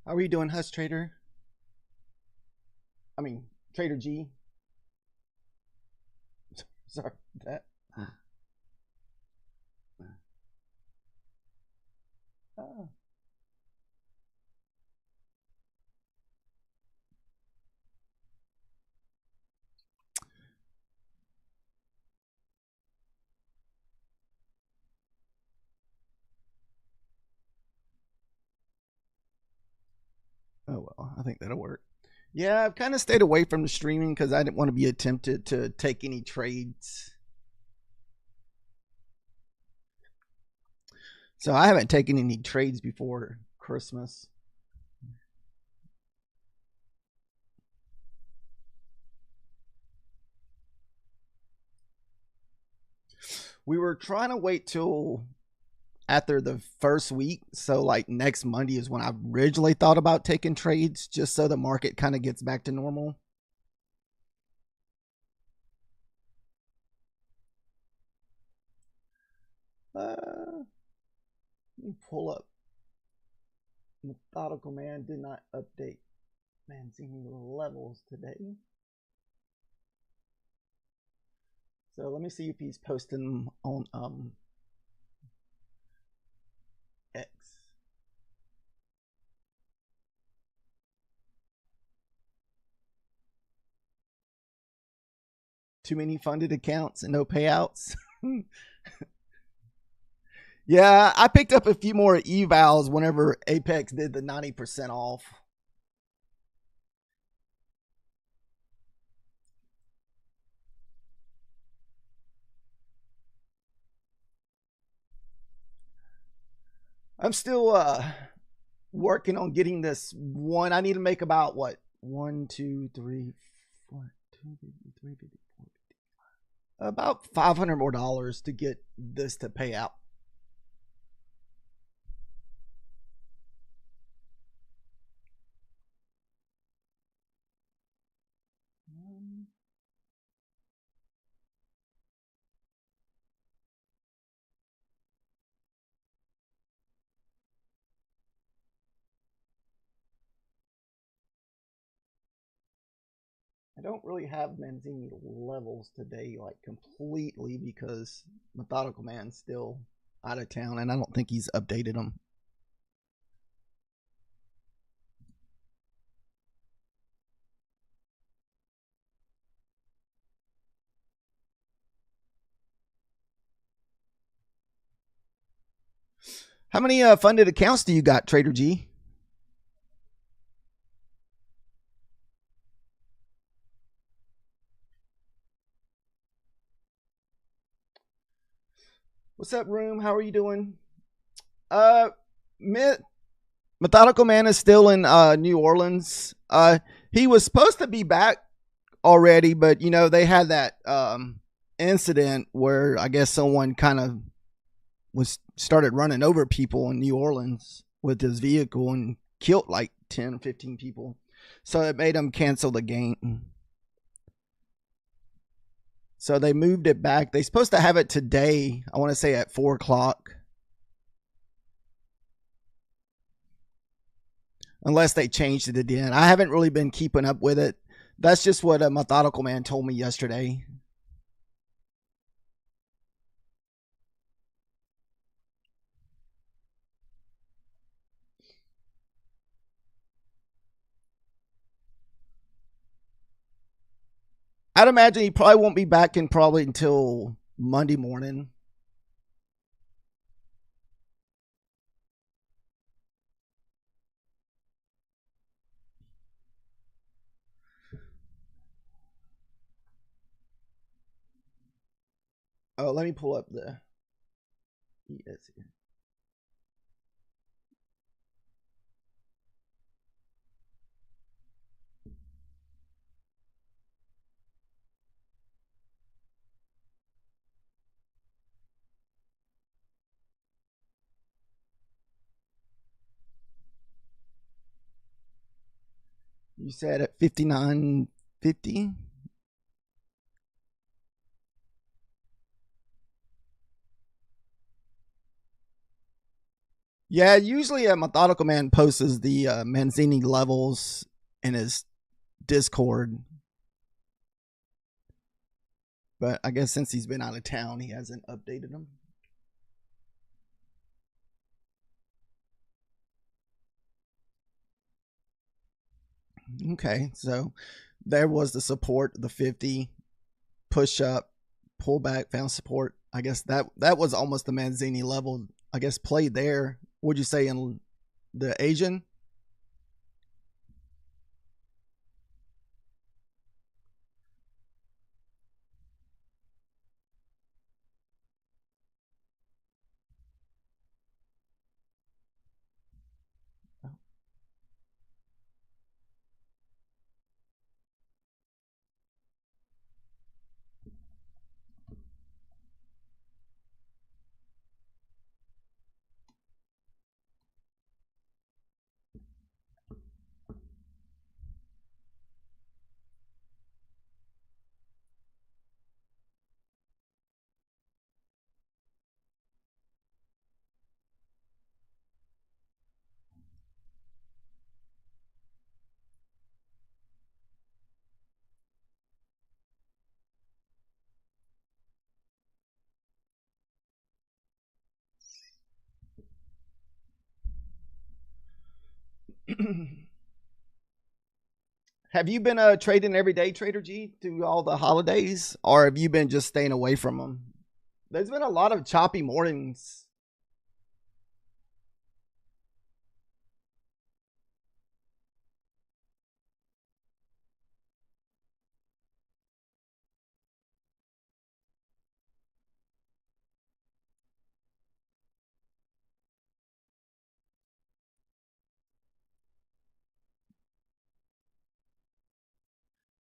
How are you doing, Husk Trader? I mean, Trader G. Sorry about that. Oh, oh well, I think that'll work. Yeah, I've kind of stayed away from the streaming because I didn't want to be tempted to take any trades. So I haven't taken any trades before Christmas. We were trying to wait till after the first week. So, like, next Monday is when I originally thought about taking trades just so the market kind of gets back to normal. Let me pull up. Methodical Man did not update Mancini levels today. So let me see if he's posting on X. Too many funded accounts and no payouts. Yeah, I picked up a few more evals whenever Apex did the 90% off. I'm still working on getting this one. I need to make about what? 1, 2, 3, 4, 250, 350, 450. About $500 more to get this to pay out. I don't really have Manzini levels today, like completely, because Methodical Man's still out of town, and I don't think he's updated them. How many funded accounts do you got, Trader G? What's up, room? How are you doing? Uh, Methodical Man is still in New Orleans. He was supposed to be back already, but you know they had that incident where I guess someone kind of was started running over people in New Orleans with his vehicle and killed like 10 or 15 people. So it made him cancel the game. So they moved it back. They're supposed to have it today. I want to say at 4 o'clock. Unless they changed it again. I haven't really been keeping up with it. That's just what a Methodical Man told me yesterday. I'd imagine he probably won't be back in probably until Monday morning. Oh, let me pull up the ES here. You said at 59.50. Yeah, usually a methodical man posts the Manzini levels in his Discord, but I guess since he's been out of town, he hasn't updated them. Okay, so there was the support, the 50 push up, pull back, found support. I guess that was almost the Manzini level. I guess played there. Would you say in the Asian? Have you been trading every day, Trader G, through all the holidays, or have you been just staying away from them? There's been a lot of choppy mornings.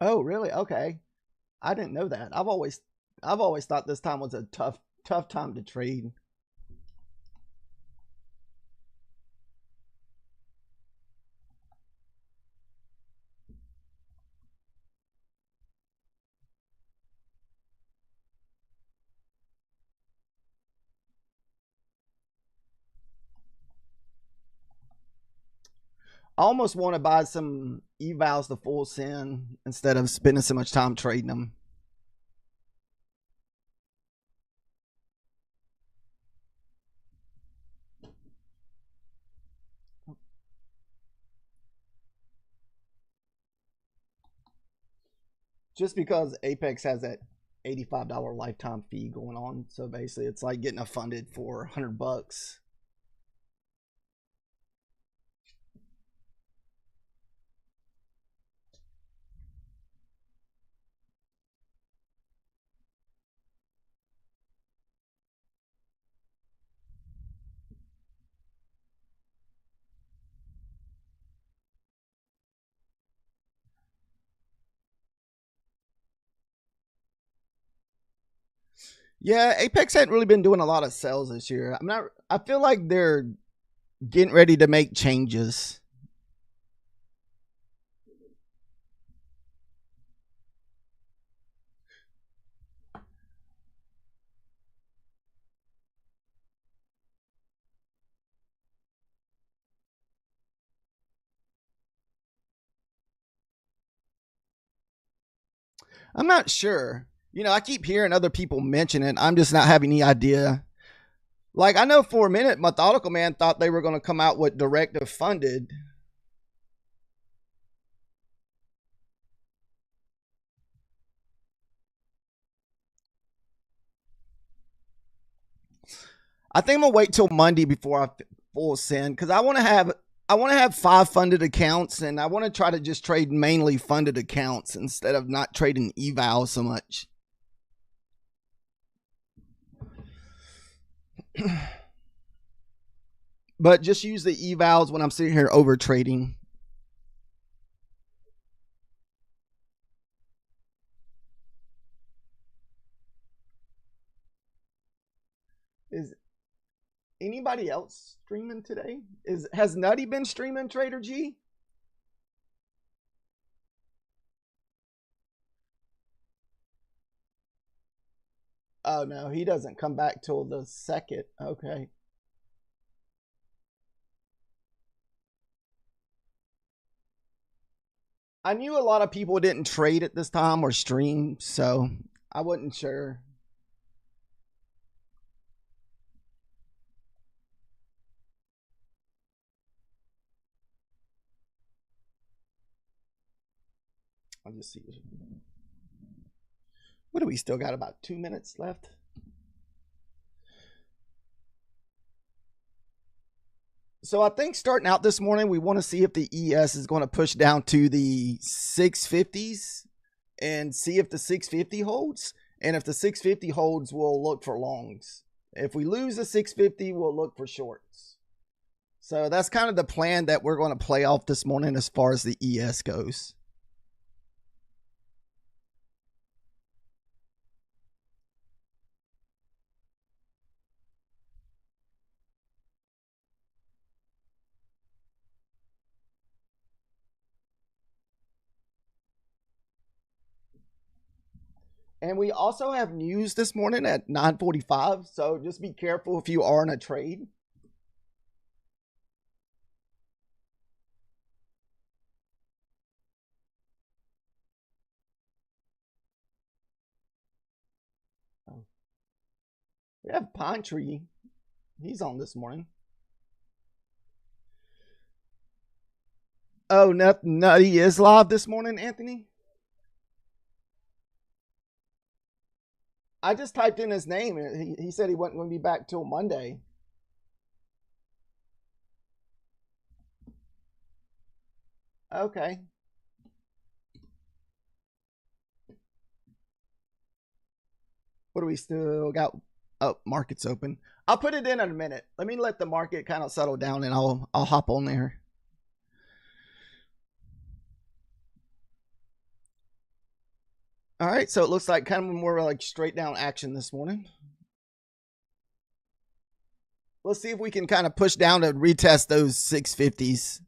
Oh, really? Okay, I didn't know that. I've always thought this time was a tough time to trade. I almost want to buy some evals to full send instead of spending so much time trading them. Just because Apex has that $85 lifetime fee going on. So basically, it's like getting a funded for $100. Yeah, Apex hadn't really been doing a lot of sales this year. I'm not. I feel like they're getting ready to make changes. I'm not sure. I keep hearing other people mention it. I'm just not having any idea. Like I know for a minute, Methodical Man thought they were going to come out with directive funded. I think I'm gonna wait till Monday before I full send because I want to have 5 funded accounts and I want to try to just trade mainly funded accounts instead of not trading eval so much. But just use the evals when I'm sitting here over trading. Is anybody else streaming today? Has Nutty been streaming, Trader G? Oh no, he doesn't come back till the second. Okay. I knew a lot of people didn't trade at this time or stream, so I wasn't sure. I'll just see. What do we still got? About 2 minutes left. So I think starting out this morning, we want to see if the ES is going to push down to the 650s and see if the 650 holds. And if the 650 holds, we'll look for longs. If we lose the 650, we'll look for shorts. So that's kind of the plan that we're going to play off this morning as far as the ES goes. And we also have news this morning at 9:45, so just be careful if you are in a trade. We have Pine Tree. He's on this morning. Oh, Nutty is live this morning, Anthony. I just typed in his name, and he said he wasn't going to be back till Monday. Okay. What do we still got? Oh, market's open. I'll put it in a minute. Let me let the market kind of settle down, and I'll hop on there. All right, so it looks like kind of more like straight down action this morning. Let's see if we can kind of push down to retest those 650s.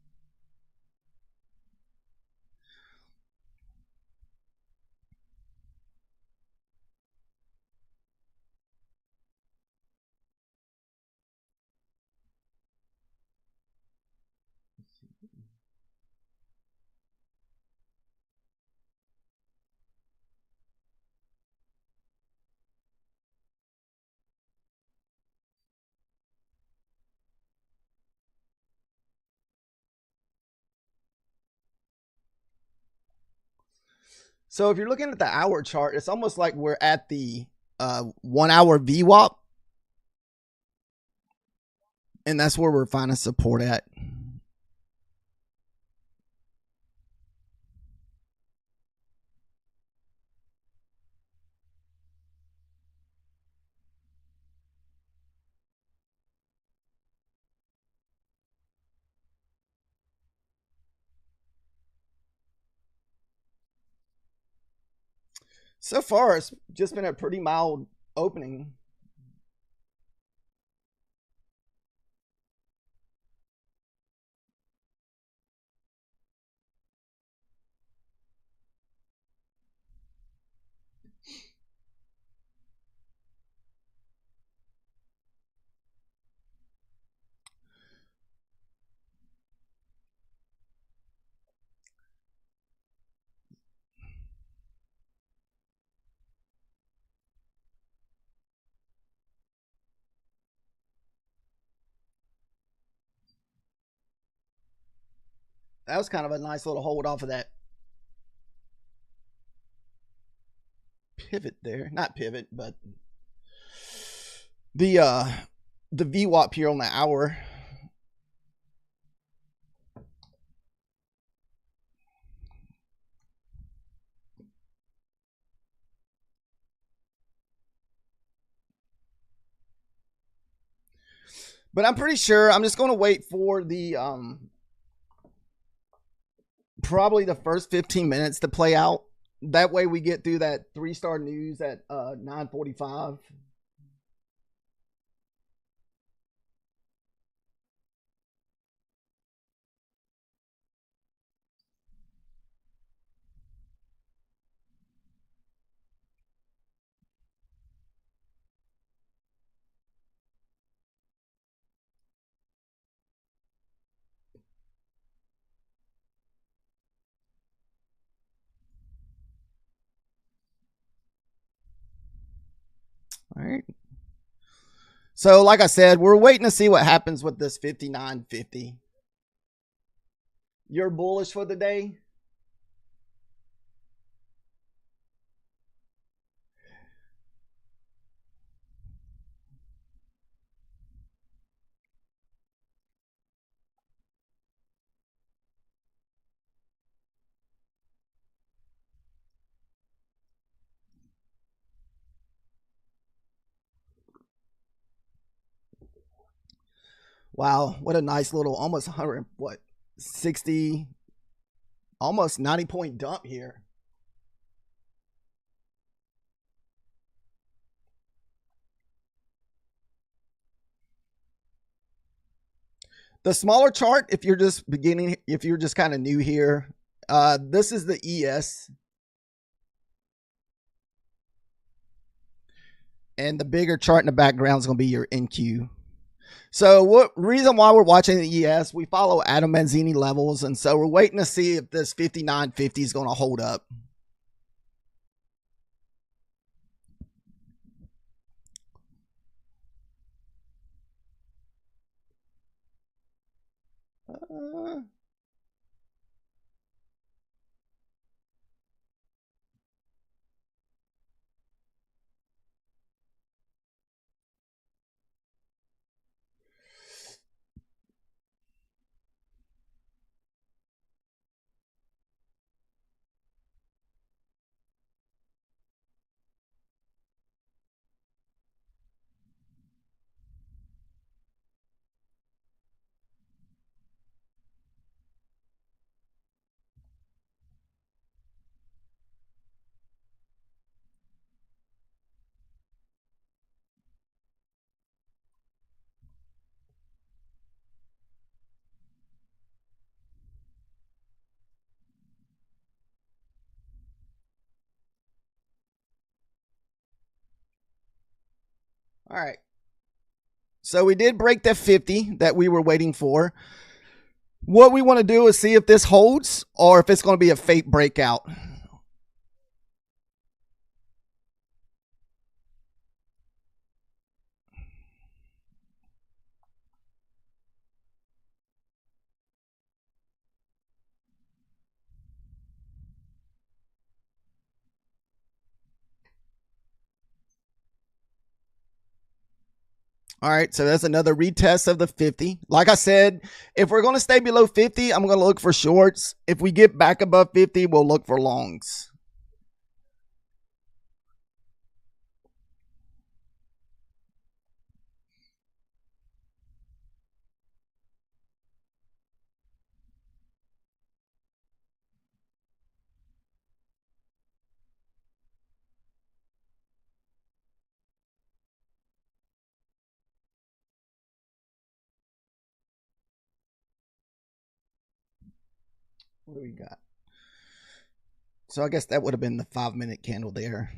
So if you're looking at the hour chart, it's almost like we're at the 1 hour VWAP. And that's where we're finding support at. So far, it's just been a pretty mild opening. That was kind of a nice little hold off of that pivot there. Not pivot, but the VWAP here on the hour. But I'm pretty sure I'm just going to wait for the probably the first 15 minutes to play out. That way we get through that 3-star news at 9:45. So, like I said, we're waiting to see what happens with this 59.50. You're bullish for the day? Wow, what a nice little almost 100, what, 60, almost 90 point dump here. The smaller chart, if you're just beginning, if you're just kind of new here, this is the ES. And the bigger chart in the background is going to be your NQ. So what reason why we're watching the ES, we follow Adam Manzini levels, and so we're waiting to see if this 59.50 is going to hold up. All right. So we did break that 50 that we were waiting for. What we want to do is see if this holds or if it's going to be a fake breakout. All right, so that's another retest of the 50. Like I said, if we're going to stay below 50, I'm going to look for shorts. If we get back above 50, we'll look for longs. What do we got? So I guess that would have been the 5-minute candle there.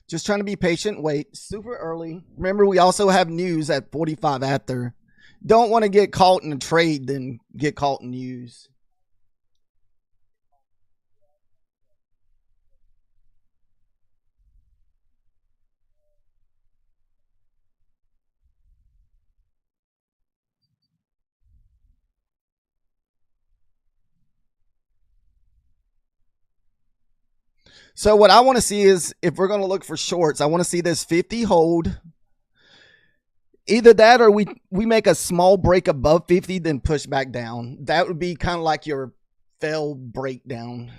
Just trying to be patient. Wait, super early. Remember, we also have news at 45 after. Don't want to get caught in a trade, then get caught in news. So what I want to see is if we're going to look for shorts, I want to see this 50 hold. Either that or we make a small break above 50, then push back down. That would be kind of like your fail breakdown.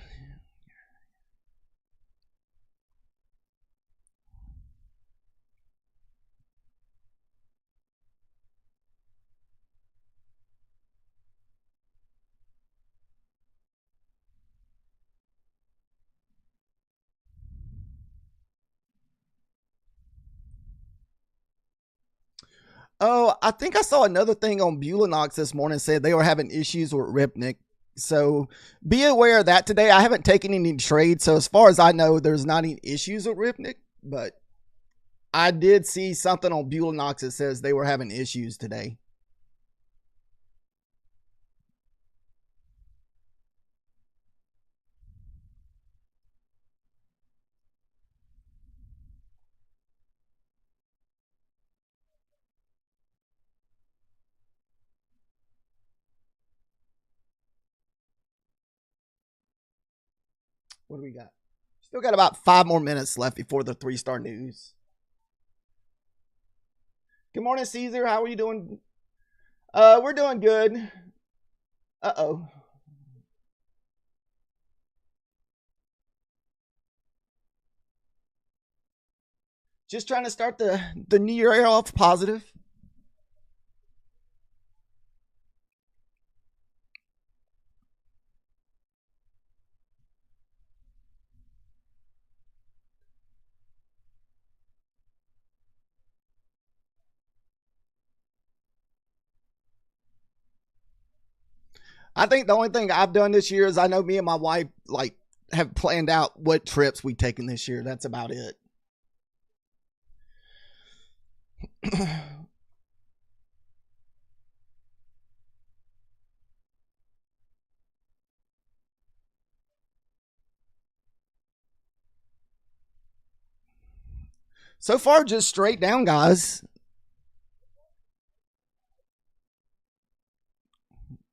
Oh, I think I saw another thing on Bulanox this morning said they were having issues with Ripnick. So be aware of that today. I haven't taken any trades, so as far as I know, there's not any issues with Ripnick. But I did see something on Bulanox that says they were having issues today. What do we got? Still got about 5 more minutes left before the 3-star news. Good morning, Caesar. How are you doing? We're doing good. Uh-oh. Just trying to start the new year off positive. I think the only thing I've done this year is I know me and my wife like have planned out what trips we've taken this year. That's about it. So far, just straight down, guys.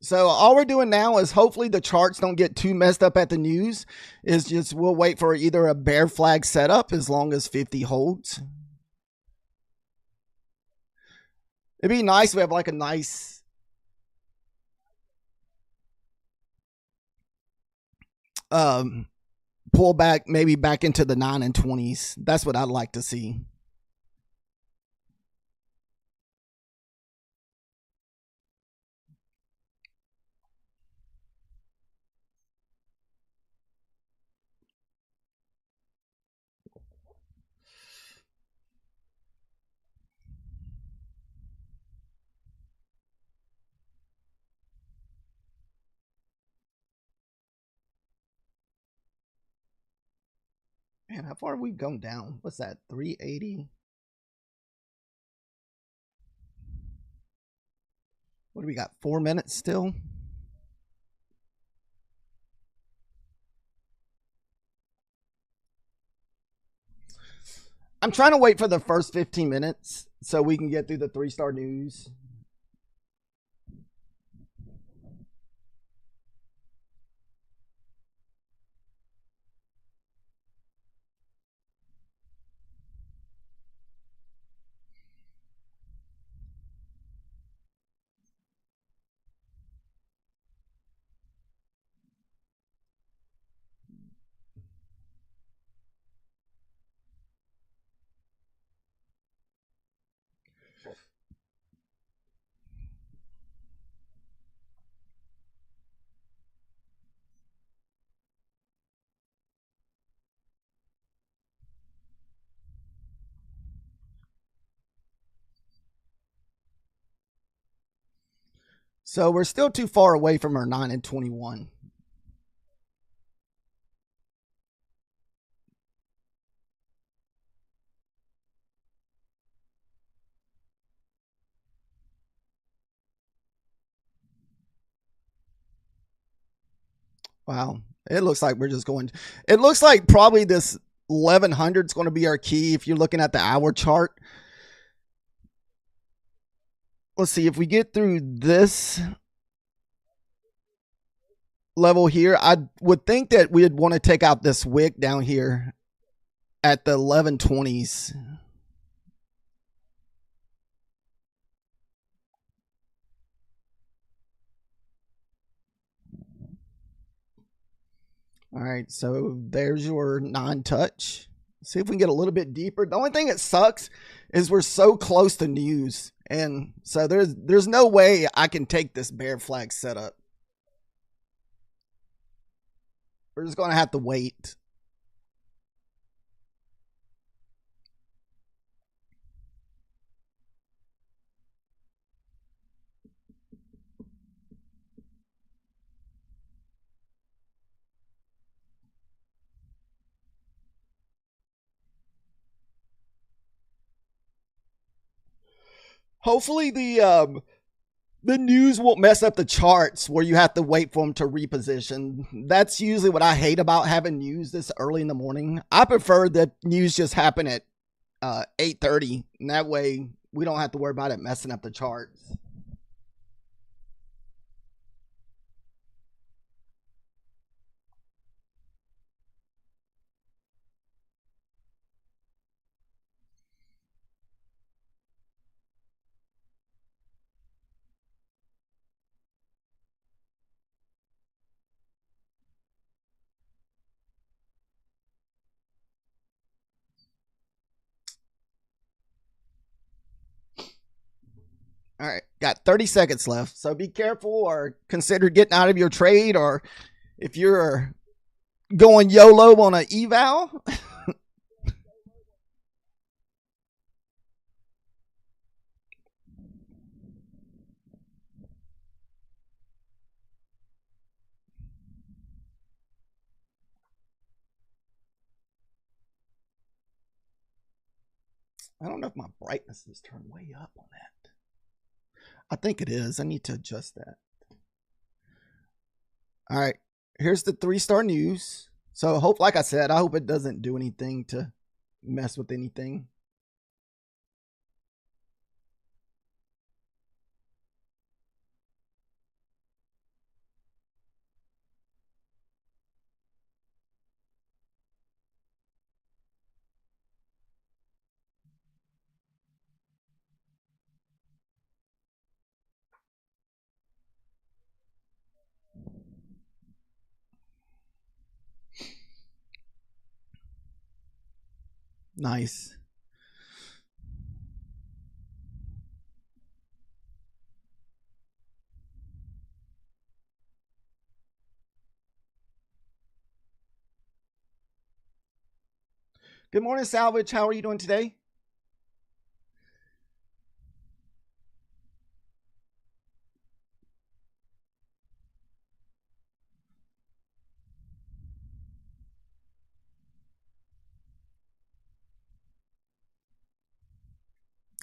So all we're doing now is hopefully the charts don't get too messed up at the news. Is just we'll wait for either a bear flag setup as long as 50 holds. It'd be nice if we have like a nice pull back, maybe back into the 9 and 20s. That's what I'd like to see. Man, how far have we gone down? What's that? 380? What do we got? 4 minutes still? I'm trying to wait for the first 15 minutes so we can get through the 3-star news. So we're still too far away from our 9 and 21. Wow. It looks like we're just going. It looks like probably this 1100 is going to be our key if you're looking at the hour chart. Let's see if we get through this level here. I would think that we'd want to take out this wick down here at the 1120s. All right, so there's your non-touch. See if we can get a little bit deeper. The only thing that sucks is we're so close to news, and so there's no way I can take this bear flag setup. We're just gonna have to wait. Hopefully the news won't mess up the charts where you have to wait for them to reposition. That's usually what I hate about having news this early in the morning. I prefer that news just happen at 8:30, and that way we don't have to worry about it messing up the charts. All right, got 30 seconds left, so be careful or consider getting out of your trade, or if you're going YOLO on an eval. I don't know if my brightness is turned way up on that. I think it is. I need to adjust that. All right, here's the 3-star news. So hope, like I said, I hope it doesn't do anything to mess with anything. Nice. Good morning, Salvage. How are you doing today?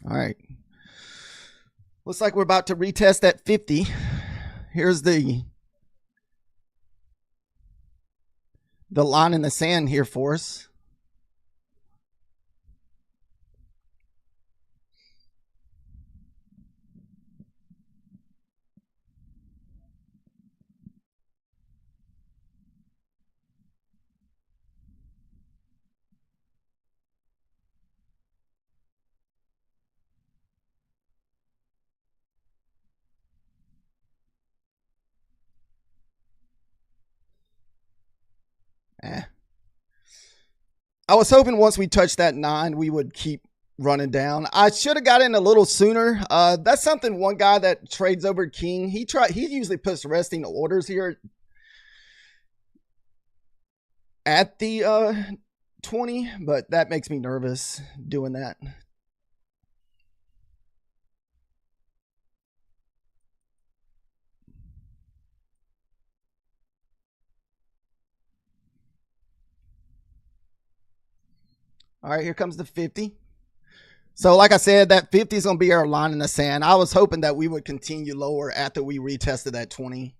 All right. Looks like we're about to retest at 50. Here's the line in the sand here for us. Eh. I was hoping once we touched that 9, we would keep running down. I should have got in a little sooner. That's something one guy that trades over King, he usually puts resting orders here at the 20, but that makes me nervous doing that. All right, here comes the 50. So, like I said, that 50 is going to be our line in the sand. I was hoping that we would continue lower after we retested that 20.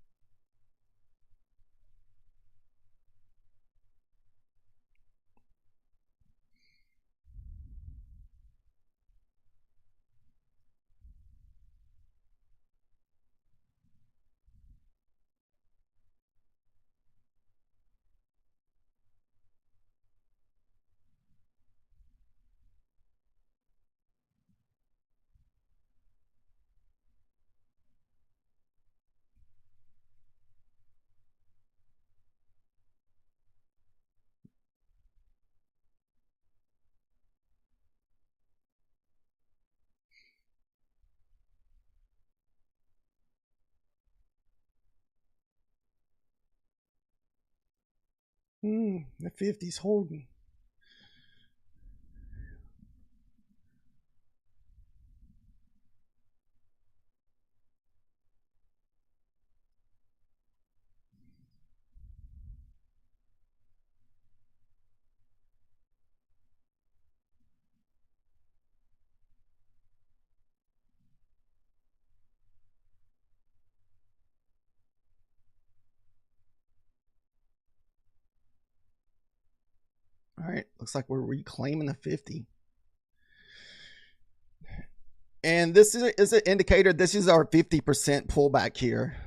The 50's holding. All right, looks like we're reclaiming the 50. And this is an indicator. This is our 50% pullback here.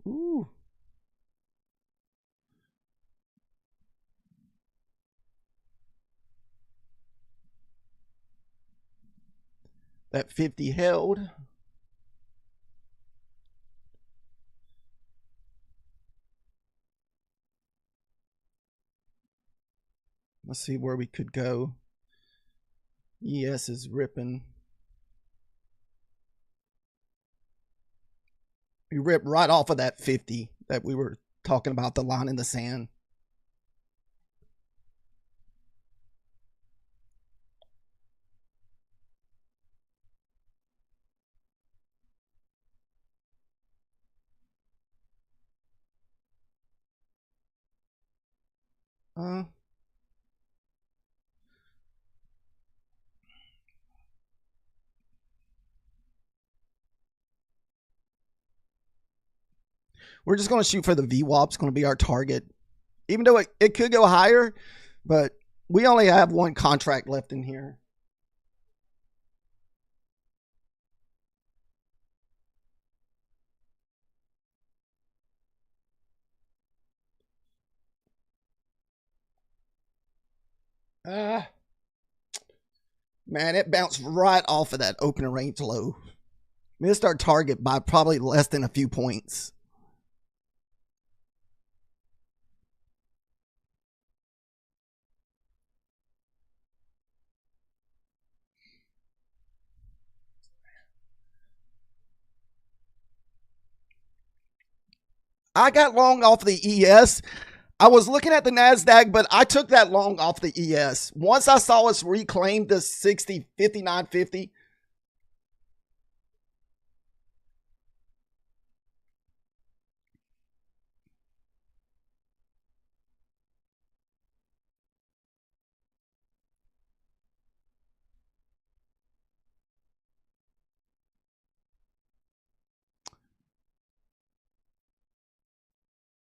Ooh. That 50 held. Let's see where we could go. ES is ripping. We ripped right off of that 50 that we were talking about, the line in the sand. We're just going to shoot for the VWAP. It's going to be our target. Even though it could go higher, but we only have one contract left in here. Man, it bounced right off of that opening range low. Missed our target by probably less than a few points. I got long off the ES. I was looking at the NASDAQ, but I took that long off the ES. Once I saw us reclaim the 60, 59.50.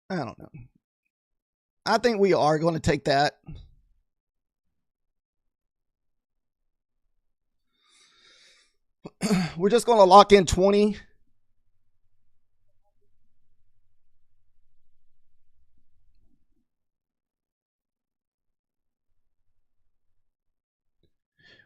I don't know. I think we are going to take that. We're just going to lock in 20.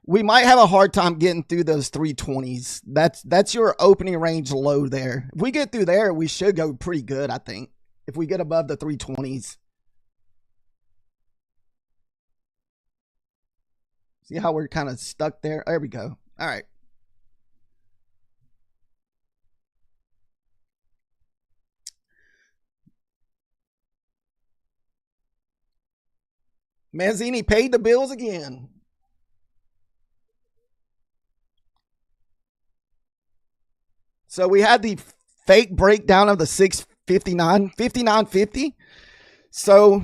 We might have a hard time getting through those 320s. That's your opening range low there. If we get through there, we should go pretty good, I think. If we get above the 320s. See how we're kind of stuck there? There we go. All right. Manzini paid the bills again. So we had the fake breakdown of the 659, 59.50. So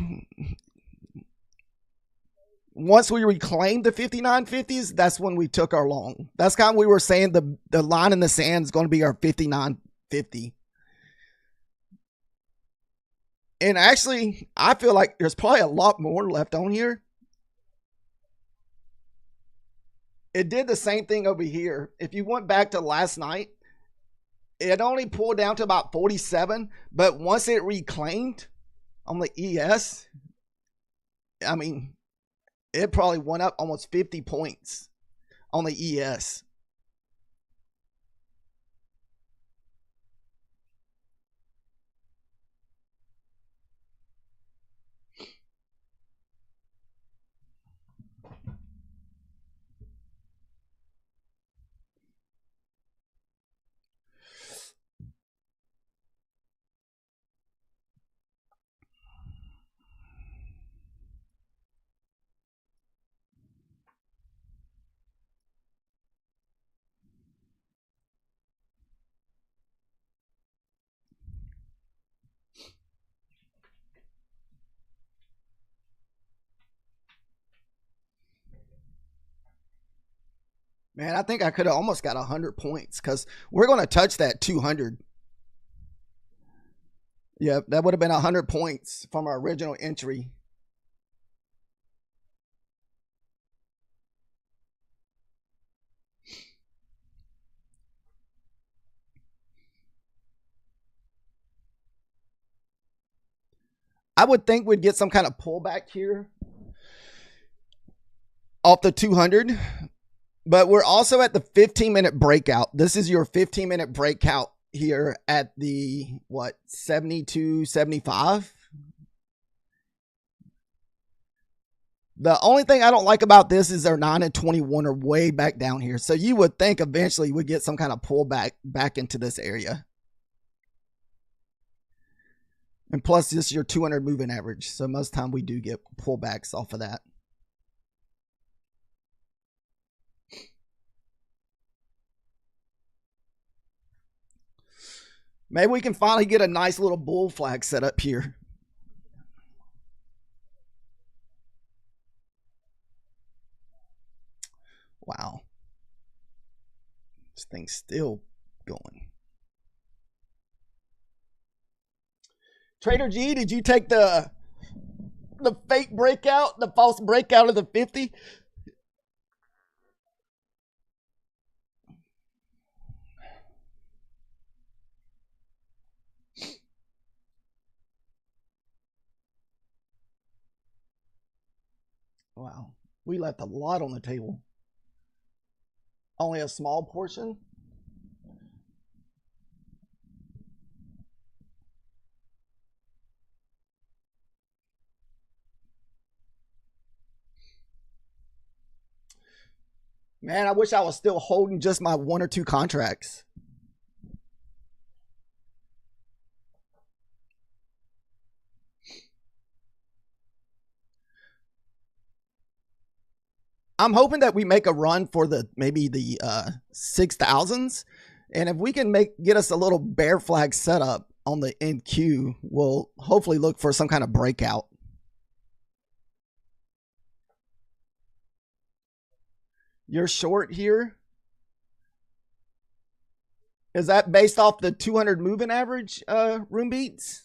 once we reclaimed the 59.50s, that's when we took our long. That's kind of we were saying the line in the sand is going to be our 59.50. And actually, I feel like there's probably a lot more left on here. It did the same thing over here. If you went back to last night, it only pulled down to about 47, but once it reclaimed on the ES, I mean, it probably went up almost 50 points on the ES. Man, I think I could have almost got 100 points because we're going to touch that 200. Yeah, that would have been 100 points from our original entry. I would think we'd get some kind of pullback here off the 200, but we're also at the 15-minute breakout. This is your 15-minute breakout here at the, what, 72.75. The only thing I don't like about this is their 9 and 21 are way back down here. So you would think eventually we'd get some kind of pullback back into this area. And plus, this is your 200 moving average. So most time we do get pullbacks off of that. Maybe we can finally get a nice little bull flag set up here. Wow. This thing's still going. Trader G, did you take the fake breakout, the false breakout of the 50? Wow. We left a lot on the table. Only a small portion? Man, I wish I was still holding just my 1 or 2 contracts. I'm hoping that we make a run for the maybe the 6,000s, and if we can get us a little bear flag setup on the NQ, we'll hopefully look for some kind of breakout. You're short here. Is that based off the 200 moving average, room beats?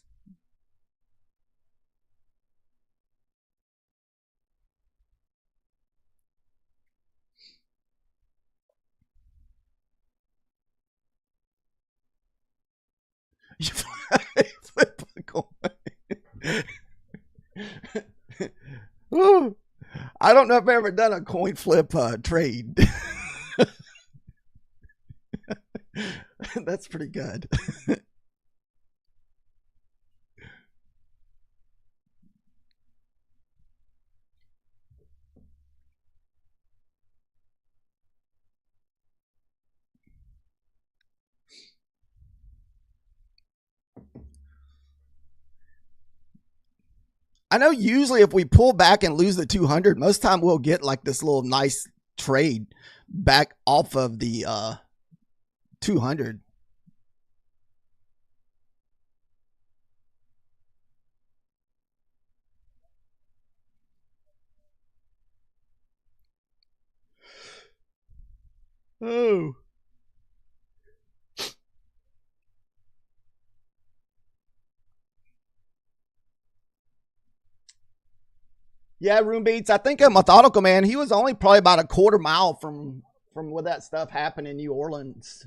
You flip a coin. Ooh, I don't know if I've ever done a coin flip trade. That's pretty good. I know usually if we pull back and lose the 200, most time we'll get like this little nice trade back off of the 200. Oh. Yeah, room beats. I think a methodical man. He was only probably about a quarter mile from where that stuff happened in New Orleans.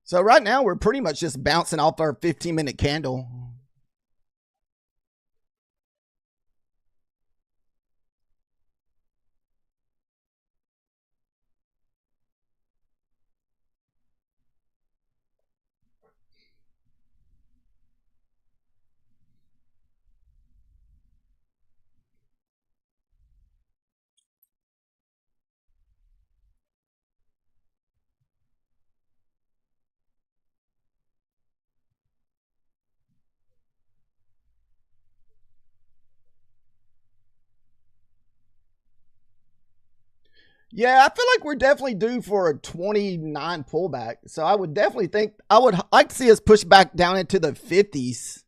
So right now we're pretty much just bouncing off our 15-minute candle. Yeah, I feel like we're definitely due for a 29 pullback. So I would definitely think I would like to see us push back down into the 50s.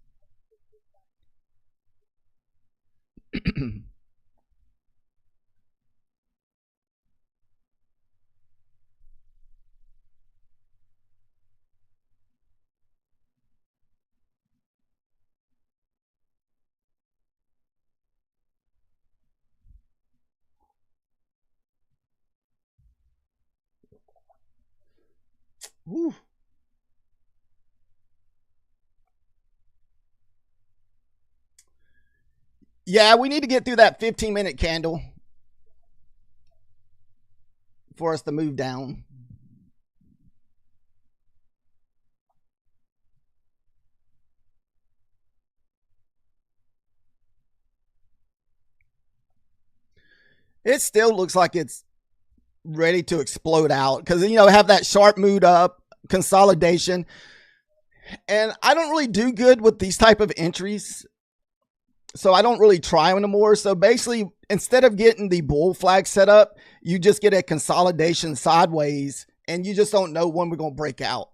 Whew. Yeah, we need to get through that 15-minute candle for us to move down. It still looks like it's ready to explode out because, have that sharp mood up, consolidation. And I don't really do good with these type of entries. So I don't really try them anymore. So basically, instead of getting the bull flag set up, you just get a consolidation sideways and you just don't know when we're going to break out.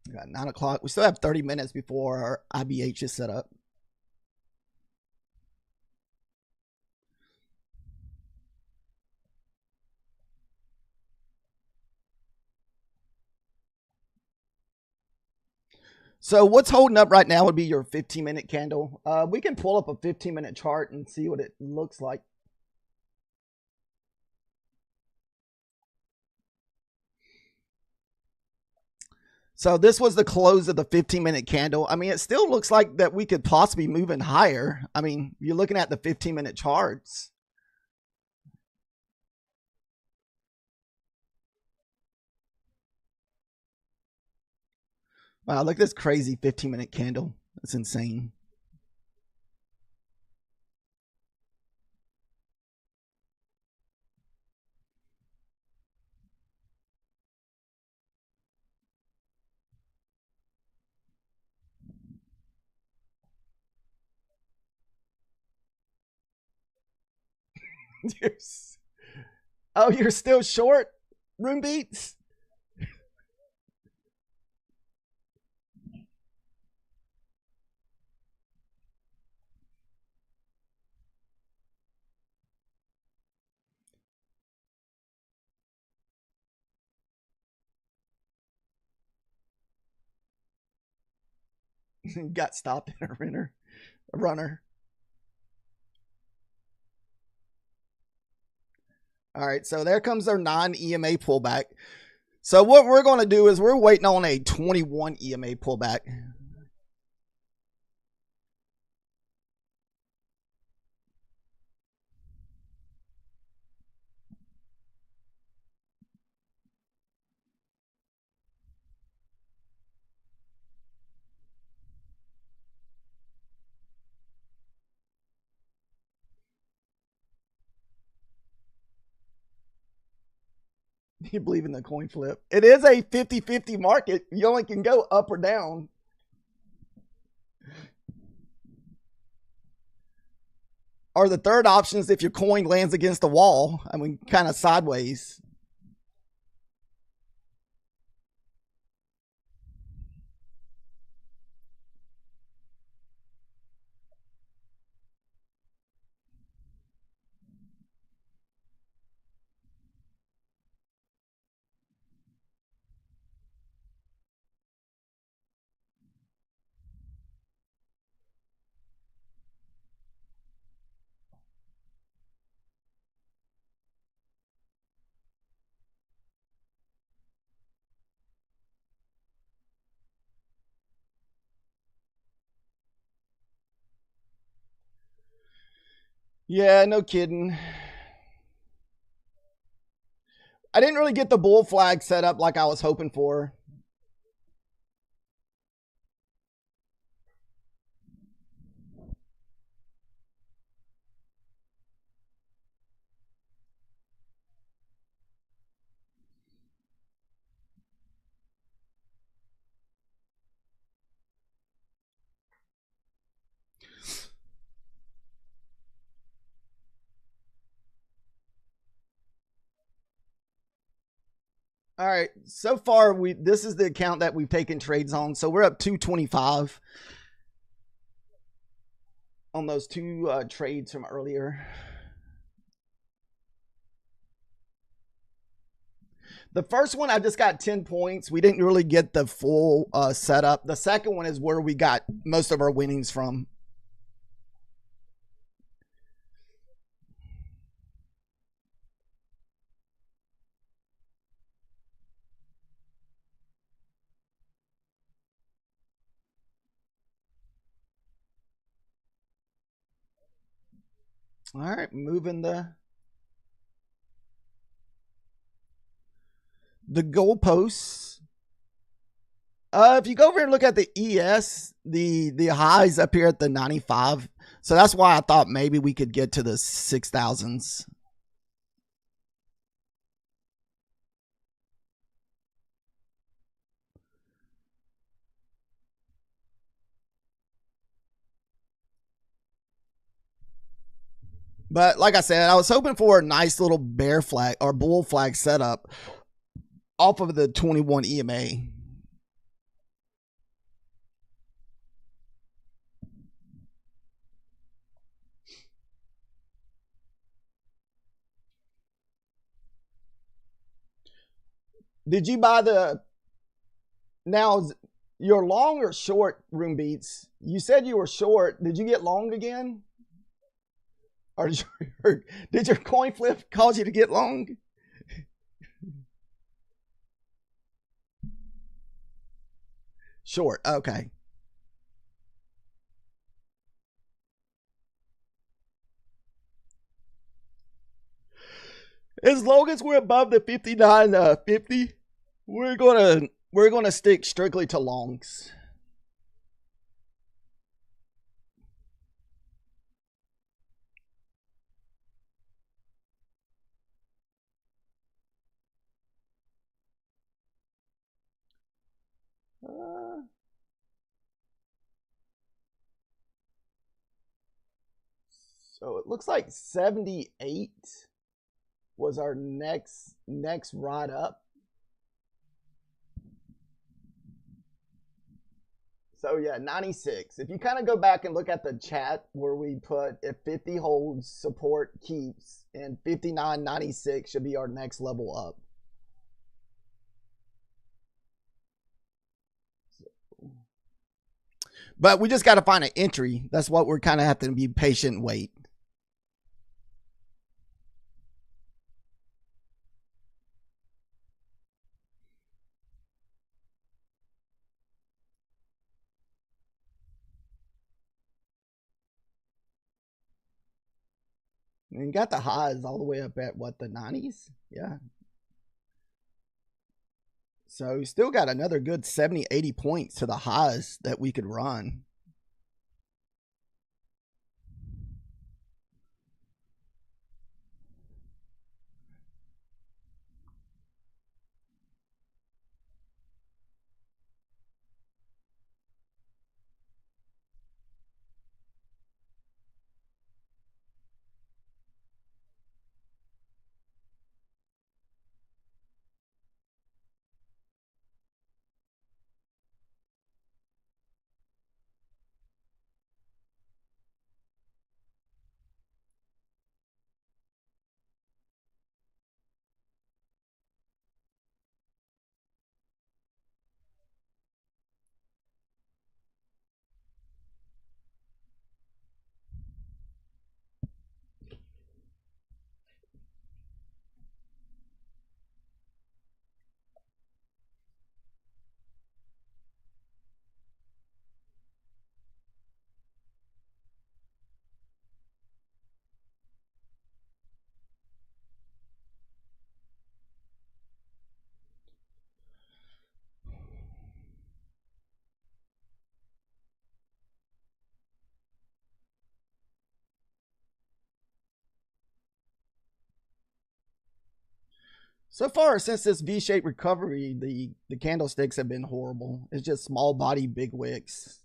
We got 9 o'clock. We still have 30 minutes before our IBH is set up. So what's holding up right now would be your 15-minute candle. We can pull up a 15-minute chart and see what it looks like. So this was the close of the 15-minute candle. I mean, it still looks like that we could possibly move in higher. I mean, you're looking at the 15-minute charts. Wow, look at this crazy 15-minute candle. That's insane. Oh, you're still short, room beats? Got stopped in a runner. All right, so there comes our non-EMA pullback. So what we're going to do is we're waiting on a 21 EMA pullback. You believe in the coin flip? It is a 50-50 market. You only can go up or down. Or the third option is if your coin lands against the wall. I mean, kind of sideways. Yeah, no kidding. I didn't really get the bull flag set up like I was hoping for. All right. So far, we this is the account that we've taken trades on. So we're up 225 on those two trades from earlier. The first one, I just got 10 points. We didn't really get the full setup. The second one is where we got most of our winnings from. All right, moving the goalposts. If you go over and look at the ES, the highs up here at the 95. So that's why I thought maybe we could get to the 6,000s. But like I said, I was hoping for a nice little bear flag or bull flag setup off of the 21 EMA. Did you buy the now you're long or short room beats? You said you were short. Did you get long again? Or did your coin flip cause you to get long? Short. Okay. As long as we're above the 59.50, we're gonna stick strictly to longs. Uh, so it looks like 78 was our next ride up. So yeah, 96. If you kind of go back and look at the chat where we put if 50 holds, support keeps, and 59.96 should be our next level up. But we just got to find an entry. That's what we're kind of have to be patient and wait. And you got the highs all the way up at what, the 90s? Yeah. So you still got another good 70, 80 points to the highs that we could run. So far, since this V-shaped recovery, the candlesticks have been horrible. It's just small body, big wicks.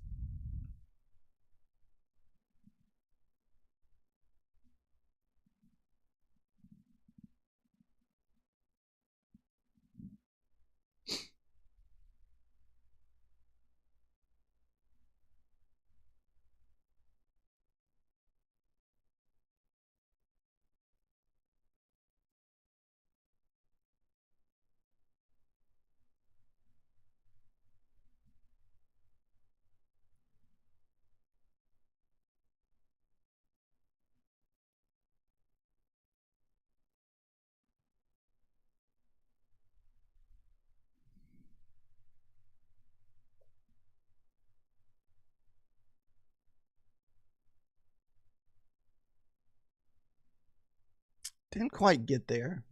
Didn't quite get there.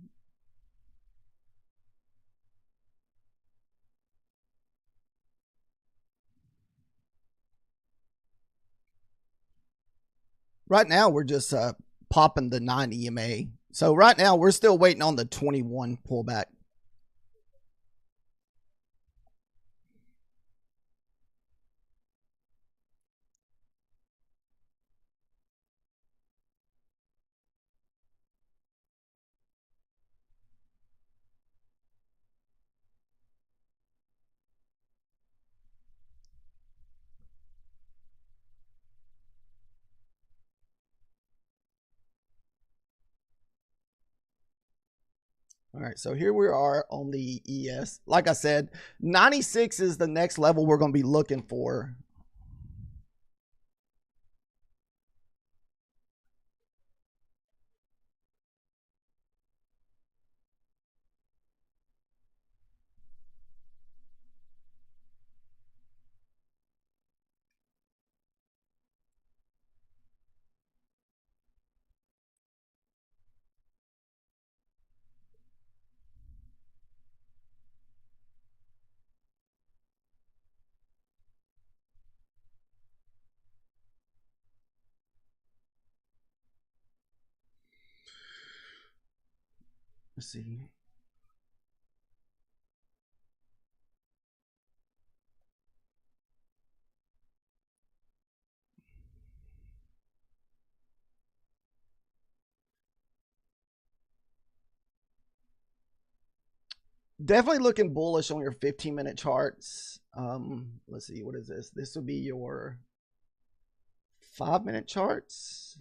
Right now, we're just popping the 9 EMA. So right now, we're still waiting on the 21 pullback. All right, so here we are on the ES. Like I said, 96 is the next level we're going to be looking for. Let's see. Definitely looking bullish on your 15-minute charts. Let's see, what is this? This will be your 5-minute charts.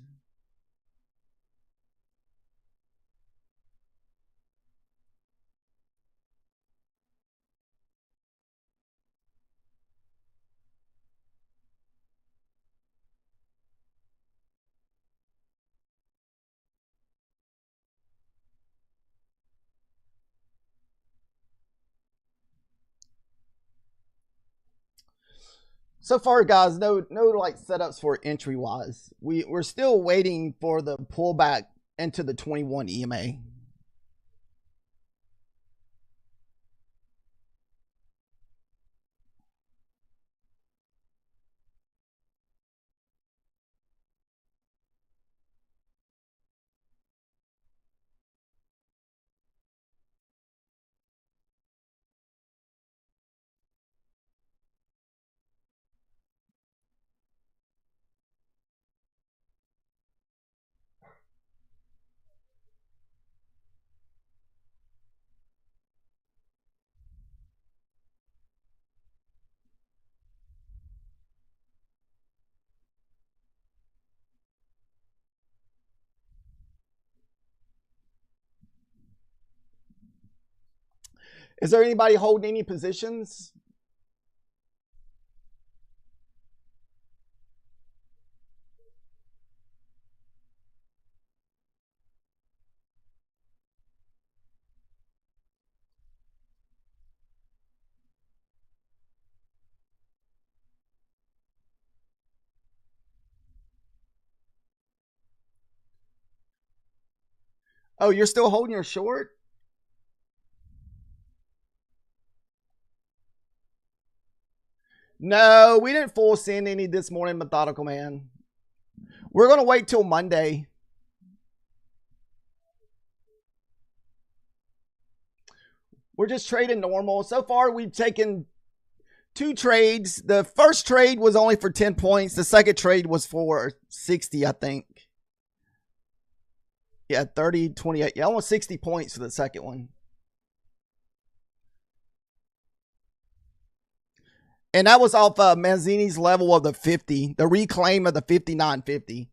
So far, guys, no like setups for entry wise. We're still waiting for the pullback into the 21 EMA. Is there anybody holding any positions? Oh, you're still holding your short? No, we didn't full send any this morning, Methodical Man. We're going to wait till Monday. We're just trading normal. So far, we've taken 2 trades. The first trade was only for 10 points. The second trade was for 60, I think. Yeah, 30, 28. Yeah, almost 60 points for the second one. And that was off Mazzini's level of the 50, the reclaim of the 5950.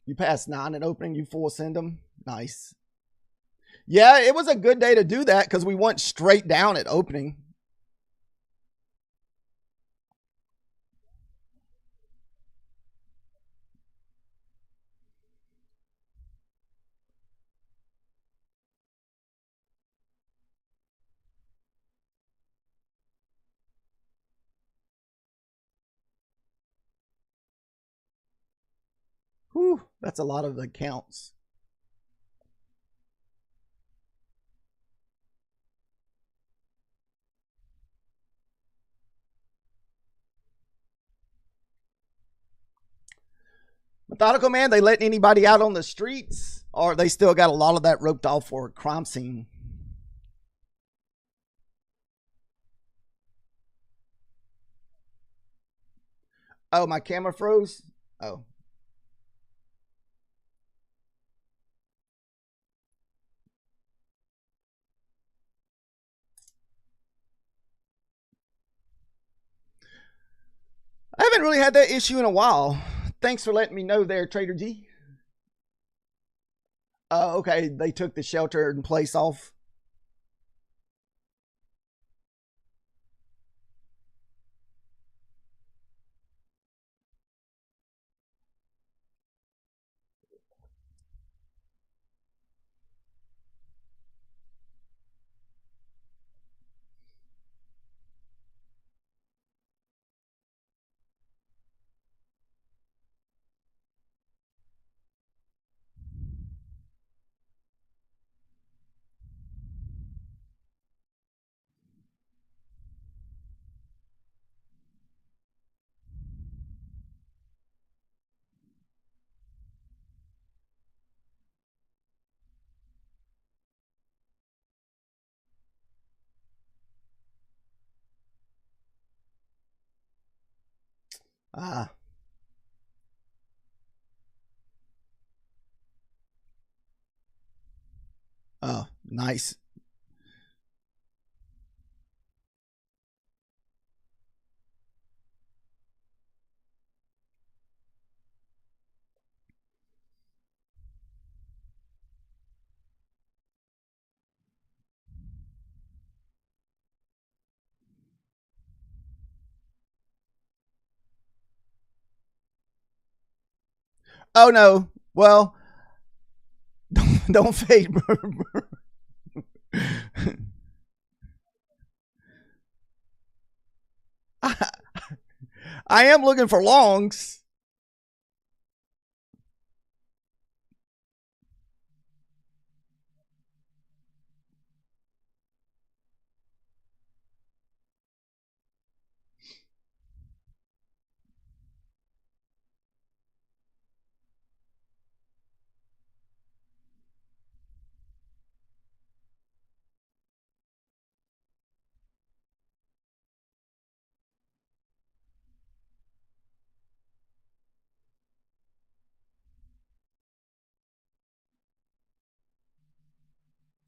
You passed 9 in opening, you full send them. Nice. Yeah, it was a good day to do that because we went straight down at opening. Whew, that's a lot of accounts. Methodical man, they letting anybody out on the streets, or they still got a lot of that roped off for a crime scene? Oh, my camera froze. Oh, I haven't really had that issue in a while. Thanks for letting me know there, Trader G. Okay, they took the shelter in place off. Ah, oh, nice. Oh no. Well, don't fade. I am looking for longs.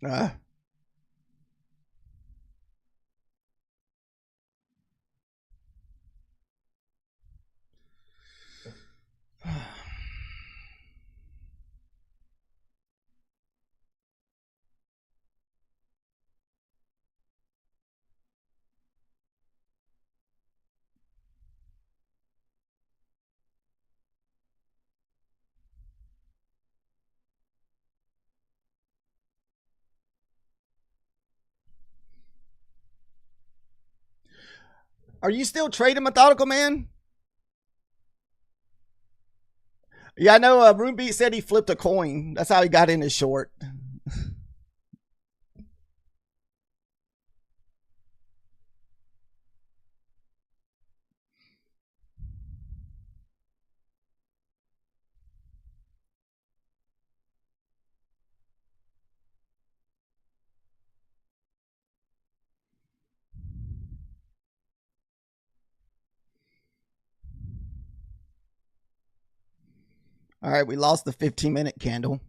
Uh, are you still trading, Methodical Man? Yeah, I know. Roombeat said he flipped a coin. That's how he got in his short. All right, we lost the 15-minute candle.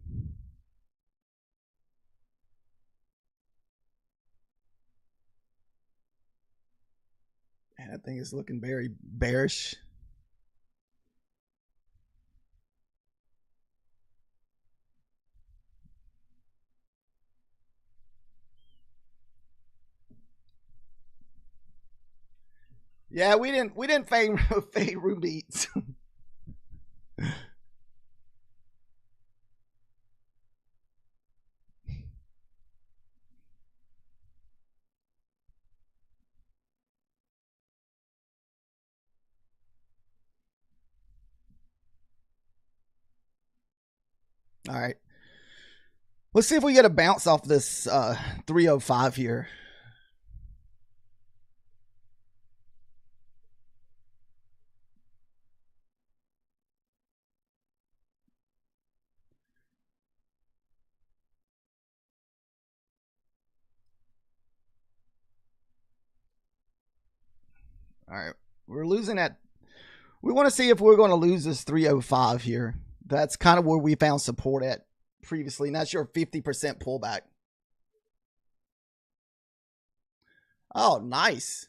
And I think it's looking very bearish. Yeah, we didn't fade room beats. All right. Let's see if we get a bounce off this 305 here. All right. We're losing at. We want to see if we're going to lose this 305 here. That's kind of where we found support at previously. And that's your 50% pullback. Oh, nice.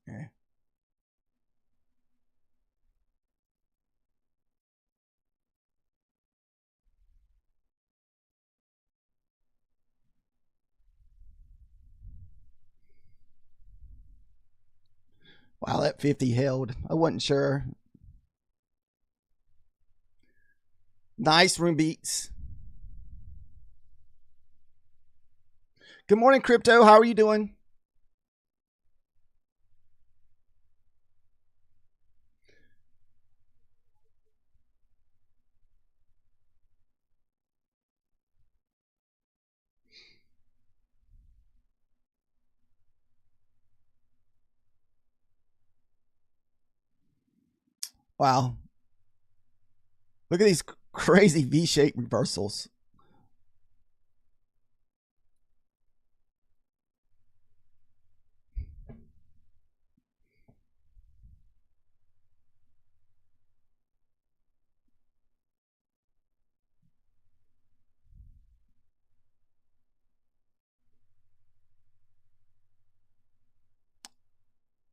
Okay. Wow, that 50 held. I wasn't sure. Nice room beats. Good morning, crypto. How are you doing? Wow. Look at these crazy V-shaped reversals.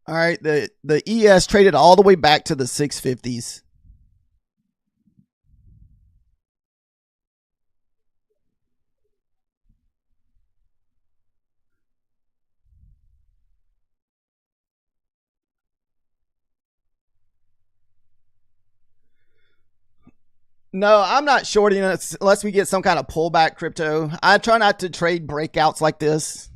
All right, the ES traded all the way back to the 650s. No, I'm not shorting it unless we get some kind of pullback crypto. I try not to trade breakouts like this.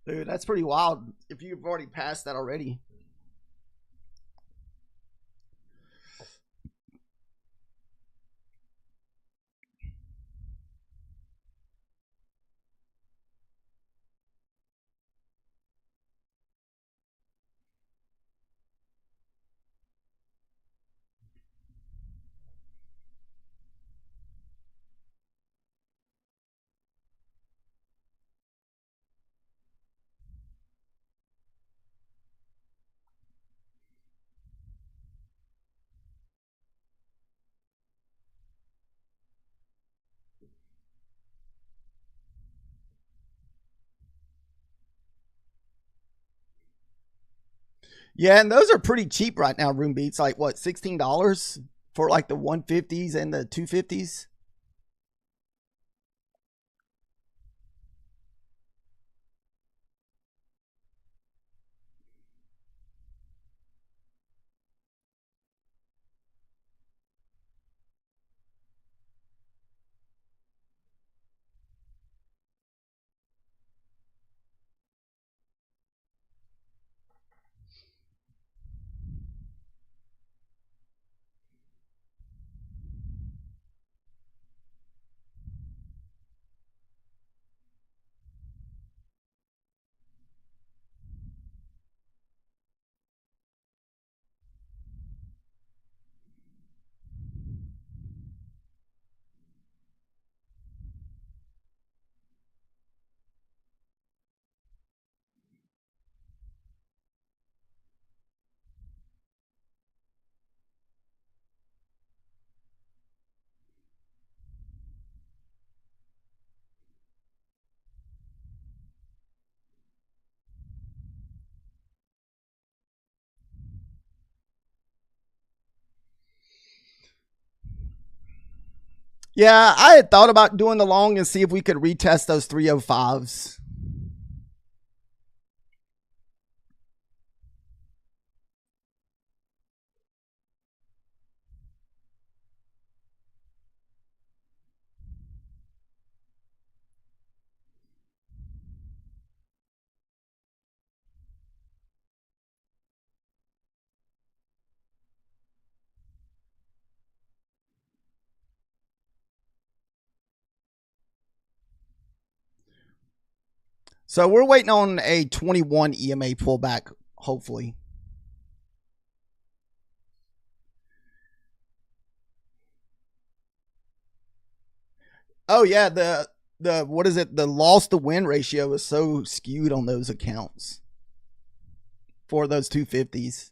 Dude, that's pretty wild if you've already passed that already. Yeah, and those are pretty cheap right now, room beats. Like what, $16 for like the 150s and the 250s? Yeah, I had thought about doing the long and see if we could retest those 305s. So we're waiting on a 21 EMA pullback, hopefully. Oh yeah, the what is it? The loss to win ratio is so skewed on those accounts for those 250s.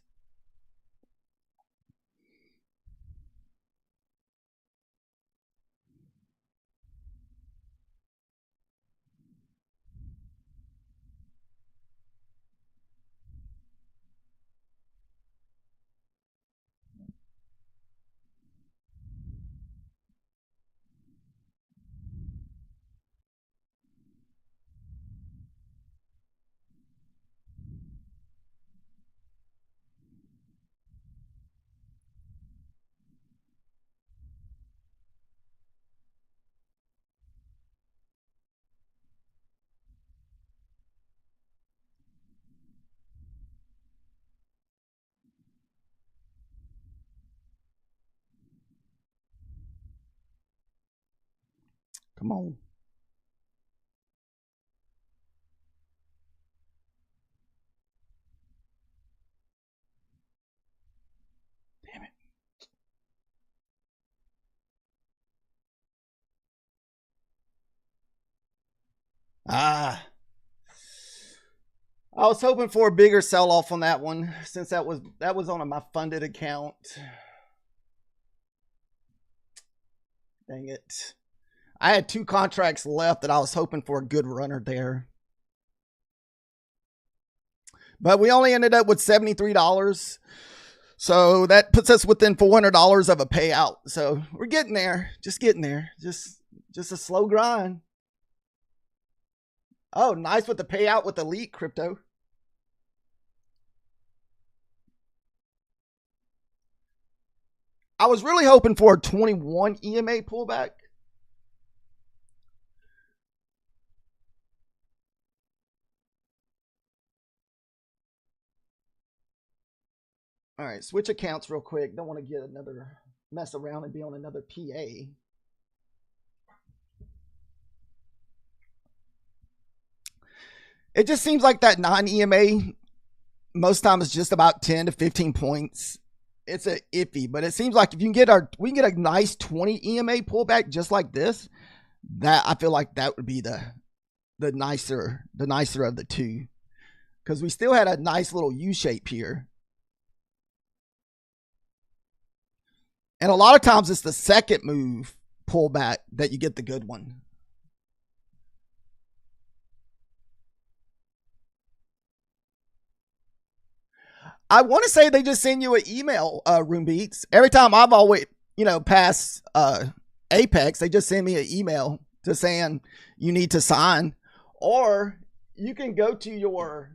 Come on. Damn it. Ah. I was hoping for a bigger sell off on that one since that was on my funded account. Dang it. I had 2 contracts left that I was hoping for a good runner there. But we only ended up with $73. So that puts us within $400 of a payout. So we're getting there. Just getting there. Just a slow grind. Oh, nice with the payout with Elite Crypto. I was really hoping for a 21 EMA pullback. All right, switch accounts real quick. Don't want to get another mess around and be on another PA. It just seems like that non-EMA most times is just about 10 to 15 points. It's a iffy, but it seems like if we can get a nice 20 EMA pullback just like this, that I feel like that would be the nicer of the two, because we still had a nice little U shape here. And a lot of times it's the second move pullback that you get the good one. I want to say they just send you an email, Room Beats. Every time I've always, passed Apex, they just send me an email to saying you need to sign, or you can go to your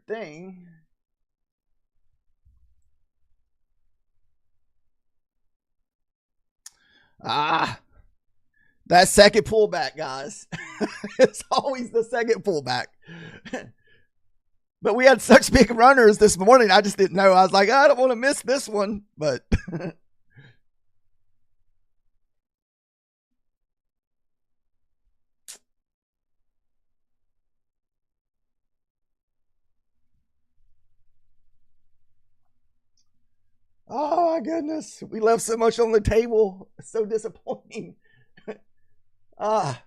thing. That second pullback, guys. It's always the second pullback. But we had such big runners this morning. I just didn't know. I was like, I don't want to miss this one. But oh my goodness, we left so much on the table. It's so disappointing. Ah.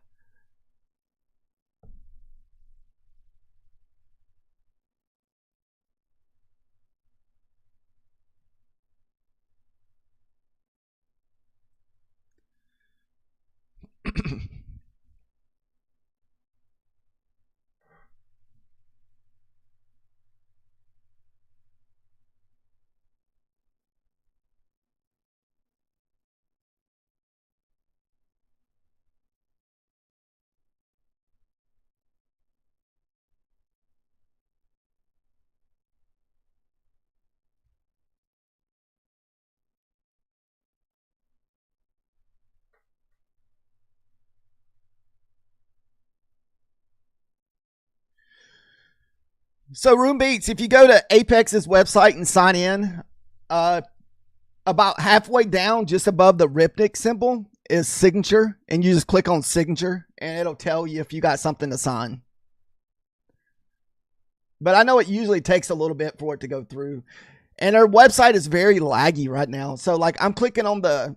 So Room Beats, if you go to Apex's website and sign in, about halfway down, just above the Ripnik symbol, is signature, and you just click on signature, and it'll tell you if you got something to sign. But I know it usually takes a little bit for it to go through. And our website is very laggy right now. So like I'm clicking on the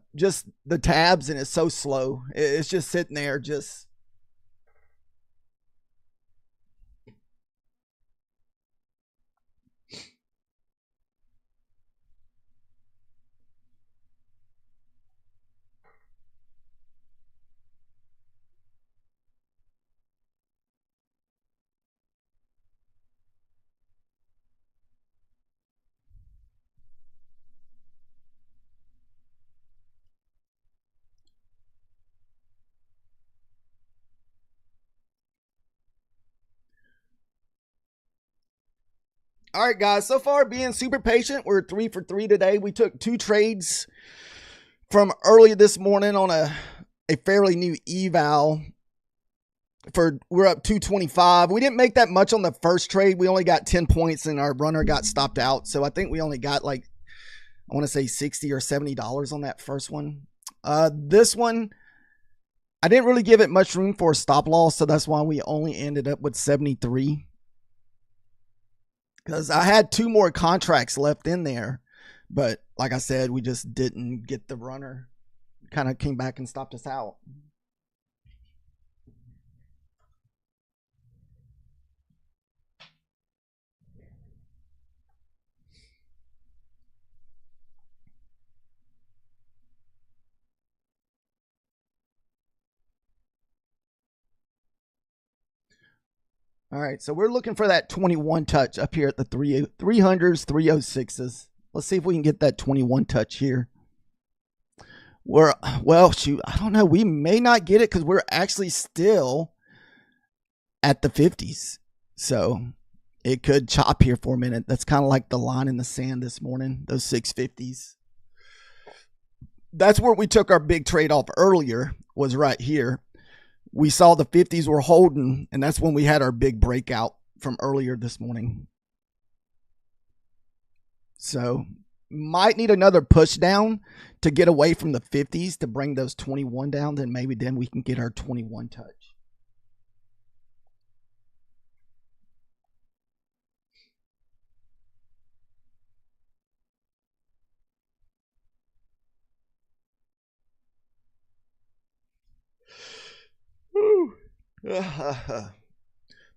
tabs and it's so slow. It's just sitting there just. All right, guys. So far, being super patient. We're 3 for 3 today. We took 2 trades from early this morning on a fairly new eval. We're up 225. We didn't make that much on the first trade. We only got 10 points and our runner got stopped out. So I think we only got like, I want to say $60 or $70 on that first one. This one, I didn't really give it much room for a stop loss. So that's why we only ended up with 73. Because I had 2 more contracts left in there. But like I said, we just didn't get the runner. Kind of came back and stopped us out. All right, so we're looking for that 21 touch up here at the 300s, 306s. Let's see if we can get that 21 touch here. Well, shoot, I don't know. We may not get it because we're actually still at the 50s. So it could chop here for a minute. That's kind of like the line in the sand this morning, those 650s. That's where we took our big trade off earlier, was right here. We saw the 50s were holding, and that's when we had our big breakout from earlier this morning. So might need another push down to get away from the 50s to bring those 21 down. Then maybe we can get our 21 touch.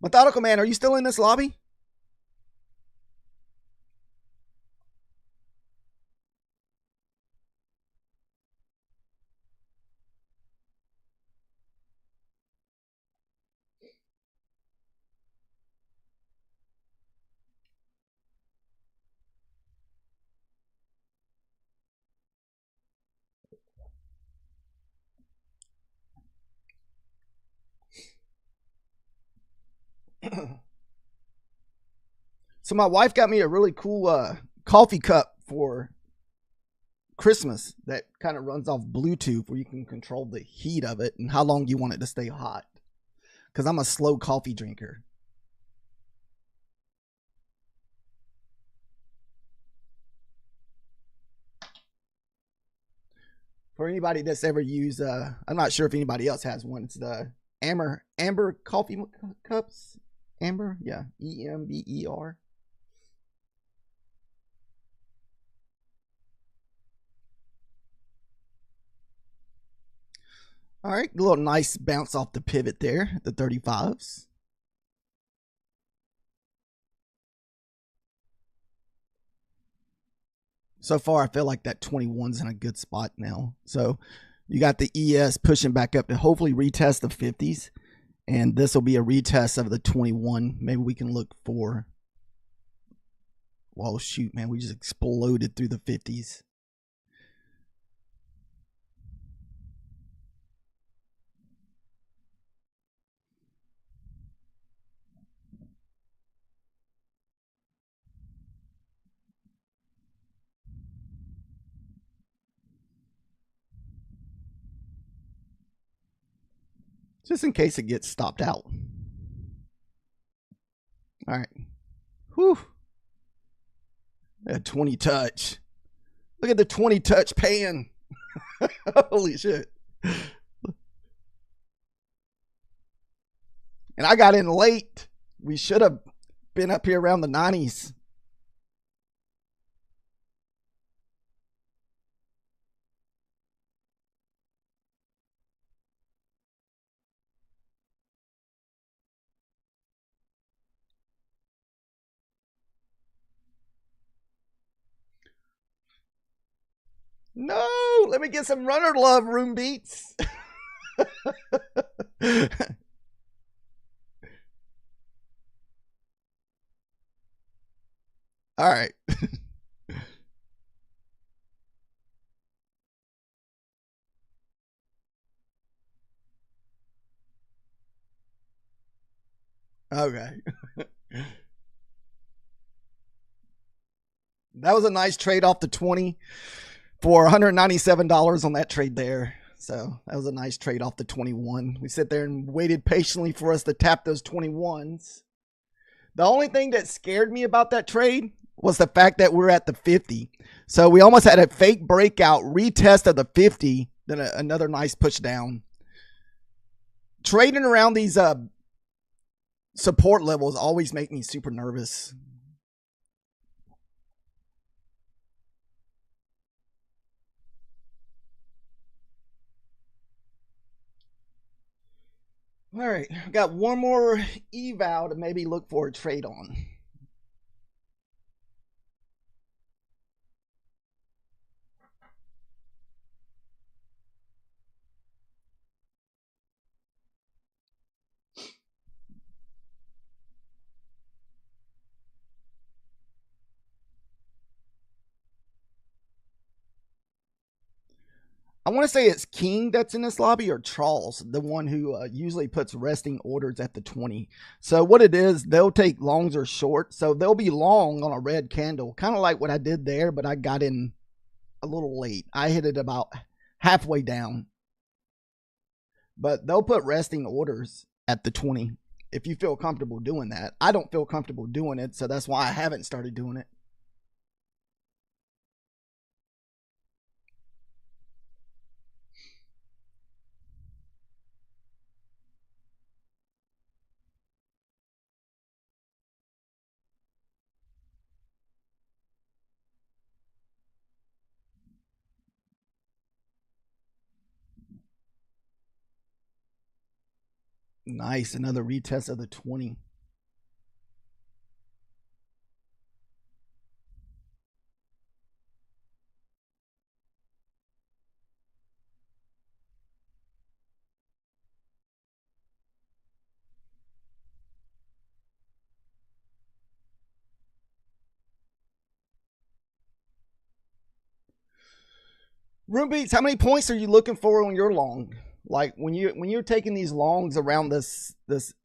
Methodical Man, are you still in this lobby? So my wife got me a really cool coffee cup for Christmas that kind of runs off Bluetooth where you can control the heat of it and how long you want it to stay hot. Because I'm a slow coffee drinker. For anybody that's ever used, I'm not sure if anybody else has one. It's the Amber coffee cups. Amber, yeah, EMBER. All right, a little nice bounce off the pivot there, the 35s. So far, I feel like that 21's in a good spot now. So you got the ES pushing back up to hopefully retest the 50s. And this will be a retest of the 21. Maybe we can look for, well, shoot, man, we just exploded through the 50s. Just in case it gets stopped out. All right. Whew. That 20 touch. Look at the 20 touch pan. Holy shit. And I got in late. We should have been up here around the 90s. No, let me get some runner love, room beats. All right. Okay. That was a nice trade off the 20 for $197 on that trade there. So that was a nice trade off the 21. We sit there and waited patiently for us to tap those 21s. The only thing that scared me about that trade was the fact that we're at the 50. So we almost had a fake breakout, retest of the 50, then another nice push down. Trading around these support levels always make me super nervous. All right, got one more eval to maybe look for a trade on. I want to say it's King that's in this lobby or Charles, the one who usually puts resting orders at the 20. So what it is, they'll take longs or short. So they'll be long on a red candle, kind of like what I did there, but I got in a little late. I hit it about halfway down. But they'll put resting orders at the 20 if you feel comfortable doing that. I don't feel comfortable doing it, so that's why I haven't started doing it. Nice, another retest of the 20. Room beats, how many points are you looking for on your long? Like when you're taking these longs around this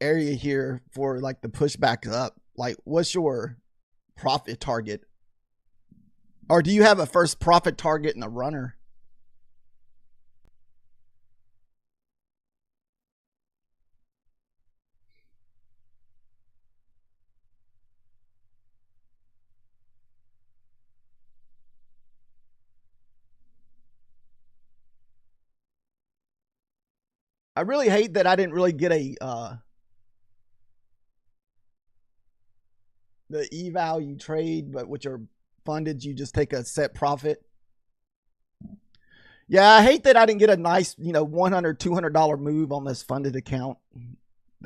area here for like the pushback up, like what's your profit target? Or do you have a first profit target in a runner? I really hate that I didn't really get a the E value trade, but with your funded, you just take a set profit. Yeah, I hate that I didn't get a nice, $100, $200 move on this funded account.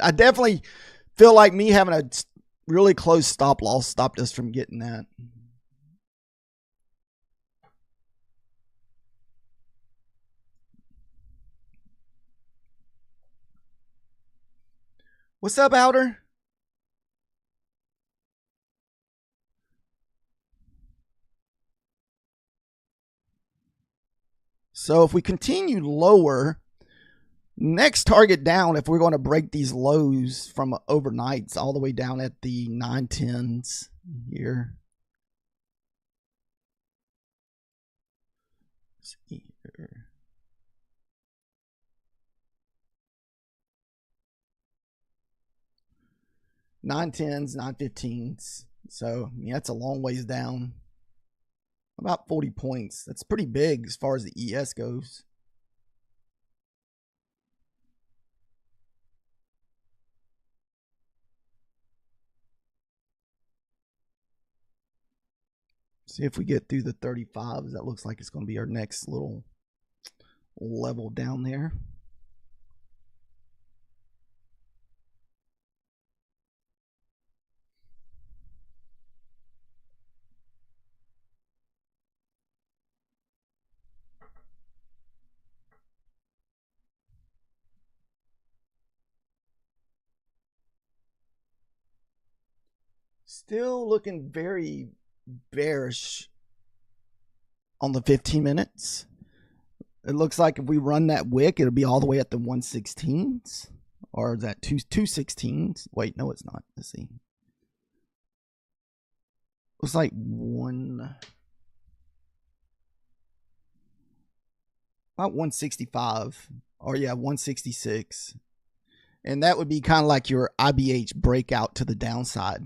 I definitely feel like me having a really close stop loss stopped us from getting that. What's up, Outer? So if we continue lower, next target down, if we're going to break these lows from overnights all the way down at the 910s here. Let's see here. Nine tens, 915s. So yeah, that's a long ways down. About 40 points. That's pretty big as far as the ES goes. See if we get through the 35s. That looks like it's going to be our next little level down there. Still looking very bearish on the 15 minutes. It looks like if we run that wick, it'll be all the way at the 116s. Or is that 216s? Wait, no, it's not. Let's see. Looks like about 165. Or yeah, 166. And that would be kind of like your IBH breakout to the downside.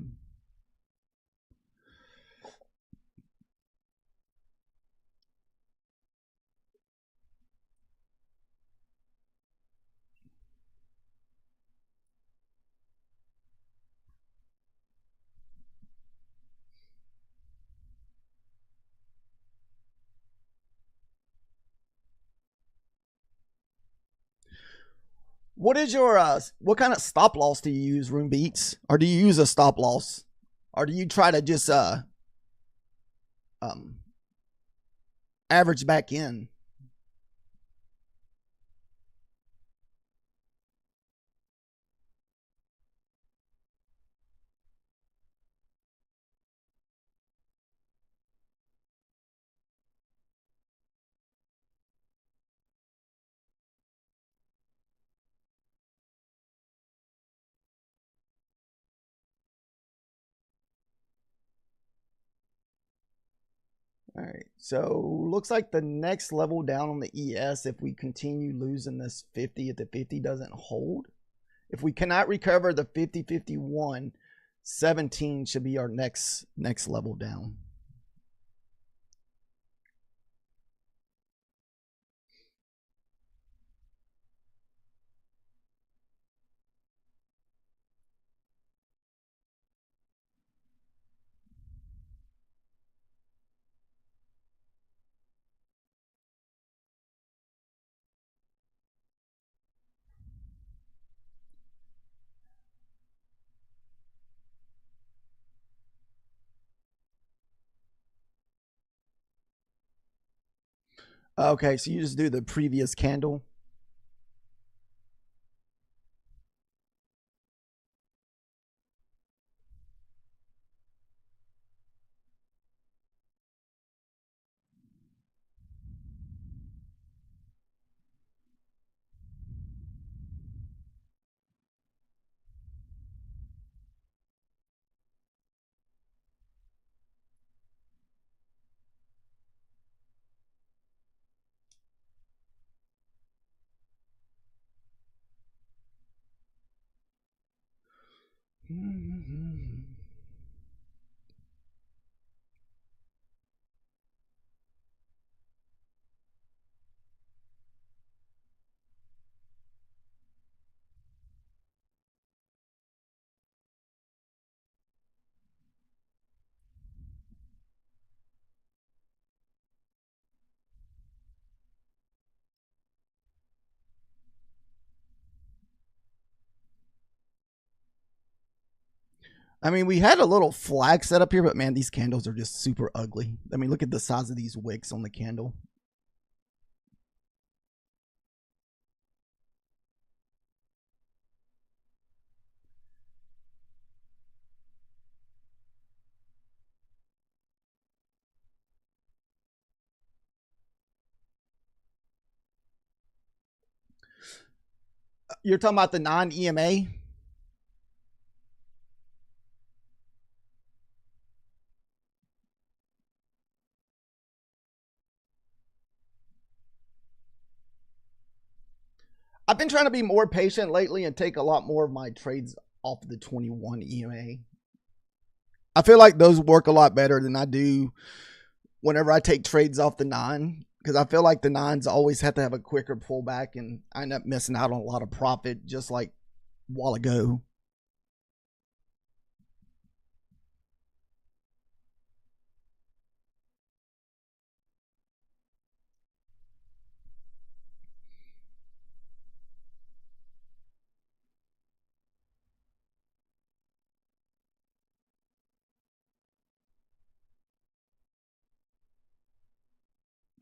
What is your what kind of stop loss do you use, Room Beats? Or do you use a stop loss? Or do you try to just average back in? All right, so looks like the next level down on the ES, if we continue losing this 50, if the 50 doesn't hold, if we cannot recover the 50, 51, 17 should be our next level down. Okay, so you just do the previous candle. I mean, we had a little flag set up here, but man, these candles are just super ugly. I mean, look at the size of these wicks on the candle. You're talking about the non-EMA? I've been trying to be more patient lately and take a lot more of my trades off the 21 EMA. I feel like those work a lot better than I do whenever I take trades off the 9, because I feel like the 9s always have to have a quicker pullback and I end up missing out on a lot of profit, just like a while ago.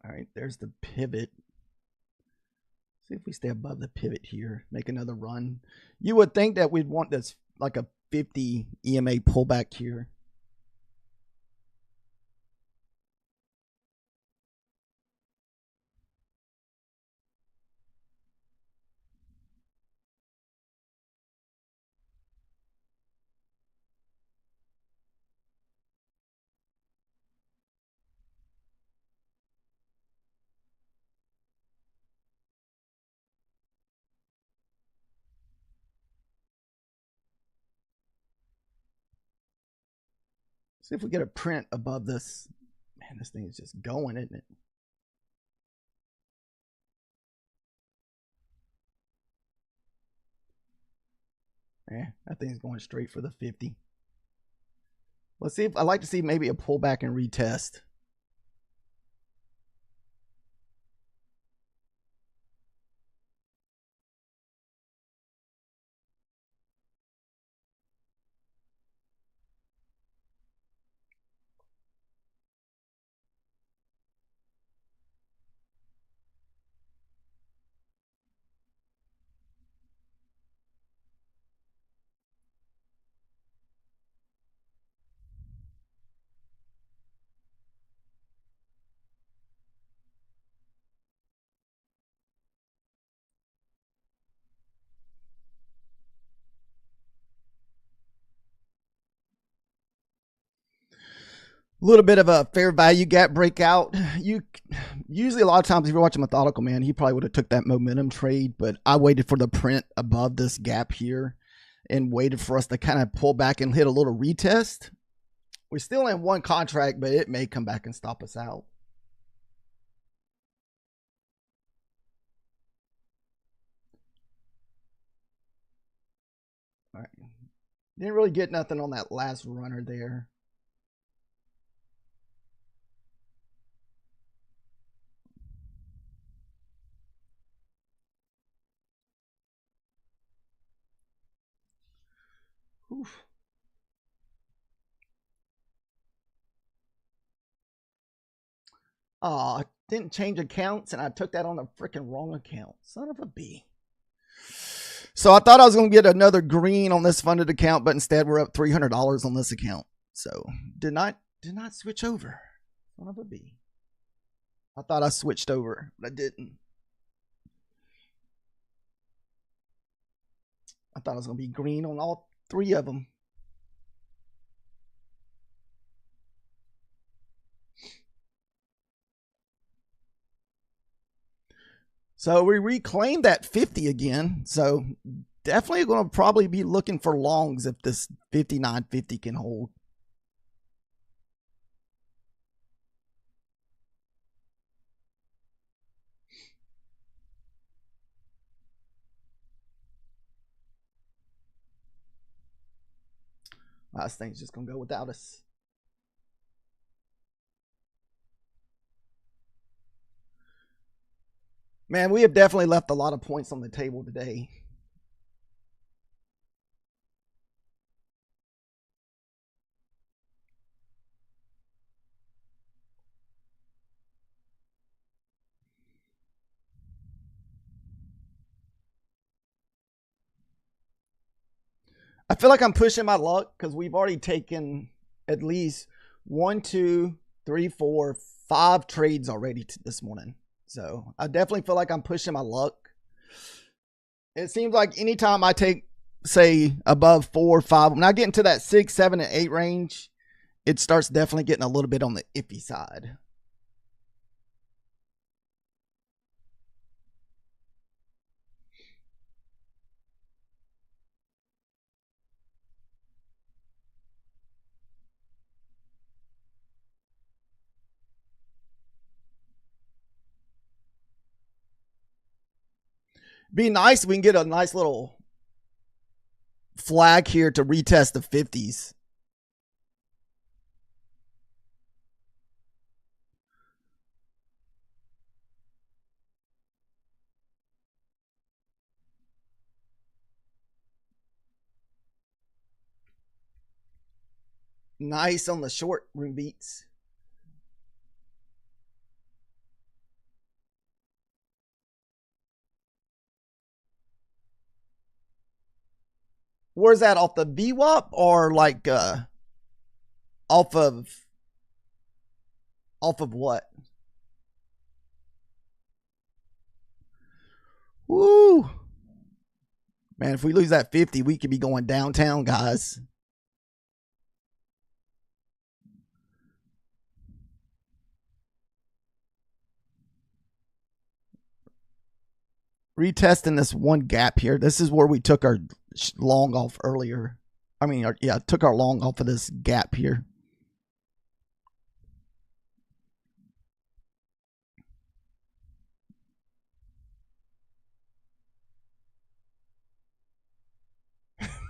All right, there's the pivot. See if we stay above the pivot here, make another run. You would think that we'd want this like a 50 EMA pullback here. See if we get a print above this. Man, this thing is just going, isn't it? Yeah, that thing's going straight for the 50. Let's see if I'd like to see maybe a pullback and retest. A little bit of a fair value gap breakout. You usually a lot of times if you're watching Methodical Man, he probably would have took that momentum trade, but I waited for the print above this gap here and waited for us to kind of pull back and hit a little retest. We're still in one contract, but it may come back and stop us out. All right. Didn't really get nothing on that last runner there. Oof. Oh, didn't change accounts, and I took that on the freaking wrong account. Son of a B. So I thought I was going to get another green on this funded account, but instead we're up $300 on this account. So did not switch over. Son of a B. I thought I switched over, but I didn't. I thought I was going to be green on all 3 of them. So we reclaimed that 50 again. So definitely going to probably be looking for longs if this 59.50 can hold. This thing's just going to go without us. Man, we have definitely left a lot of points on the table today. I feel like I'm pushing my luck because we've already taken at least 1, 2, 3, 4, 5 trades already this morning. So I definitely feel like I'm pushing my luck. It seems like anytime I take, say, above 4 or 5, when I get into that 6, 7, and 8 range, it starts definitely getting a little bit on the iffy side. Be nice if we can get a nice little flag here to retest the 50s. Nice on the short room beats. Where's that, off the VWAP or like off of what? Woo. Man, if we lose that 50, we could be going downtown, guys. Retesting this one gap here. This is where we took our long off earlier. I mean, took our long off of this gap here.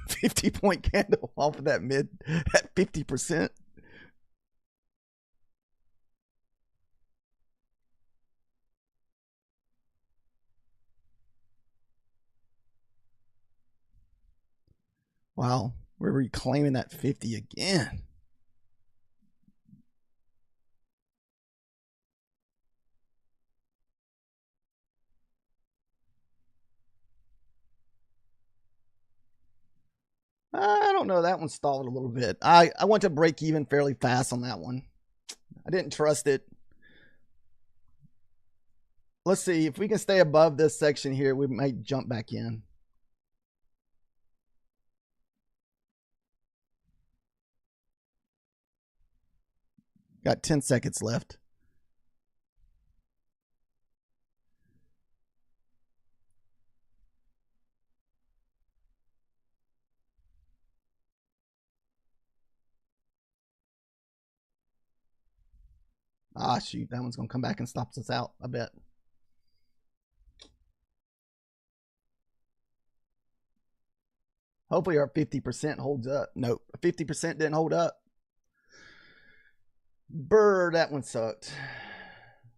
$50 candle off of that mid at 50%. Wow, we're reclaiming that 50 again. I don't know. That one stalled a little bit. I went to break even fairly fast on that one. I didn't trust it. Let's see if we can stay above this section here. We might jump back in. Got 10 seconds left. Ah, shoot. That one's going to come back and stops us out, I bet. Hopefully our 50% holds up. Nope. 50% didn't hold up. Brr, that one sucked.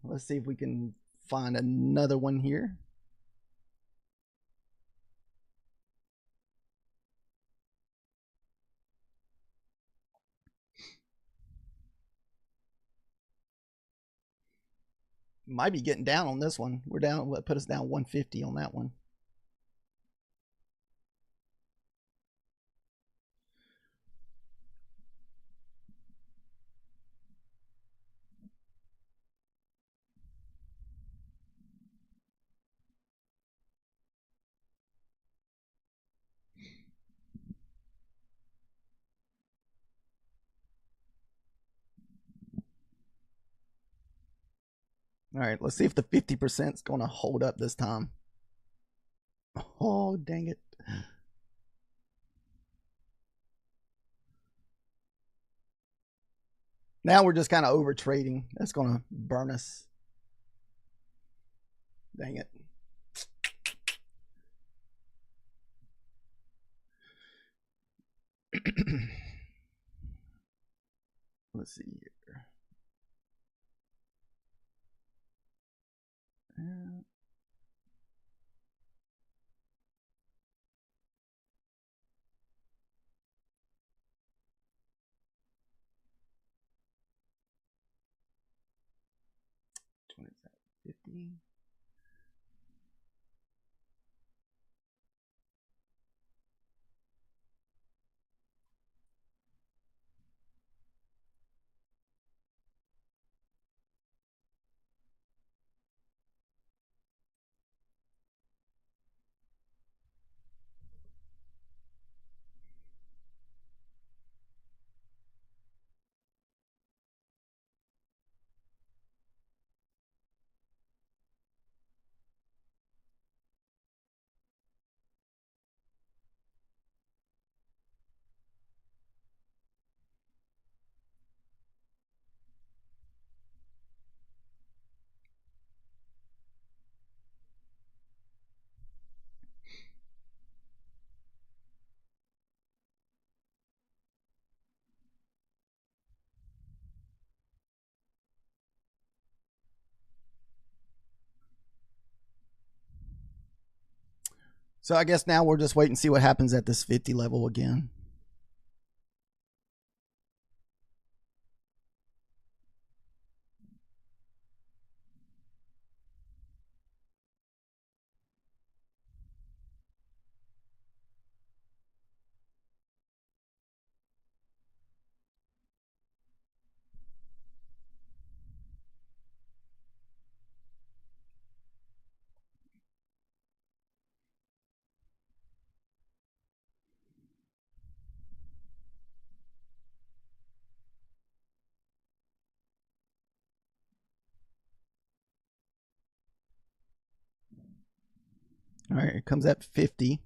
Let's see if we can find another one here. Might be getting down on this one. We're down, put us down 150 on that one. All right, let's see if the 50% is going to hold up this time. Oh, dang it. Now we're just kind of over trading. That's going to burn us. Dang it. Let's see here. 50. So I guess now we'll just wait and see what happens at this 50 level again. All right, it comes at 50.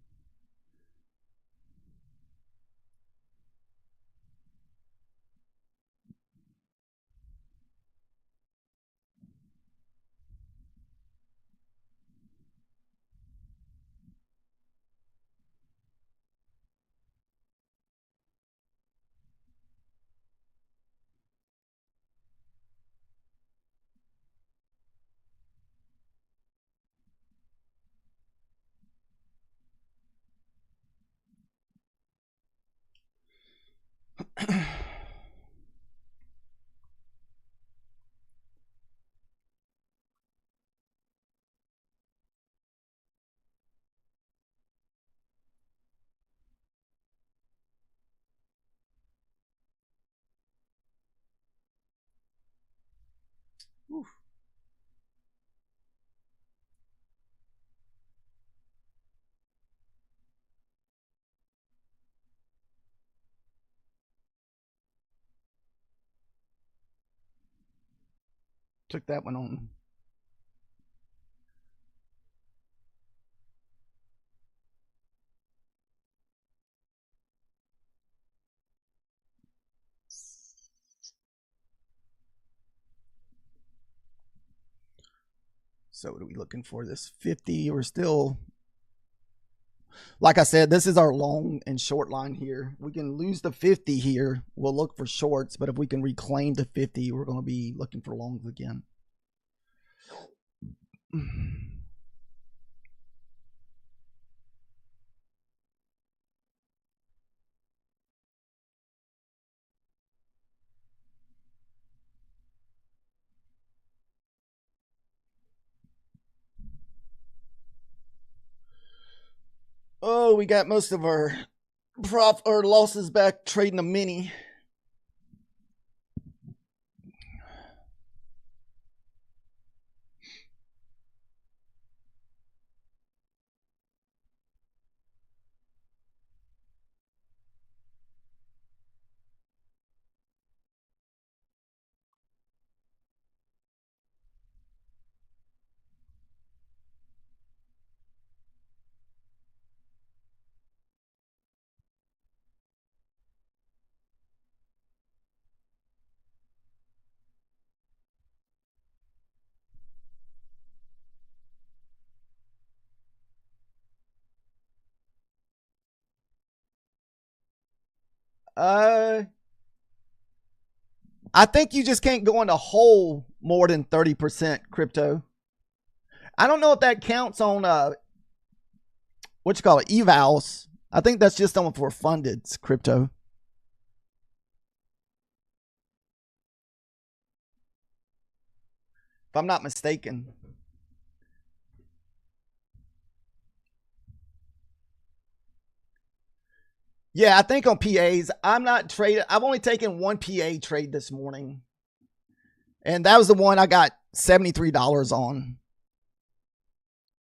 Oof. Took that one on. So what are we looking for? This 50. We're still, like I said, this is our long and short line here. We can lose the 50 here. We'll look for shorts, but if we can reclaim the 50, we're going to be looking for longs again. Oh, we got most of our losses back trading a mini. Uh, I think you just can't go in a hole more than 30% crypto. I don't know if that counts on what you call it, evals. I think that's just on for funded crypto. If I'm not mistaken. Yeah, I think on PAs, I'm not trading. I've only taken one PA trade this morning. And that was the one I got $73 on.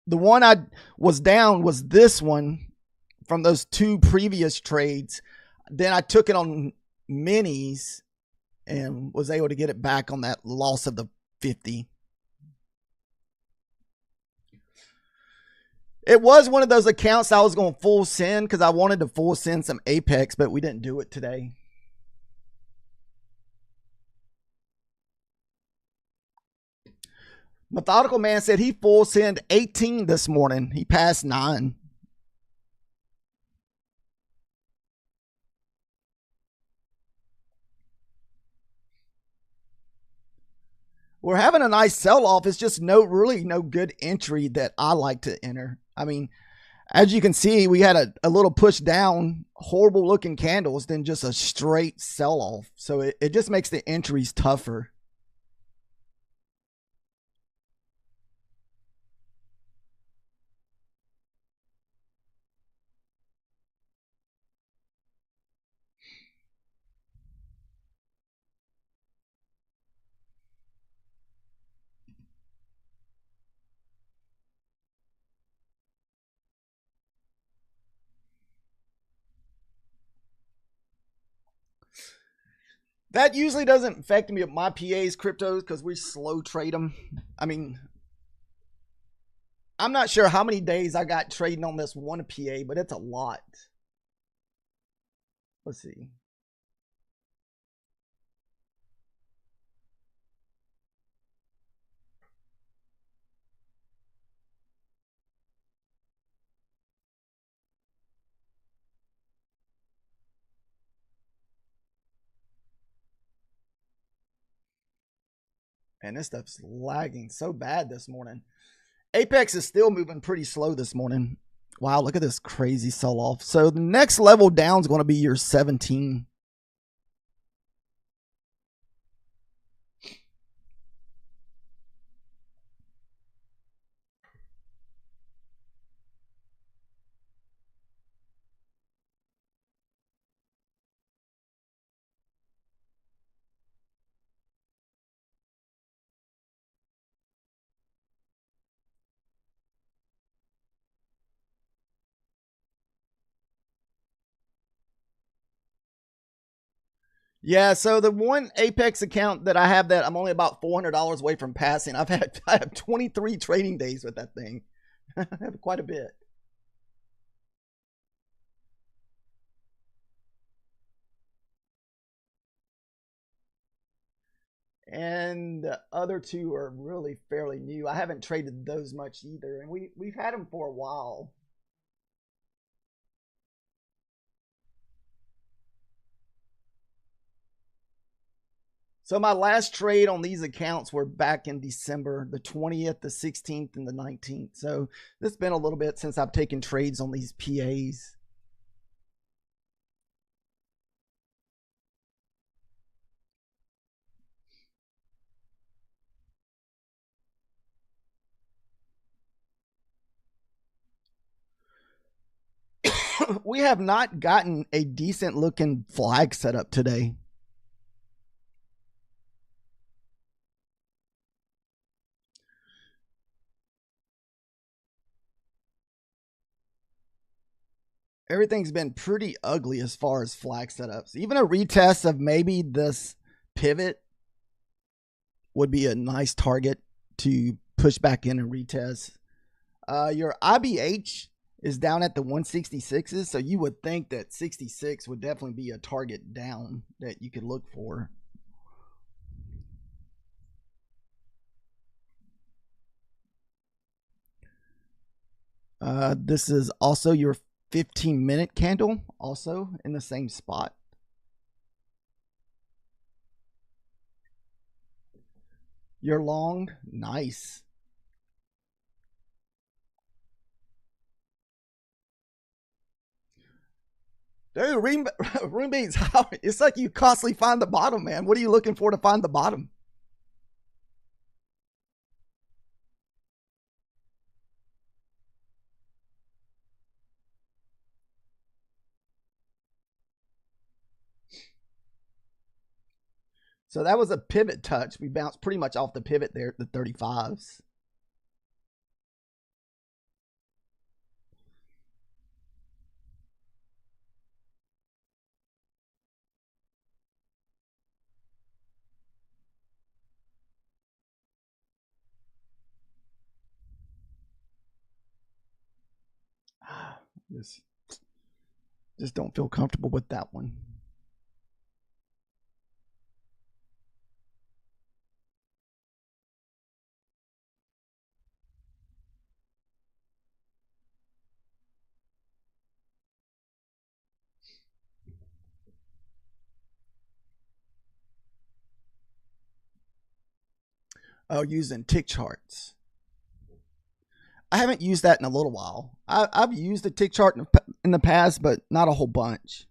The one I was down was this one from those two previous trades. Then I took it on minis and was able to get it back on that loss of the 50. It was one of those accounts I was going to full send because I wanted to full send some Apex, but we didn't do it today. Methodical Man said he full send 18 this morning. He passed 9. We're having a nice sell-off. It's just really no good entry that I like to enter. I mean, as you can see, we had a little push down, horrible looking candles, then just a straight sell-off. So it just makes the entries tougher. That usually doesn't affect me with my PA's cryptos because we slow trade them. I mean, I'm not sure how many days I got trading on this one PA, but it's a lot. Let's see. And this stuff's lagging so bad this morning. Apex is still moving pretty slow this morning. Wow, look at this crazy sell off. So the next level down is going to be your 17. Yeah, so the one Apex account that I have that I'm only about $400 away from passing. I have 23 trading days with that thing. I have quite a bit. And the other two are really fairly new. I haven't traded those much either, and we've had them for a while. So my last trade on these accounts were back in December, the 20th, the 16th, and the 19th. So it's been a little bit since I've taken trades on these PAs. We have not gotten a decent looking flag set up today. Everything's been pretty ugly as far as flag setups. Even a retest of maybe this pivot would be a nice target to push back in and retest. Your IBH is down at the 166s, so you would think that 66 would definitely be a target down that you could look for. This is also your 15-minute candle, also in the same spot. You're long. Nice. Dude, room beats. It's like you constantly find the bottom, man. What are you looking for to find the bottom? So that was a pivot touch. We bounced pretty much off the pivot there at the 35s. Just, just don't feel comfortable with that one. Oh, using tick charts. I haven't used that in a little while. I've used a tick chart in the past, but not a whole bunch.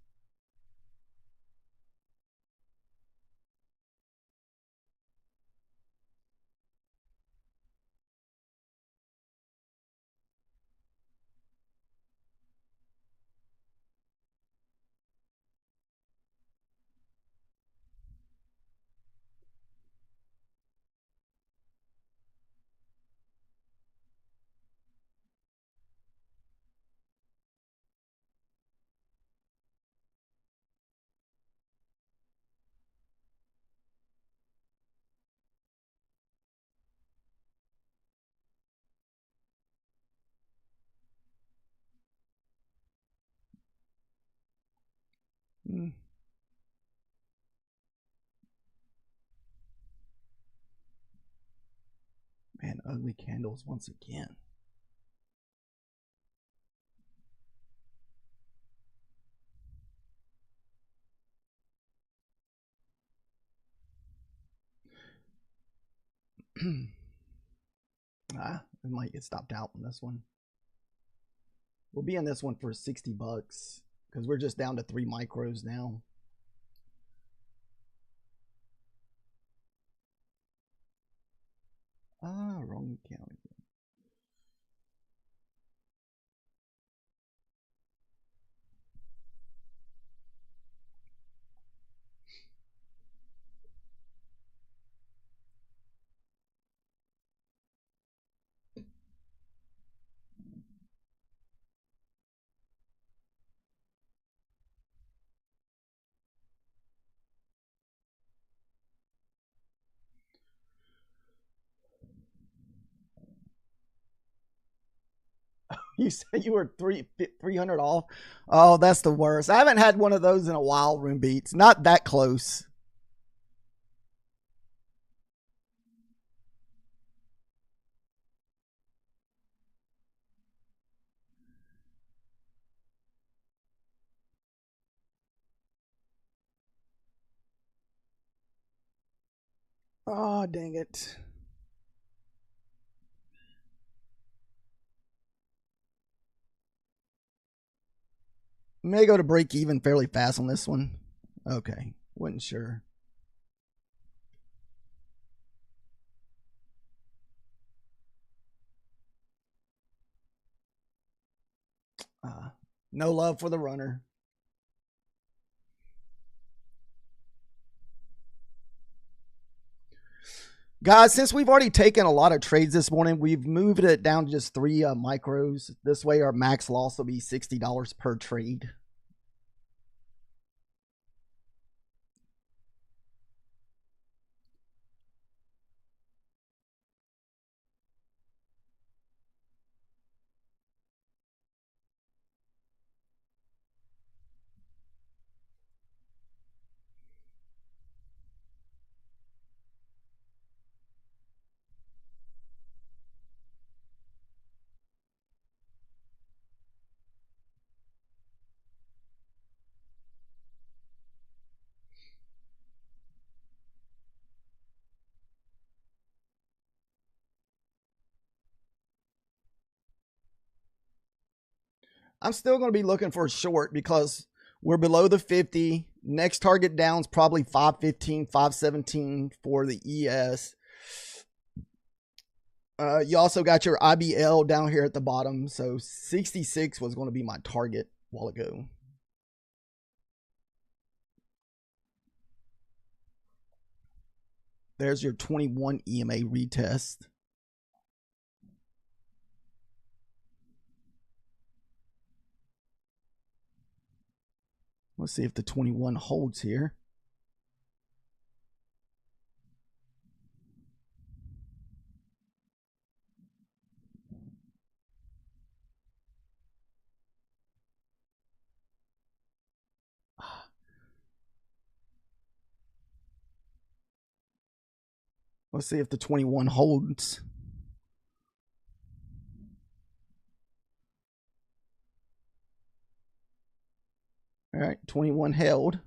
Mm, man, ugly candles once again. It might get stopped out in this one. We'll be in this one for 60 bucks because we're just down to 3 micros now. Wrong account. You said you were 300 off. Oh, that's the worst. I haven't had one of those in a while. Room beats, not that close. Oh, dang it. May go to break even fairly fast on this one. Okay, wasn't sure. No love for the runner. Guys, since we've already taken a lot of trades this morning, we've moved it down to just 3 micros. This way our max loss will be $60 per trade. I'm still going to be looking for a short because we're below the 50. Next target down is probably 515, 517 for the ES. You also got your IBL down here at the bottom. So 66 was going to be my target a while ago. There's your 21 EMA retest. Let's see if the 21 holds here. Let's see if the 21 holds. All right, 21 held.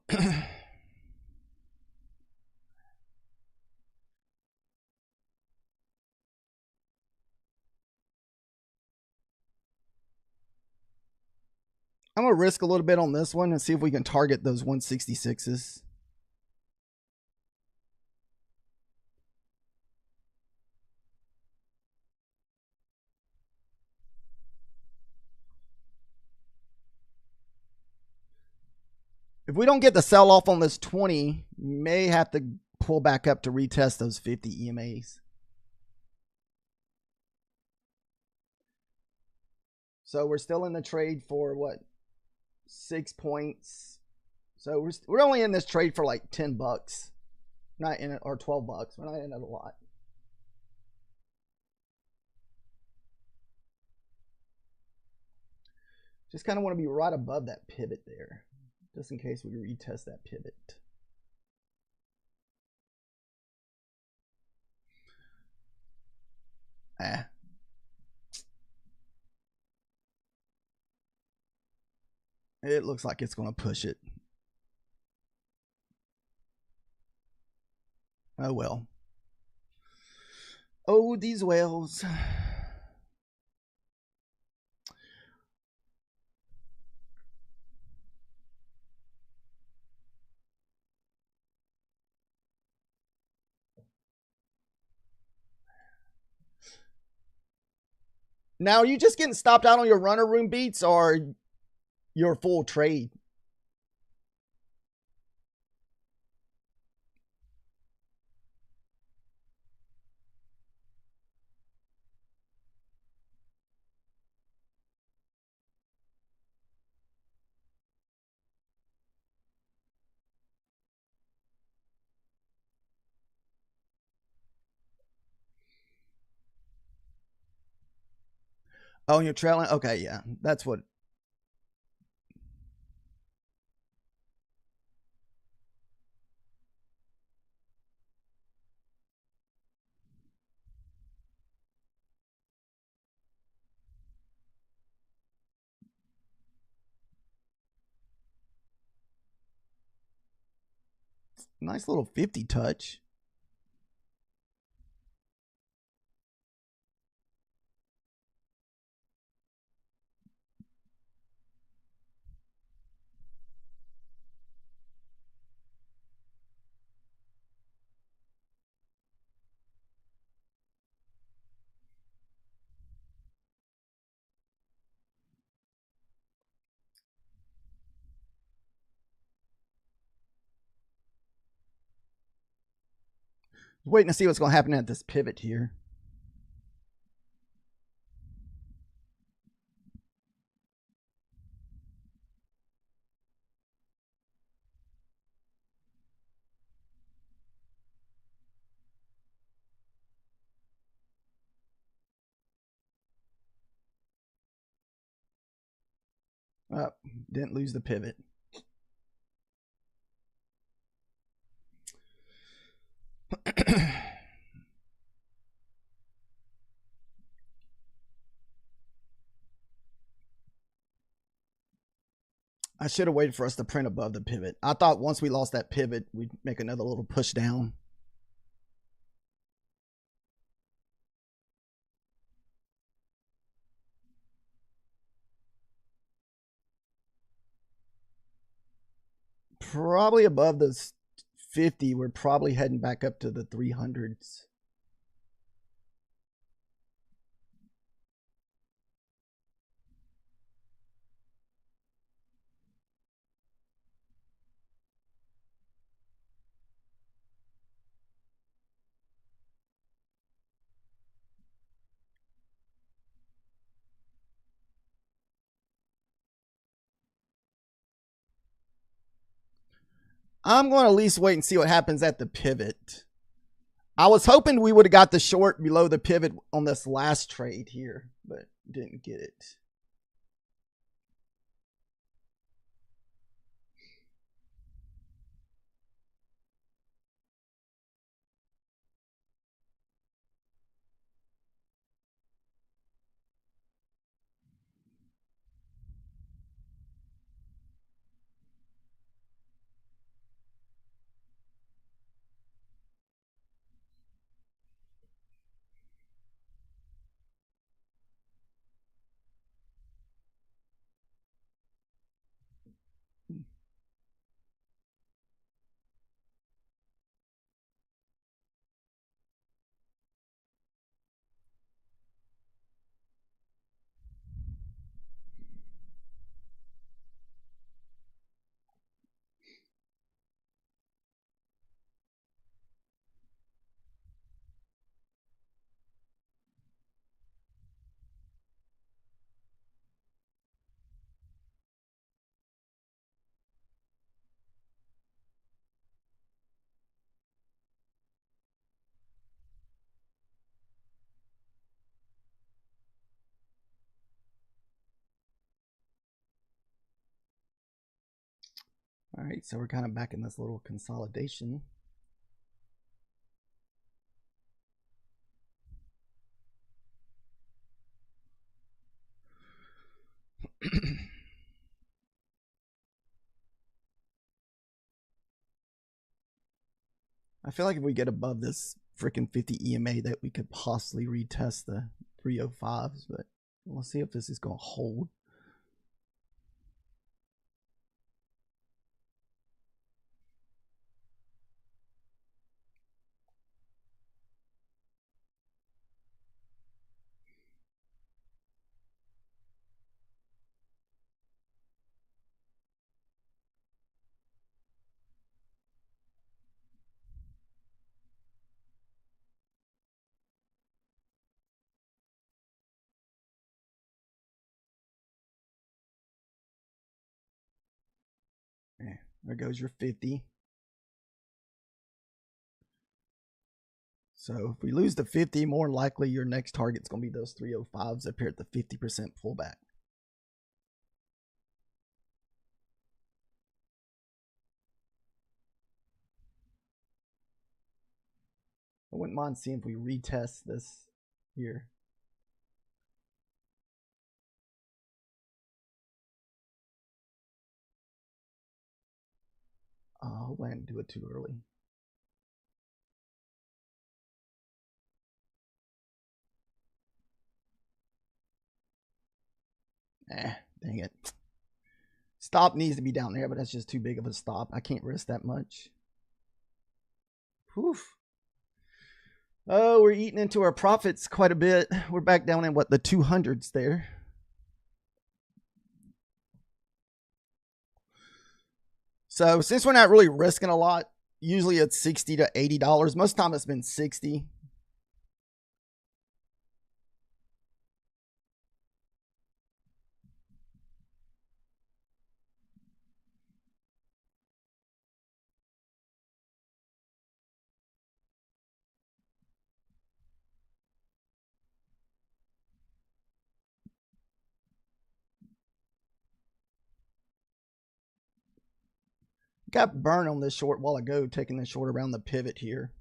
I'm going to risk a little bit on this one and see if we can target those 166s. If we don't get the sell off on this 20, we may have to pull back up to retest those 50 EMAs. So we're still in the trade for what? 6 points. So we're only in this trade for like 10 bucks. Not in it, or 12 bucks. We're not in it a lot. Just kind of want to be right above that pivot there, just in case we retest that pivot. It looks like it's going to push it. Oh well. Oh, these whales. Now, are you just getting stopped out on your runner room beats or your full trade? Oh, you're trailing? Okay, yeah. That's what. Nice little 50 touch. Waiting to see what's going to happen at this pivot here. Didn't lose the pivot. I should have waited for us to print above the pivot. I thought once we lost that pivot, we'd make another little push down. probably above the 50. We're probably heading back up to the 300s. I'm going to at least wait and see what happens at the pivot. I was hoping we would have got the short below the pivot on this last trade here, but didn't get it. All right, so we're kind of back in this little consolidation. I feel like if we get above this freaking 50 EMA that we could possibly retest the 305s, but we'll see if this is going to hold. There goes your 50. So if we lose the 50, more likely your next target's going to be those 305s up here at the 50% pullback. I wouldn't mind seeing if we retest this here. Oh, I didn't do it too early. Dang it. Stop needs to be down there, but that's just too big of a stop. I can't risk that much. Whew. Oh, we're eating into our profits quite a bit. We're back down in what, the 200s there. So since we're not really risking a lot, usually it's $60 to $80. Most of the time it's been 60. Got burned on this short while ago, taking the short around the pivot here.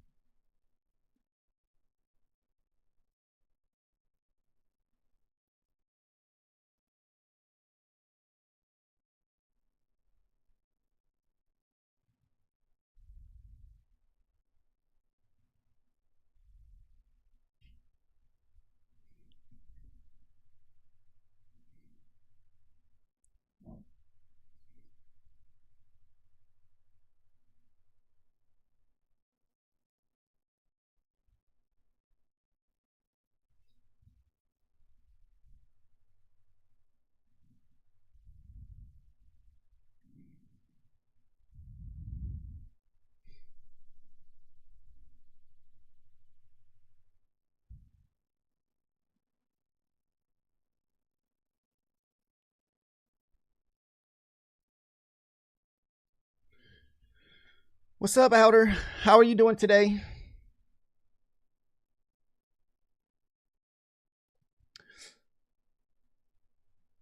What's up, Outer? How are you doing today?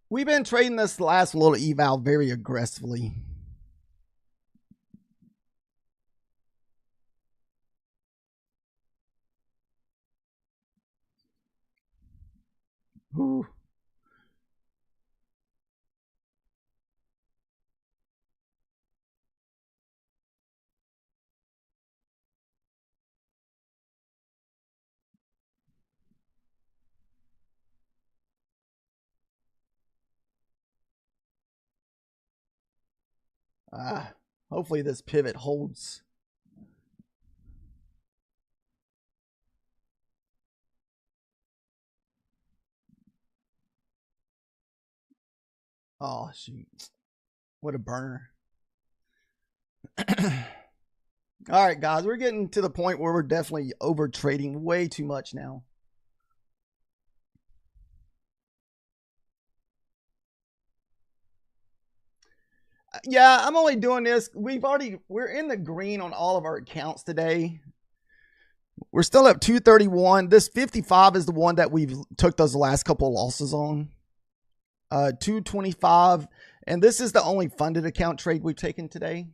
We've been trading this last little eval very aggressively. Ooh. Hopefully this pivot holds. Oh, shoot. What a burner. All right, guys, we're getting to the point where we're definitely over trading way too much now. Yeah, I'm only doing this. We're in the green on all of our accounts today. We're still up 231. This 55 is the one that we've took those last couple of losses on. 225. And this is the only funded account trade we've taken today.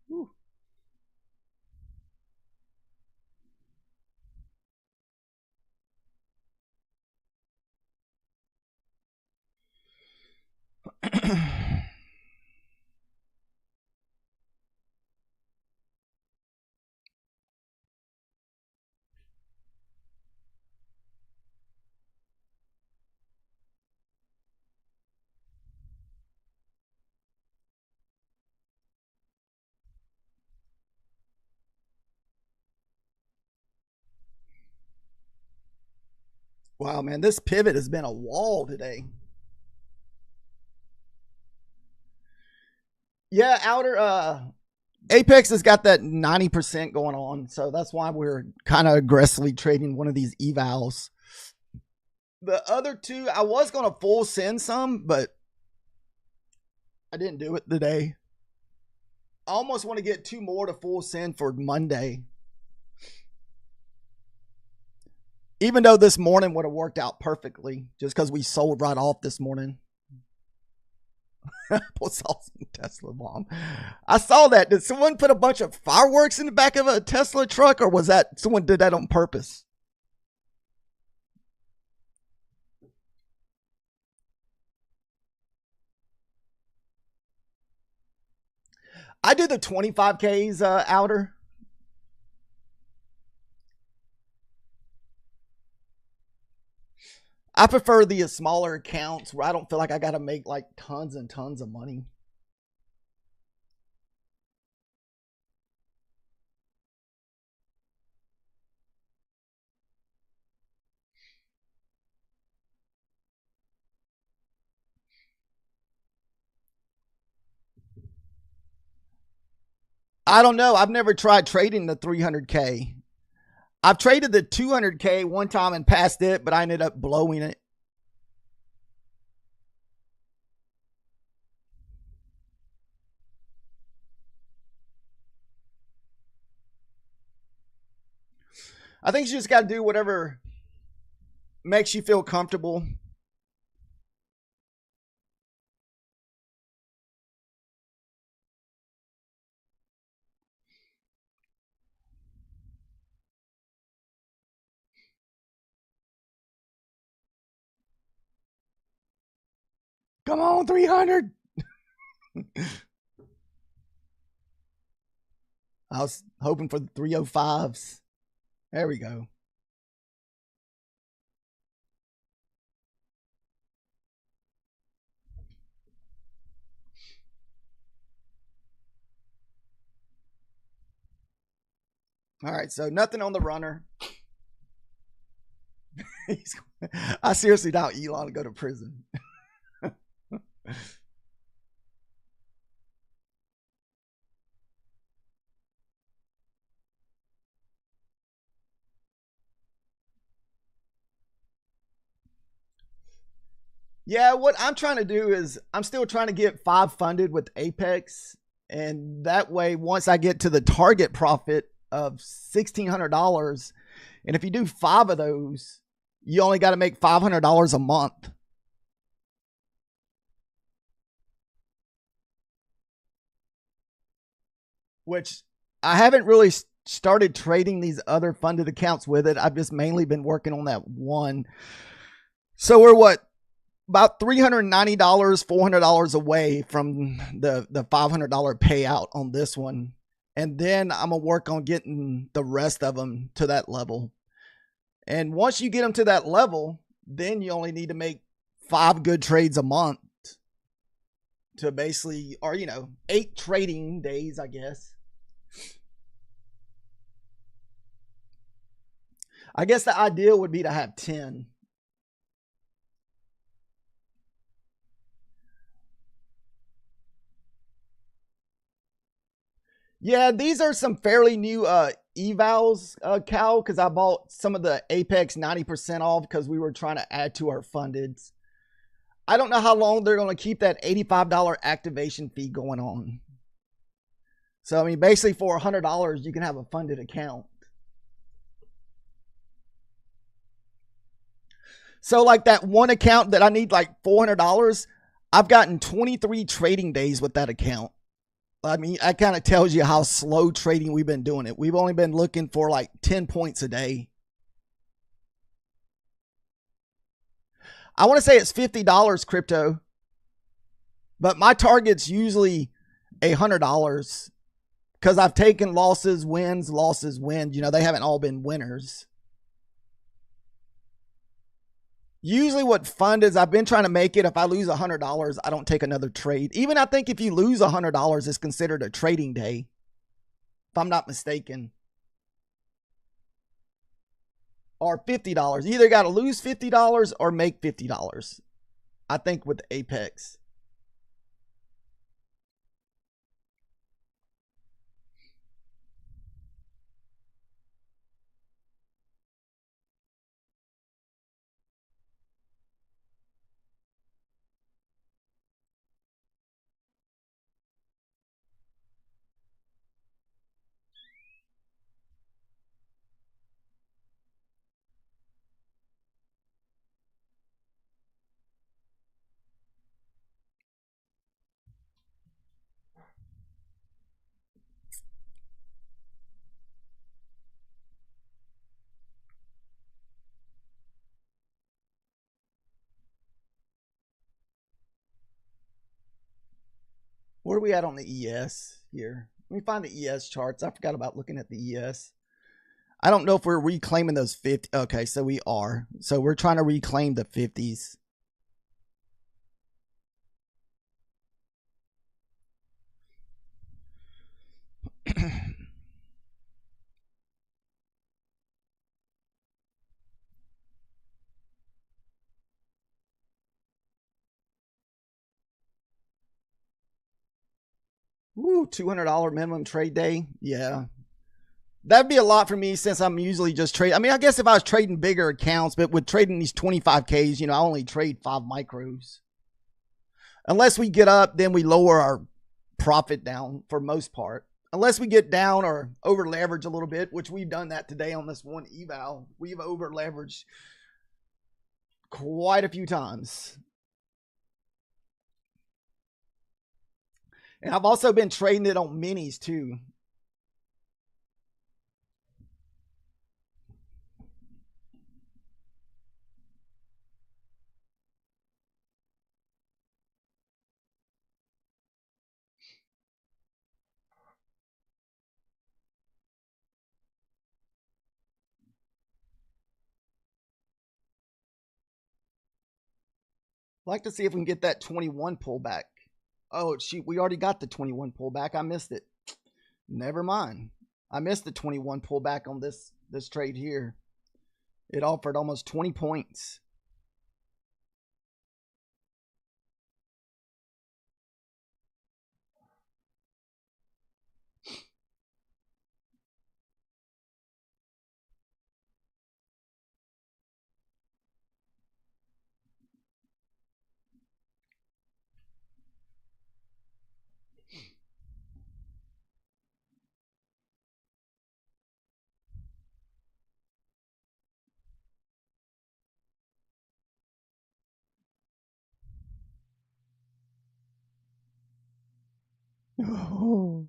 Whew. Wow, man, this pivot has been a wall today. Yeah, Outer Apex has got that 90% going on, so that's why we're kind of aggressively trading one of these evals. The other two, I was going to full send some, but I didn't do it today. I almost want to get two more to full send for Monday. Even though this morning would have worked out perfectly, just because we sold right off this morning. Tesla bomb. I saw that. Did someone put a bunch of fireworks in the back of a Tesla truck, or was that someone did that on purpose? I did the 25Ks outer. I prefer the smaller accounts where I don't feel like I got to make like tons and tons of money. I don't know. I've never tried trading the 300K. I've traded the 200K one time and passed it, but I ended up blowing it. I think you just got to do whatever makes you feel comfortable. Come on, 300. I was hoping for the 305s. There we go. All right, so nothing on the runner. I seriously doubt Elon will go to prison. Yeah, what I'm trying to do is I'm still trying to get 5 funded with Apex. And that way, once I get to the target profit of $1,600, and if you do 5 of those, you only got to make $500 a month. Which I haven't really started trading these other funded accounts with it. I've just mainly been working on that one. So we're what? About $390, $400 away from the $500 payout on this one. And then I'm going to work on getting the rest of them to that level. And once you get them to that level, then you only need to make 5 good trades a month to basically, or 8 trading days, I guess. I guess the ideal would be to have 10. Yeah, these are some fairly new evals, Cal, because I bought some of the Apex 90% off because we were trying to add to our fundeds. I don't know how long they're going to keep that $85 activation fee going on. So, I mean, basically for $100, you can have a funded account. So, like that one account that I need like $400, I've gotten 23 trading days with that account. I mean, that kind of tells you how slow trading we've been doing it. We've only been looking for like 10 points a day. I want to say it's $50 crypto, but my target's usually $100 because I've taken losses, wins, losses, wins. They haven't all been winners. Usually what fund is, I've been trying to make it, if I lose $100, I don't take another trade. Even I think if you lose $100, it's considered a trading day, if I'm not mistaken. Or $50. You either got to lose $50 or make $50, I think, with Apex. Where are we at on the ES here? Let me find the ES charts. I forgot about looking at the ES. I don't know if we're reclaiming those 50. Okay, so we are. So we're trying to reclaim the 50s. Ooh, $200 minimum trade day. Yeah. That'd be a lot for me since I'm usually just trading. I mean, I guess if I was trading bigger accounts, but with trading these 25Ks, I only trade 5 micros. Unless we get up, then we lower our profit down for most part. Unless we get down or over leverage a little bit, which we've done that today on this one eval. We've over leveraged quite a few times. And I've also been trading it on minis too. I'd like to see if we can get that 21 pullback. Oh, shoot, we already got the 21 pullback. I missed it. Never mind. I missed the 21 pullback on this trade here. It offered almost 20 points. Oh.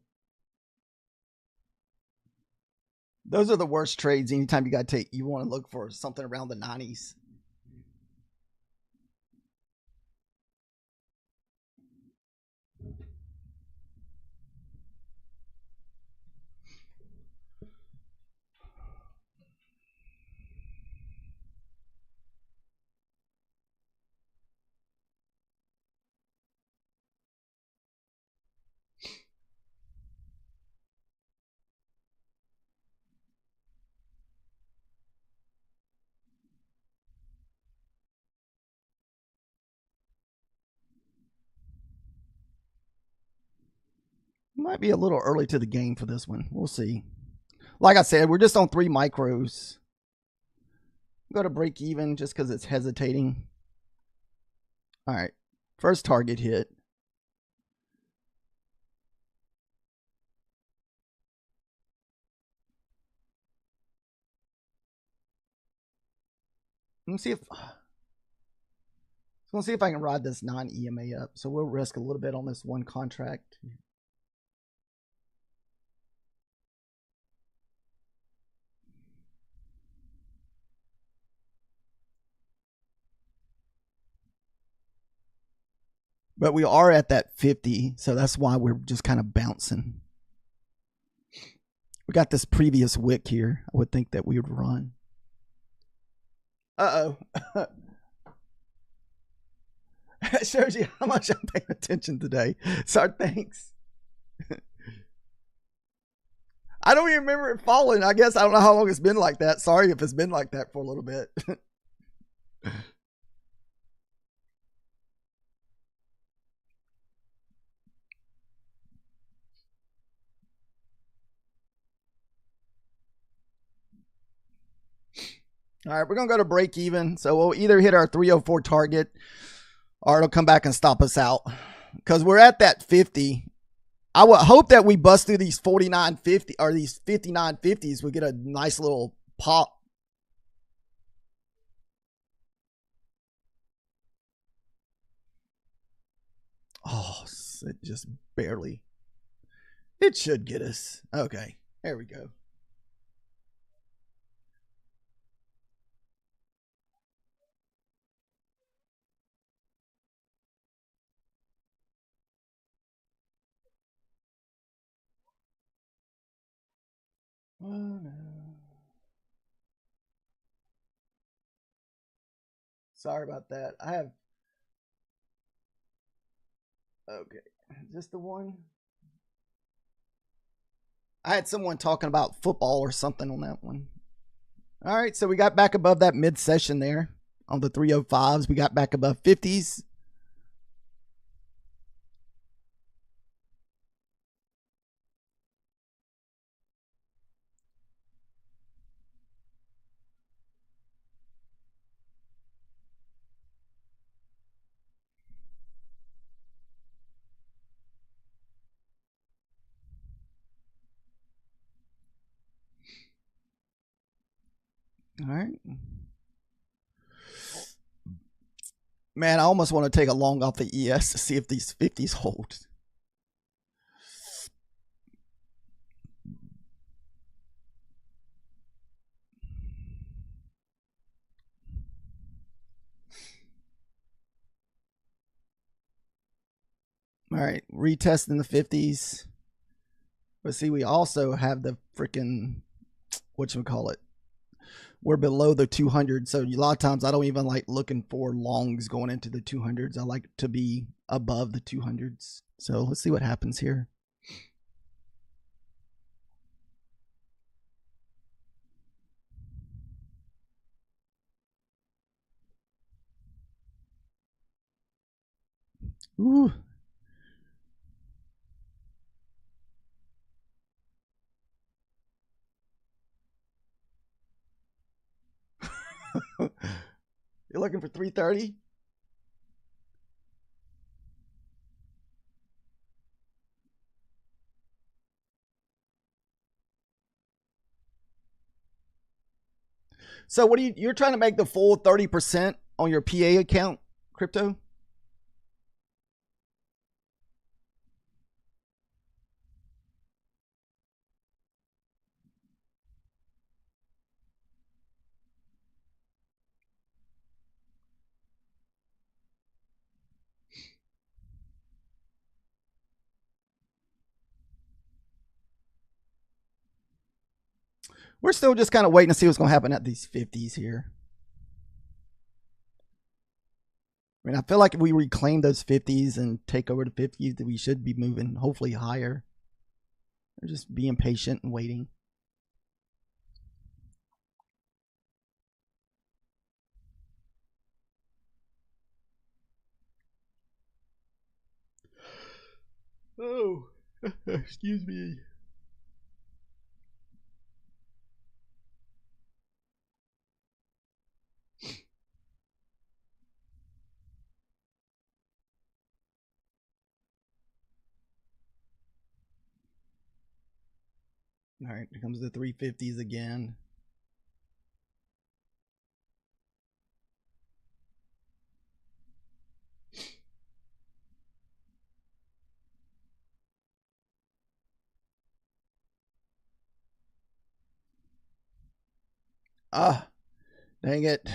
Those are the worst trades. Anytime you want to look for something around the 90s. Might be a little early to the game for this one. We'll see. Like I said, we're just on 3 micros. Go to break even just because it's hesitating. All right. First target hit. Let me see if let's see if I can ride this non-EMA up. So we'll risk a little bit on this one contract. But we are at that 50, so that's why we're just kind of bouncing. We got this previous wick here. I would think that we would run. Uh-oh. That shows you how much I'm paying attention today. Sorry, thanks. I don't even remember it falling. I guess I don't know how long it's been like that. Sorry if it's been like that for a little bit. All right, we're going to go to break even. So we'll either hit our 304 target or it'll come back and stop us out because we're at that 50. I would hope that we bust through these 49.50 or these 59.50s. We get a nice little pop. Oh, it just barely. It should get us. Okay, there we go. Oh, no. Sorry about that. I have. Okay. Is this the one? I had someone talking about football or something on that one. All right. So we got back above that mid session there on the 305s. We got back above 50s. All right. Man, I almost want to take a long off the ES to see if these 50s hold. All right, retesting the 50s. But see, we also have the freaking, whatchamacallit. We're below the 200. So a lot of times I don't even like looking for longs going into the 200s. I like to be above the 200s. So let's see what happens here. Ooh. You're looking for 330? So what are you're trying to make the full 30% on your PA account, crypto? We're still just kind of waiting to see what's going to happen at these 50s here. I mean, I feel like if we reclaim those 50s and take over the 50s, that we should be moving hopefully higher. We're just being patient and waiting. Oh, excuse me. All right, here comes the 350s again. Ah, dang it.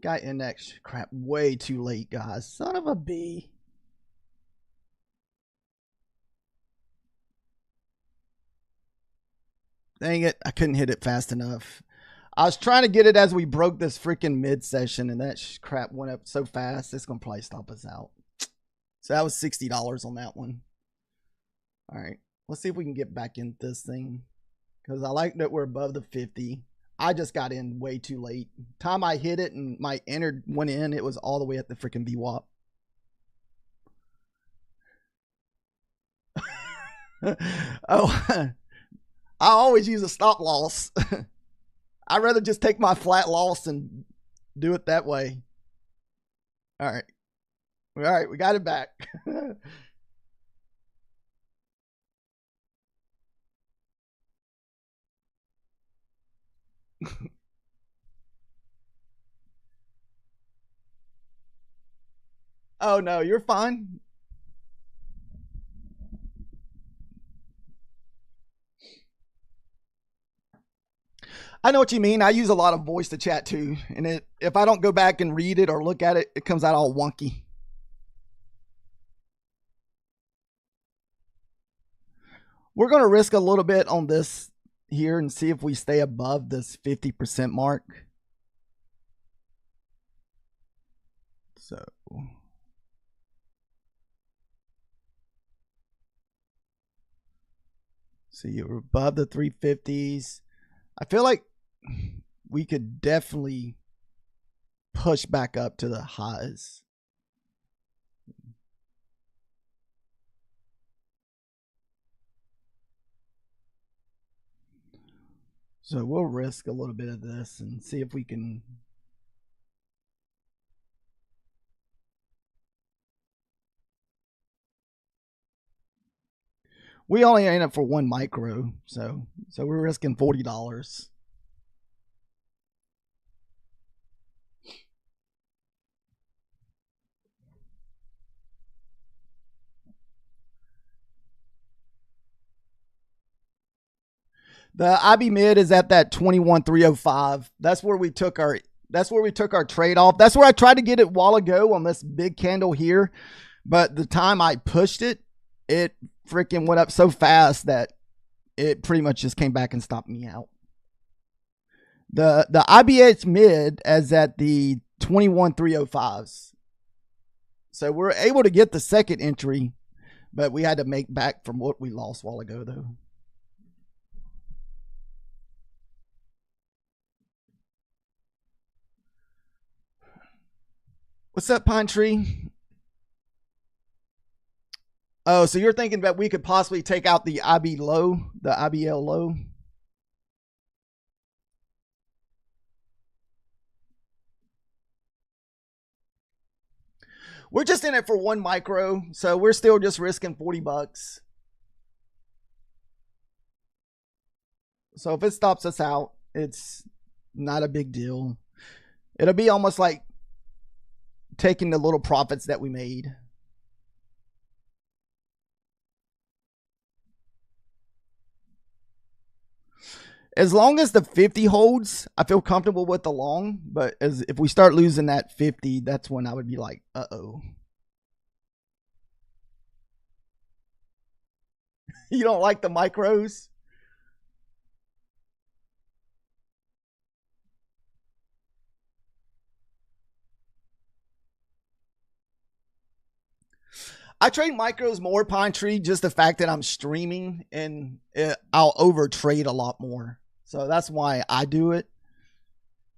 Got index crap way too late, guys. Son of a B. Dang it, I couldn't hit it fast enough. I was trying to get it as we broke this freaking mid session, and that crap went up so fast, it's going to probably stop us out. So that was $60 on that one. All right, let's see if we can get back in this thing, because I like that we're above the 50. I just got in way too late. Time I hit it and my enter went in, it was all the way at the freaking VWAP. Oh, I always use a stop loss. I'd rather just take my flat loss and do it that way. All right. All right, we got it back. Oh, no, you're fine. I know what you mean. I use a lot of voice to chat too. And if I don't go back and read it or look at it, it comes out all wonky. We're going to risk a little bit on this here and see if we stay above this 50% mark. So you're above the 350s. I feel like we could definitely push back up to the highs. So we'll risk a little bit of this and see if we can. We only ain't up for one micro, so we're risking $40. The IB mid is at that 21,305. That's where we took our trade off. That's where I tried to get it a while ago on this big candle here, but the time I pushed it, it freaking went up so fast that it pretty much just came back and stopped me out. The IBH mid is at the 21,305s. So we're able to get the second entry, but we had to make back from what we lost a while ago though. What's up, Pine Tree? Oh, so you're thinking that we could possibly take out the IB low, the IBL low? We're just in it for one micro, so we're still just risking 40 bucks. So if it stops us out, it's not a big deal. It'll be almost like taking the little profits that we made. As long as the 50 holds, I feel comfortable with the long. But if we start losing that 50, that's when I would be like, uh-oh. You don't like the micros? I trade micros more, Pine Tree, just the fact that I'm streaming and I'll over trade a lot more. So that's why I do it.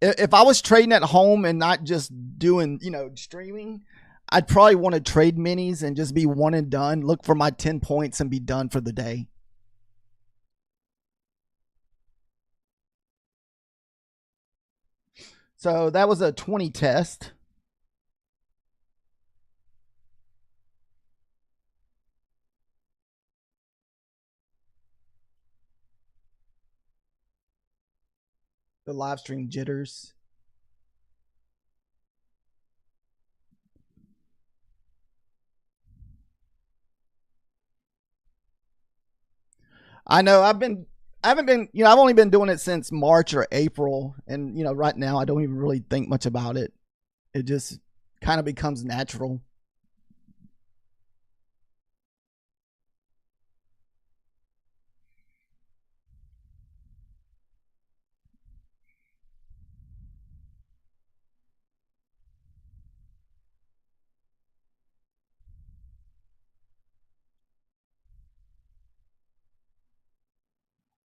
If I was trading at home and not just doing, streaming, I'd probably want to trade minis and just be one and done, look for my 10 points and be done for the day. So that was a 20 test. The live stream jitters. I know I've only been doing it since March or April. And, right now I don't even really think much about it. It just kind of becomes natural.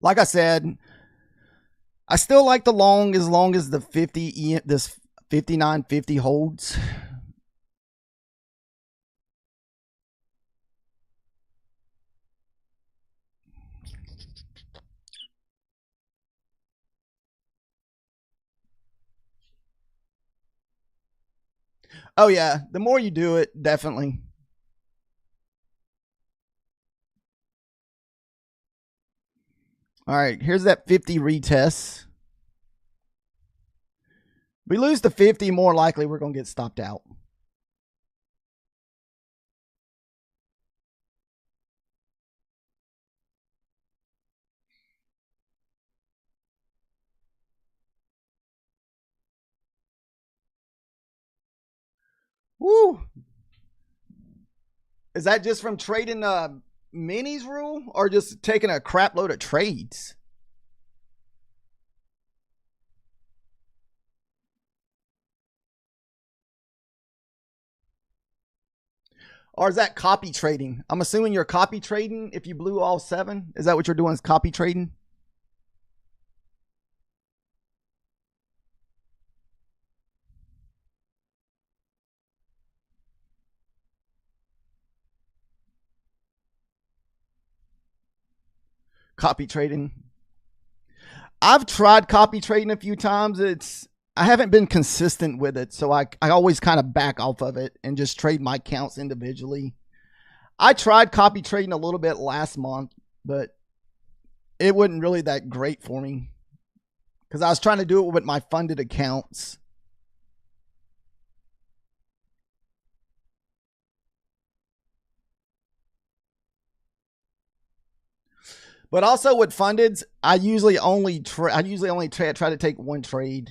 Like I said, I still like the long as the 50, this 5950 holds. Oh yeah, the more you do it, definitely. All right, here's that 50 retest. We lose the 50, more likely we're going to get stopped out. Woo! Is that just from trading minis rule or just taking a crap load of trades? Or is that copy trading? I'm assuming you're copy trading if you blew all 7. Is that what you're doing, is copy trading? Copy trading. I've tried copy trading a few times. I haven't been consistent with it, so I always kind of back off of it and just trade my accounts individually. I tried copy trading a little bit last month, but it wasn't really that great for me because I was trying to do it with my funded accounts. But also with fundeds, I usually only try to take one trade.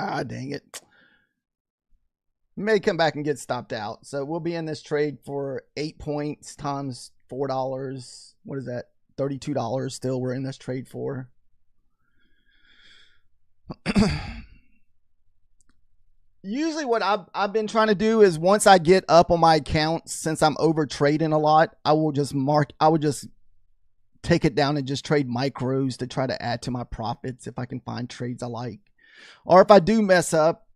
Ah, dang it. May come back and get stopped out. So we'll be in this trade for 8 points times $4. What is that? $32 still we're in this trade for. Usually what I've been trying to do is once I get up on my accounts, since I'm over trading a lot, I would just take it down and just trade micros to try to add to my profits if I can find trades I like. Or if I do mess up,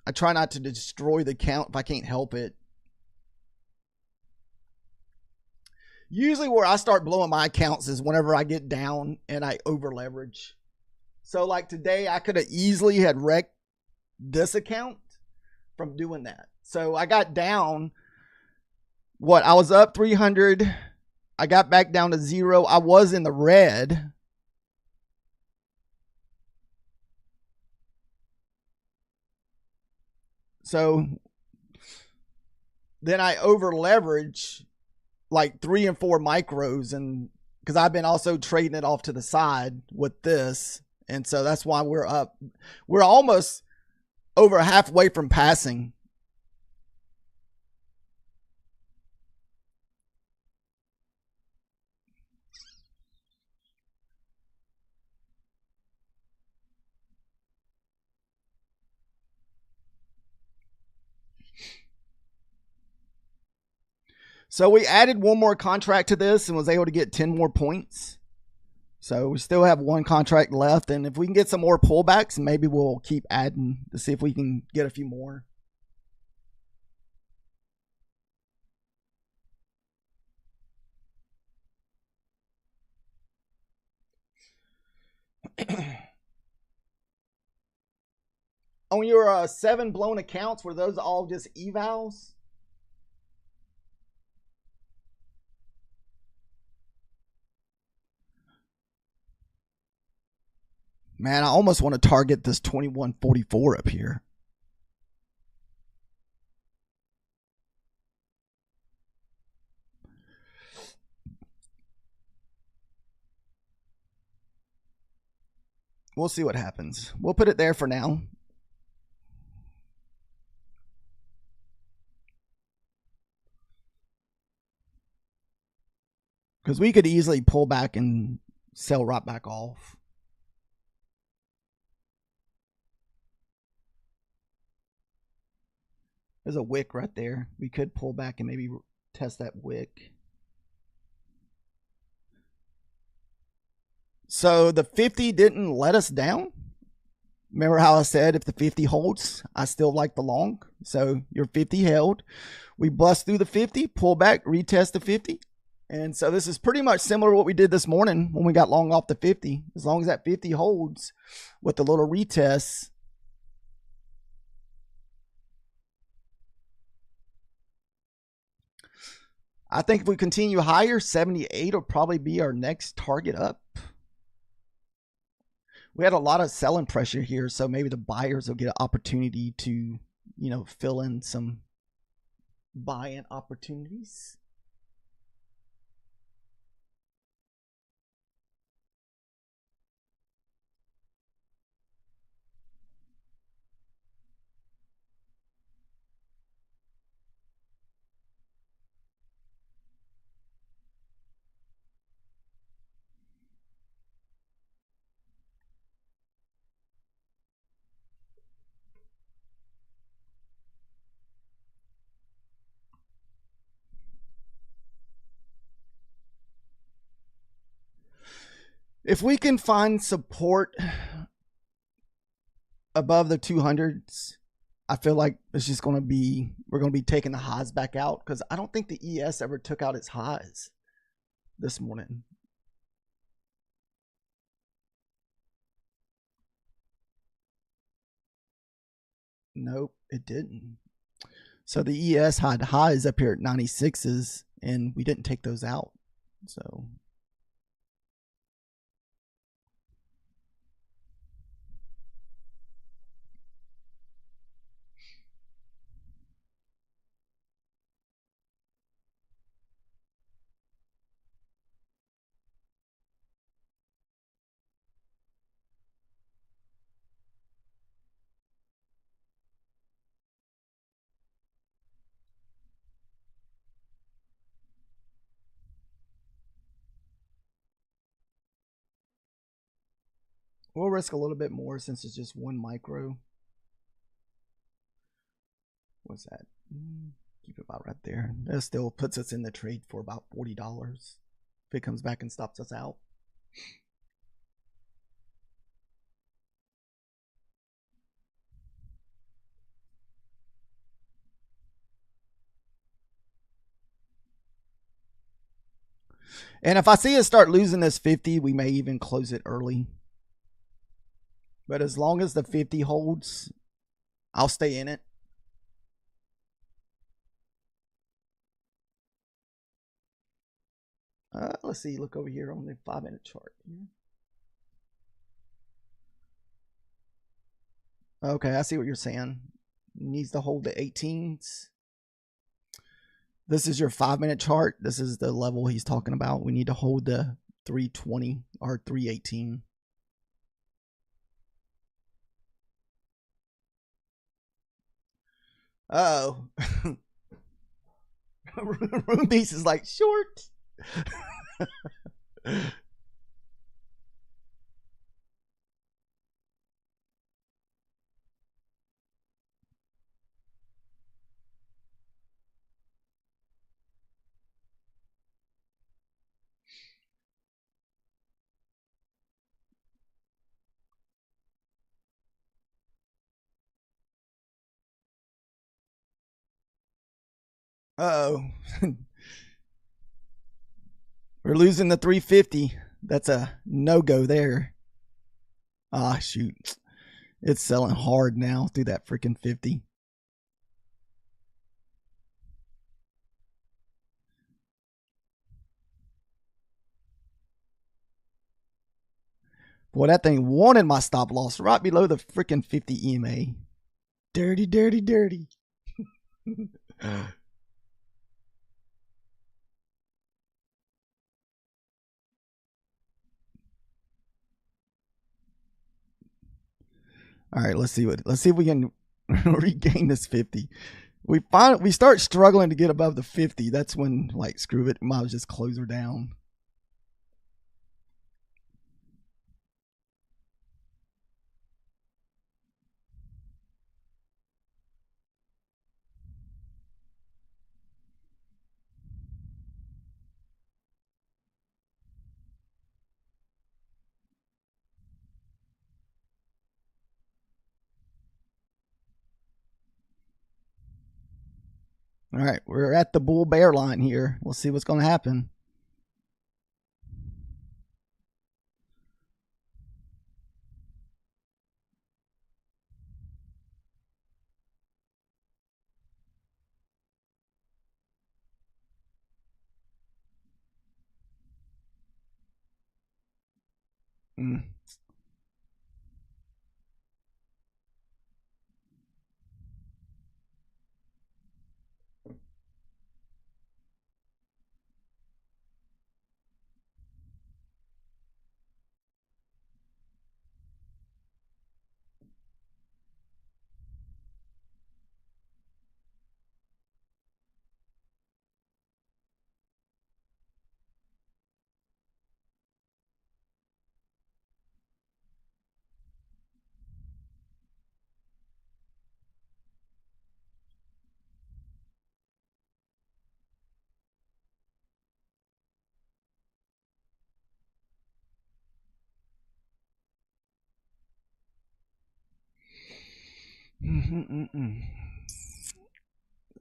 I try not to destroy the account if I can't help it. Usually where I start blowing my accounts is whenever I get down and I over leverage. So like today, I could have easily had wrecked this account from doing that. So I got down. I was up 300. I got back down to 0. I was in the red. So then I over leverage like 3 and 4 micros, and because I've been also trading it off to the side with this. And so that's why we're up. We're almost over halfway from passing. So we added one more contract to this and was able to get 10 more points. So we still have one contract left. And if we can get some more pullbacks, maybe we'll keep adding to see if we can get a few more. On your 7 blown accounts, were those all just evals? Man, I almost want to target this 2144 up here. We'll see what happens. We'll put it there for now. Because we could easily pull back and sell right back off. There's a wick right there. We could pull back and maybe test that wick. So the 50 didn't let us down. Remember how I said if the 50 holds, I still like the long. So your 50 held. We bust through the 50, pull back, retest the 50. And so this is pretty much similar to what we did this morning when we got long off the 50. As long as that 50 holds with the little retest, I think if we continue higher, 78 will probably be our next target up. We had a lot of selling pressure here, so maybe the buyers will get an opportunity to, fill in some buy-in opportunities. If we can find support above the 200s, I feel like it's just going to be, we're going to be taking the highs back out because I don't think the ES ever took out its highs this morning. Nope, it didn't. So the ES had highs up here at 96s and we didn't take those out. So We'll risk a little bit more since it's just one micro. What's that? Keep it about right there. That still puts us in the trade for about $40 if it comes back and stops us out. And if I see it start losing this 50, we may even close it early. But as long as the 50 holds, I'll stay in it. Let's see. Look over here on the 5-minute chart. Okay, I see what you're saying. Needs to hold the 18s. This is your 5-minute chart. This is the level he's talking about. We need to hold the 320 or 318. Uh-oh. Room piece is like short. Uh-oh. We're losing the 350. That's a no-go there. Ah, shoot. It's selling hard now through that freaking 50. Boy, that thing wanted my stop loss right below the freaking 50 EMA. Dirty, dirty, dirty. All right, let's see if we can regain this 50. We start struggling to get above the 50. That's when, like, screw it, might just close her down. All right, we're at the bull bear line here. We'll see what's going to happen.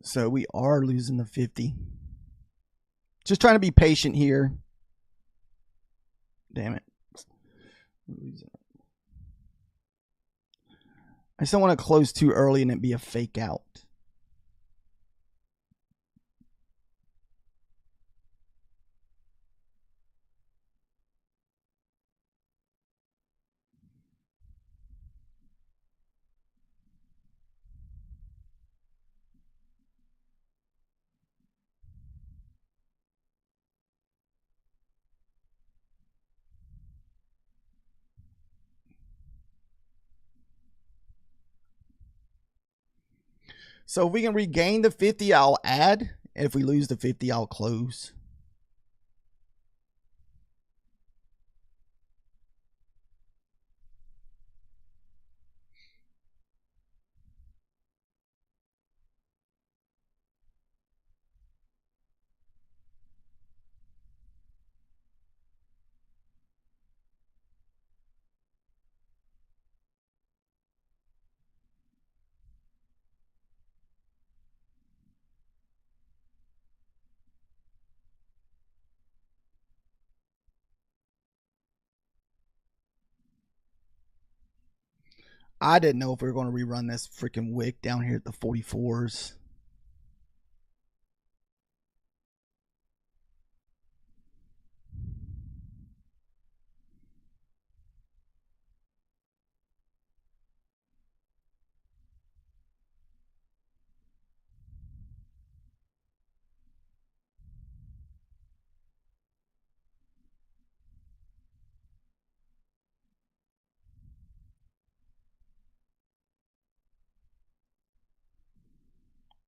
So we are losing the 50. Just trying to be patient here. Damn it. I just don't want to close too early and it be a fake out. So if we can regain the 50, I'll add. And if we lose the 50, I'll close. I didn't know if we were going to rerun this freaking wick down here at the 44s.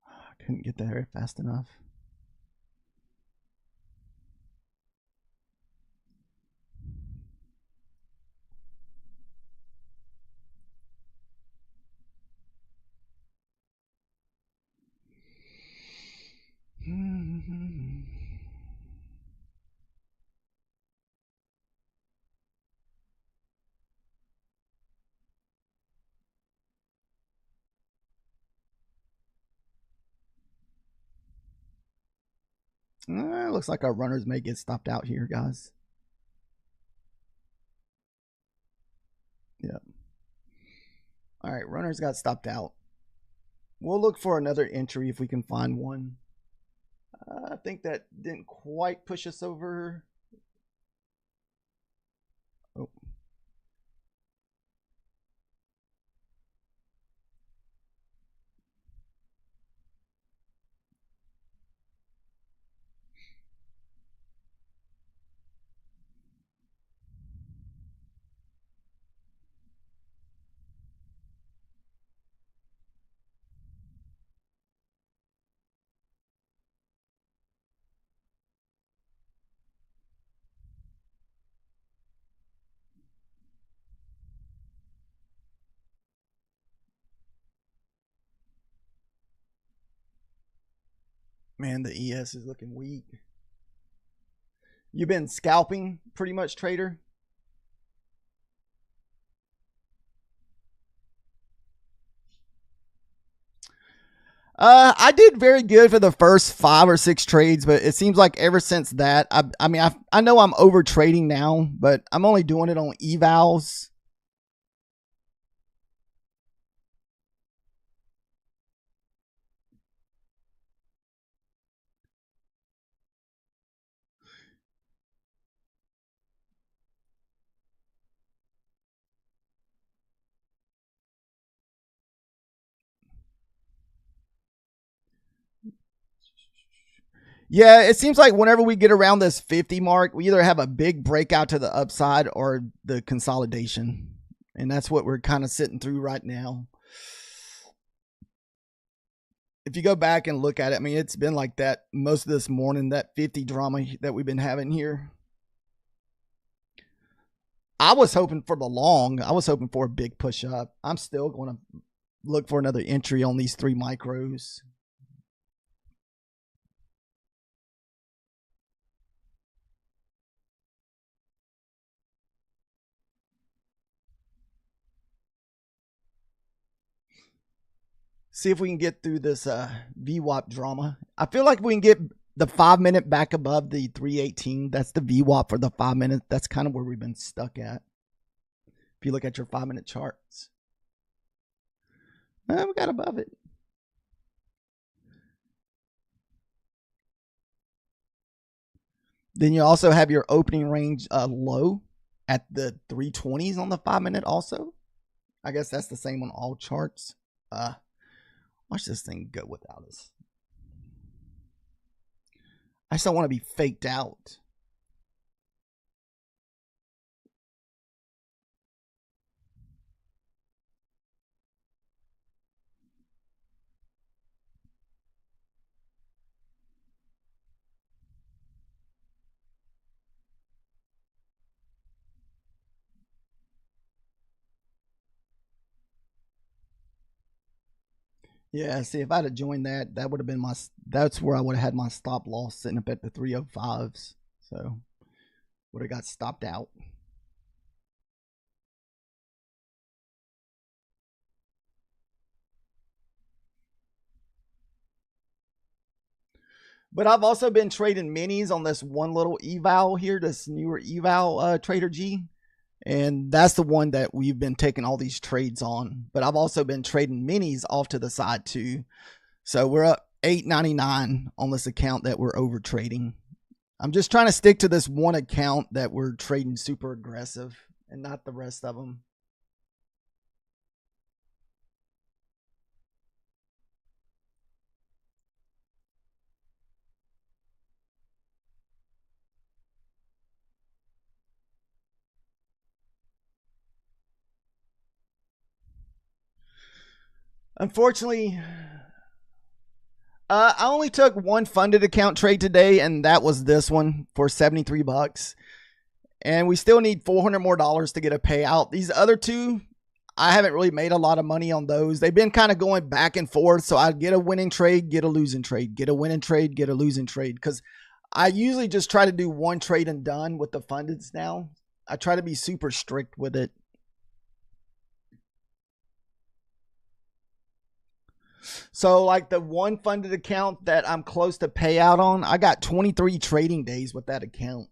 I couldn't get there fast enough. Looks like our runners may get stopped out here, guys. Yep. All right, runners got stopped out. We'll look for another entry if we can find one. I think that didn't quite push us over. Oh. Man, the ES is looking weak. You've been scalping pretty much, trader? I did very good for the first 5 or 6 trades, but it seems like ever since that, I know I'm over trading now, but I'm only doing it on evals. Yeah, it seems like whenever we get around this 50 mark, we either have a big breakout to the upside or the consolidation. And that's what we're kind of sitting through right now. If you go back and look at it, I mean, it's been like that most of this morning, that 50 drama that we've been having here. I was hoping for the long. I was hoping for a big push up. I'm still going to look for another entry on these 3 micros. See if we can get through this VWAP drama. I feel like we can get the 5 minute back above the 318. That's the VWAP for the 5 minute. That's kind of where we've been stuck at. If you look at your 5 minute charts, we got above it. Then you also have your opening range low at the 320s on the 5 minute also. I guess that's the same on all charts. Watch this thing go without us. I just don't want to be faked out. Yeah, see, if I'd have joined that, that would have been my. That's where I would have had my stop loss sitting up at the 305s. So would have got stopped out. But I've also been trading minis on this one little eval here, this newer eval Trader G. And that's the one that we've been taking all these trades on. But I've also been trading minis off to the side too. So we're up $8.99 on this account that we're over trading. I'm just trying to stick to this one account that we're trading super aggressive and not the rest of them. Unfortunately, I only took one funded account trade today, and that was this one for 73 bucks. And we still need $400 more to get a payout. These other two, I haven't really made a lot of money on those. They've been kind of going back and forth. So I get a winning trade, get a losing trade, get a winning trade, get a losing trade. Because I usually just try to do one trade and done with the fundeds now. I try to be super strict with it. So like the one funded account that I'm close to payout on, I got 23 trading days with that account.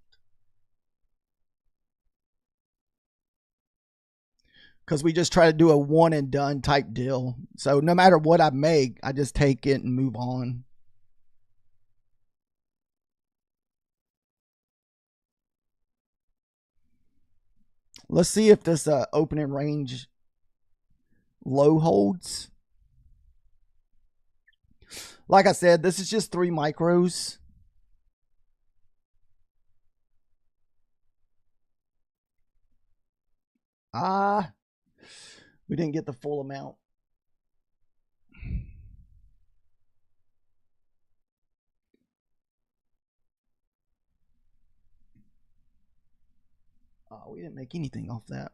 Because we just try to do a one and done type deal. So no matter what I make, I just take it and move on. Let's see if this opening range low holds. Like I said, this is just 3 micros. We didn't get the full amount. We didn't make anything off that.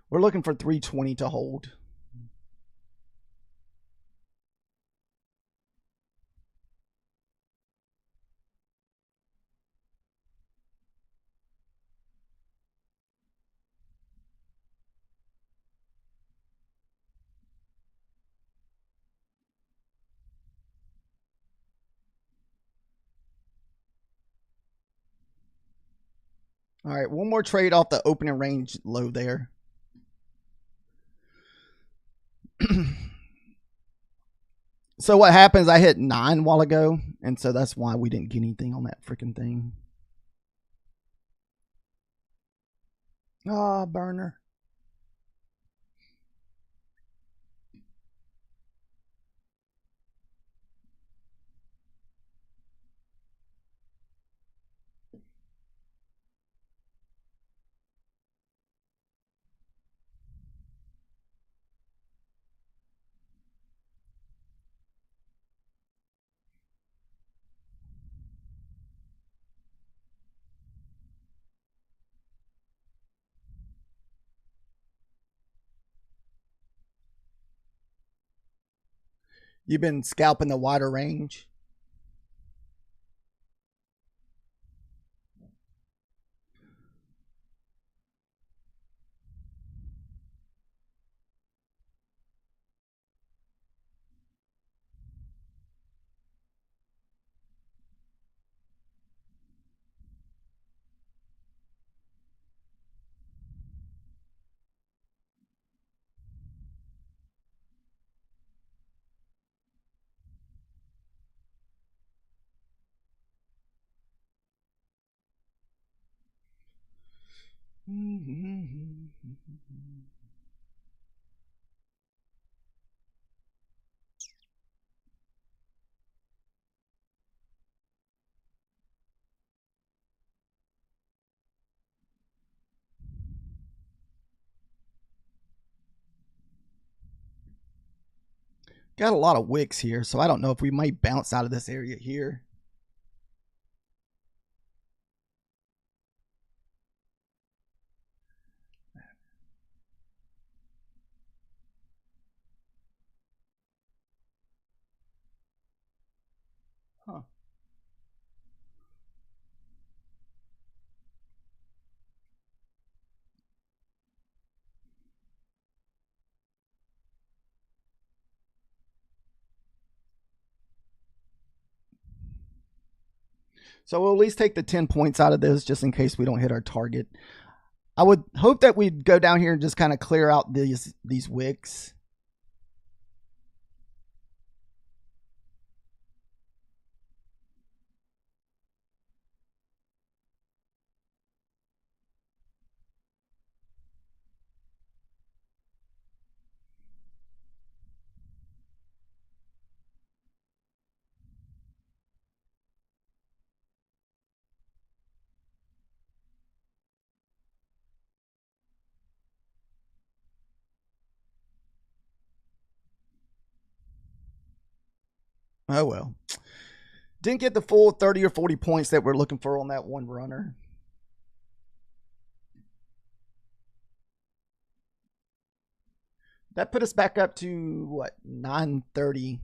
We're looking for 320 to hold. All right, one more trade off the opening range low there. So what happens, I hit 9 a while ago, and so that's why we didn't get anything on that freaking thing. Burner. You've been scalping the wider range. Got a lot of wicks here, so I don't know if we might bounce out of this area here. Huh. So we'll at least take the 10 points out of this just in case we don't hit our target. I would hope that we'd go down here and just kind of clear out these wicks. Oh well. Didn't get the full 30 or 40 points that we're looking for on that one runner. That put us back up to what, 930.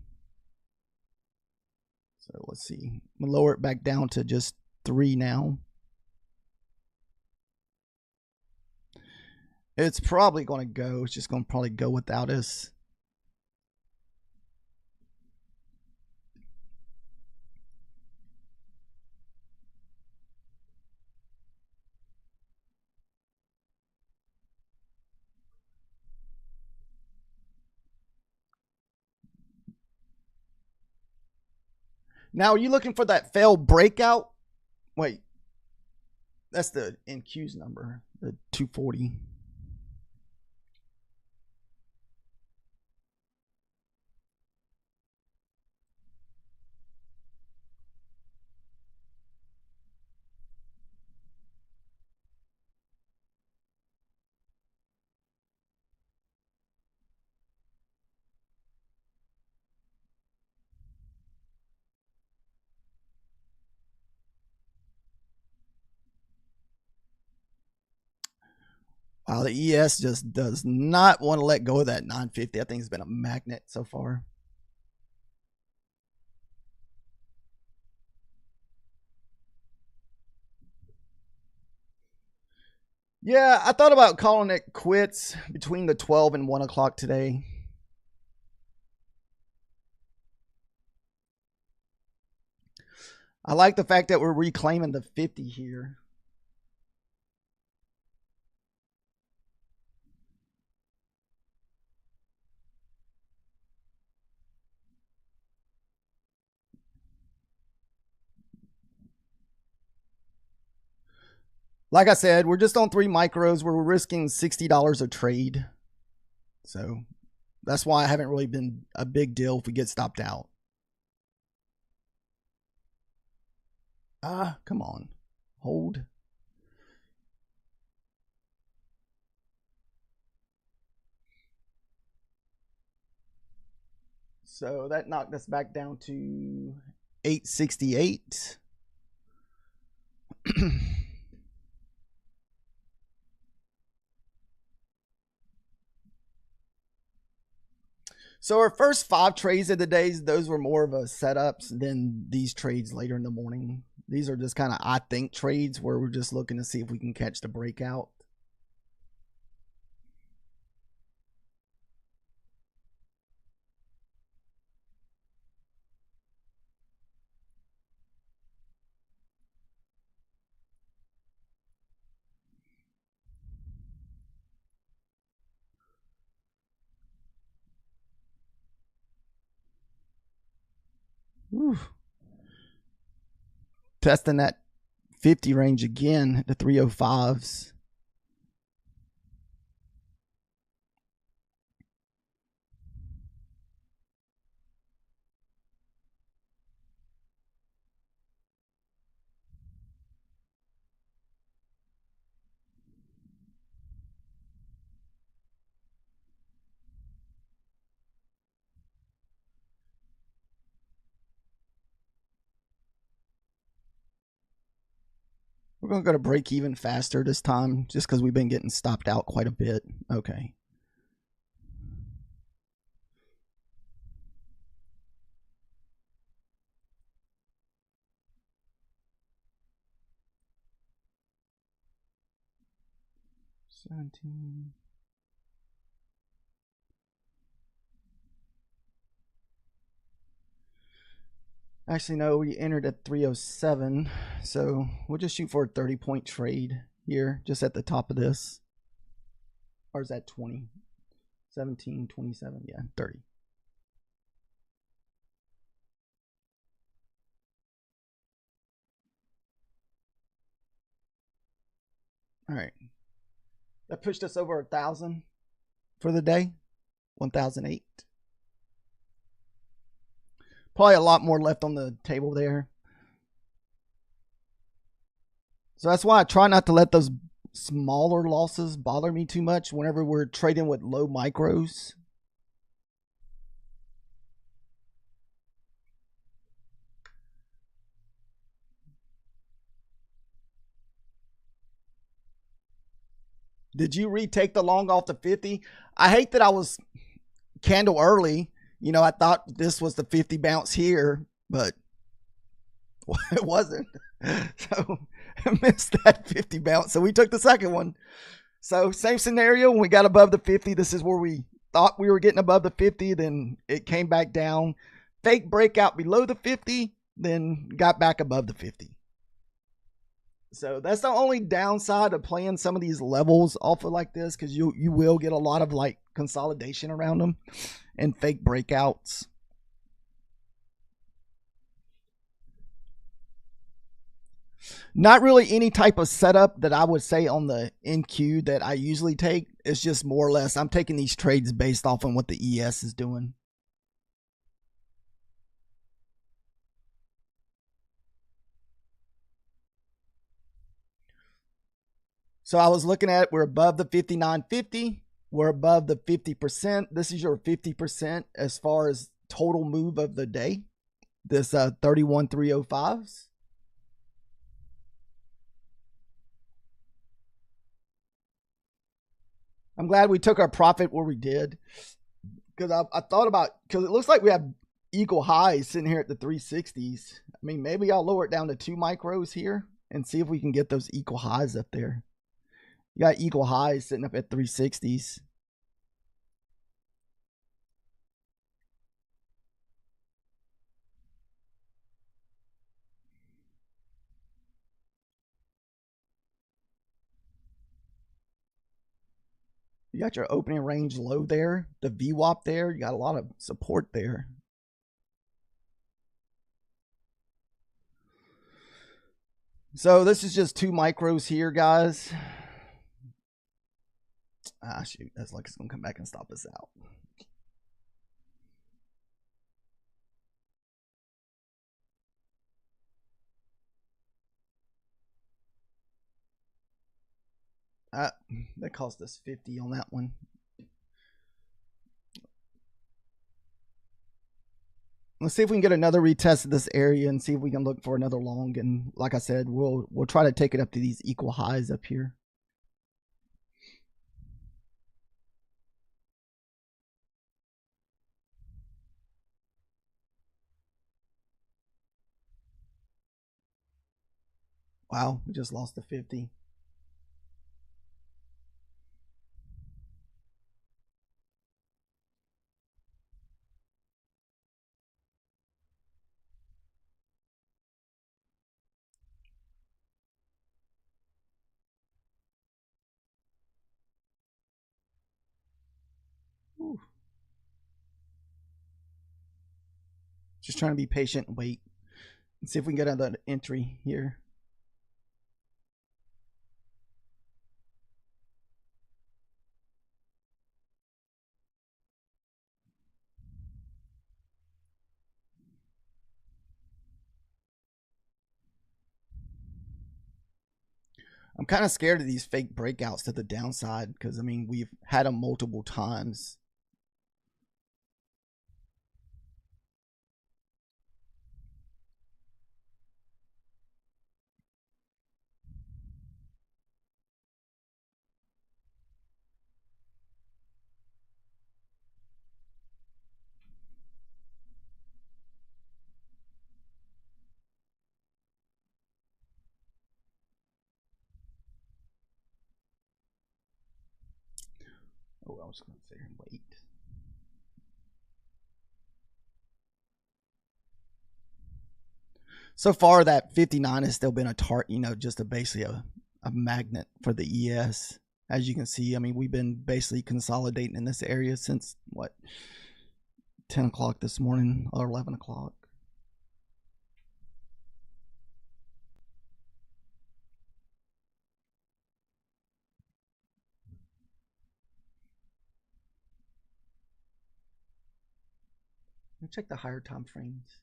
So let's see. We'll lower it back down to just 3 now. It's probably going to go. It's just going to probably go without us. Now, are you looking for that failed breakout? Wait, that's the NQ's number, the 240. Wow, the ES just does not want to let go of that 950. I think it's been a magnet so far. Yeah, I thought about calling it quits between the 12 and 1 o'clock today. I like the fact that we're reclaiming the 50 here. Like I said, we're just on 3 micros. We're risking $60 a trade. So that's why I haven't really been a big deal if we get stopped out. Come on. Hold. So that knocked us back down to 868. So our first 5 trades of the days, those were more of a setups than these trades later in the morning. These are just kind of, I think, trades where we're just looking to see if we can catch the breakout. Whew. Testing that 50 range again, the 305s. We're going to go to break even faster this time just because we've been getting stopped out quite a bit. Okay. $17. Actually, no, we entered at 307. So we'll just shoot for a 30-point trade here, just at the top of this. Or is that 20? 17, 27, yeah, 30. All right. That pushed us over 1,000 for the day. 1,008. Probably a lot more left on the table there. So that's why I try not to let those smaller losses bother me too much whenever we're trading with low micros. Did you retake the long off the 50? I hate that I was candle early. You know, I thought this was the 50 bounce here, but it wasn't. So I missed that 50 bounce. So we took the second one. So same scenario. When we got above the 50, this is where we thought we were getting above the 50. Then it came back down. Fake breakout below the 50, then got back above the 50. So that's the only downside of playing some of these levels off of like this, because you will get a lot of like consolidation around them and fake breakouts. Not really any type of setup that I would say on the NQ that I usually take. It's just more or less I'm taking these trades based off on what the ES is doing. So I was looking at it, we're above the 59.50. We're above the 50%. This is your 50% as far as total move of the day. This 31,305s. I'm glad we took our profit where we did, because I thought about, because it looks like we have equal highs sitting here at the 360s. I mean, maybe I'll lower it down to 2 micros here and see if we can get those equal highs up there. You got equal highs sitting up at 360s. You got your opening range low there, the VWAP there. You got a lot of support there. So this is just 2 micros here, guys. Ah, shoot. That's like it's going to come back and stop us out. That cost us 50 on that one. Let's see if we can get another retest of this area and see if we can look for another long. And like I said, we'll try to take it up to these equal highs up here. Wow, we just lost the 50. Ooh. Just trying to be patient and wait and see if we can get another entry here. I'm kind of scared of these fake breakouts to the downside because, I mean, we've had them multiple times. Oh, I was going to sit here and wait. So far, that 59 has still been a just basically a magnet for the ES. As you can see, I mean, we've been basically consolidating in this area since what, 10 o'clock this morning or 11 o'clock. Let me check the higher time frames.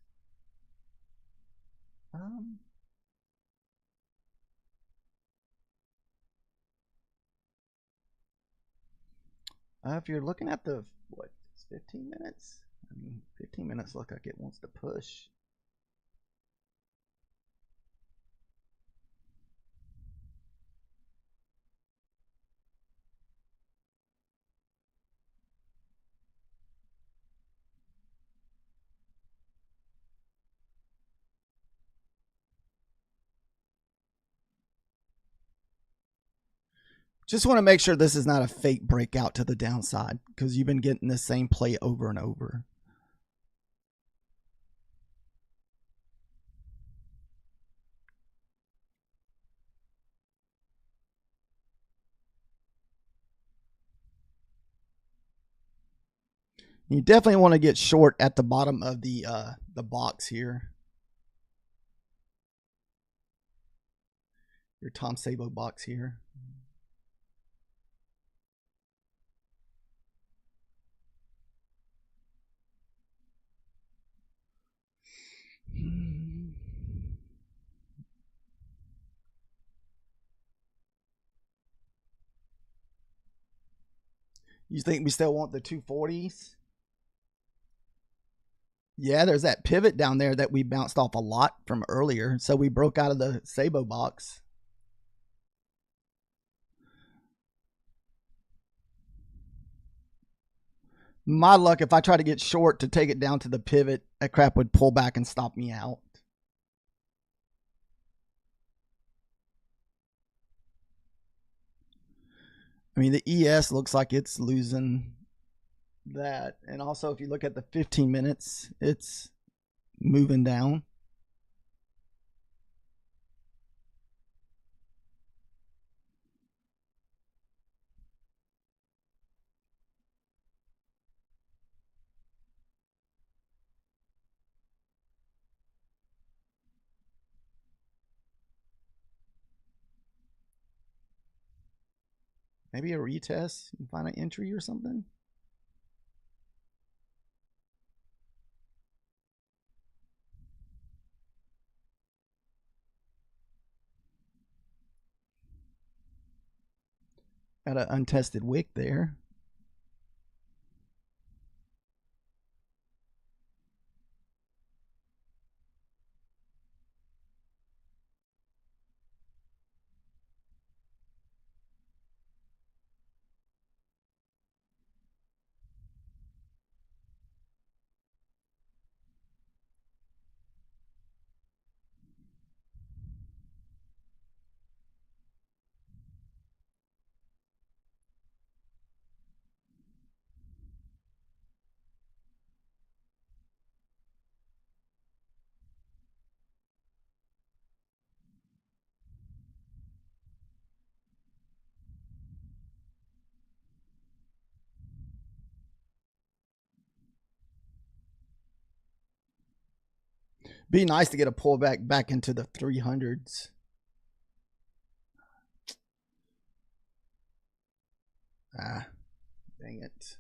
If you're looking at the, what, 15 minutes? I mean, 15 minutes look like it wants to push. Just want to make sure this is not a fake breakout to the downside, because you've been getting the same play over and over. You definitely want to get short at the bottom of the box here. Your Tom Sabo box here. You think we still want the 240s? Yeah, there's that pivot down there that we bounced off a lot from earlier. So we broke out of the Sabo box. My luck, if I try to get short to take it down to the pivot, that crap would pull back and stop me out. I mean, the ES looks like it's losing that. And also, if you look at the 15 minutes, it's moving down. Maybe a retest and find an entry or something. Got an untested wick there. Be nice to get a pullback back into the 300s. Ah, dang it.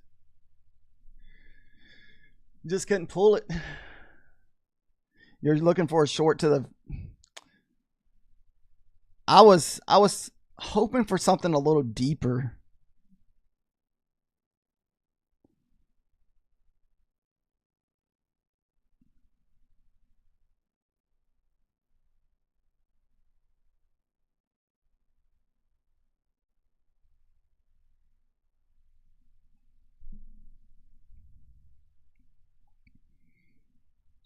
Just couldn't pull it. You're looking for a short to the... I was hoping for something a little deeper.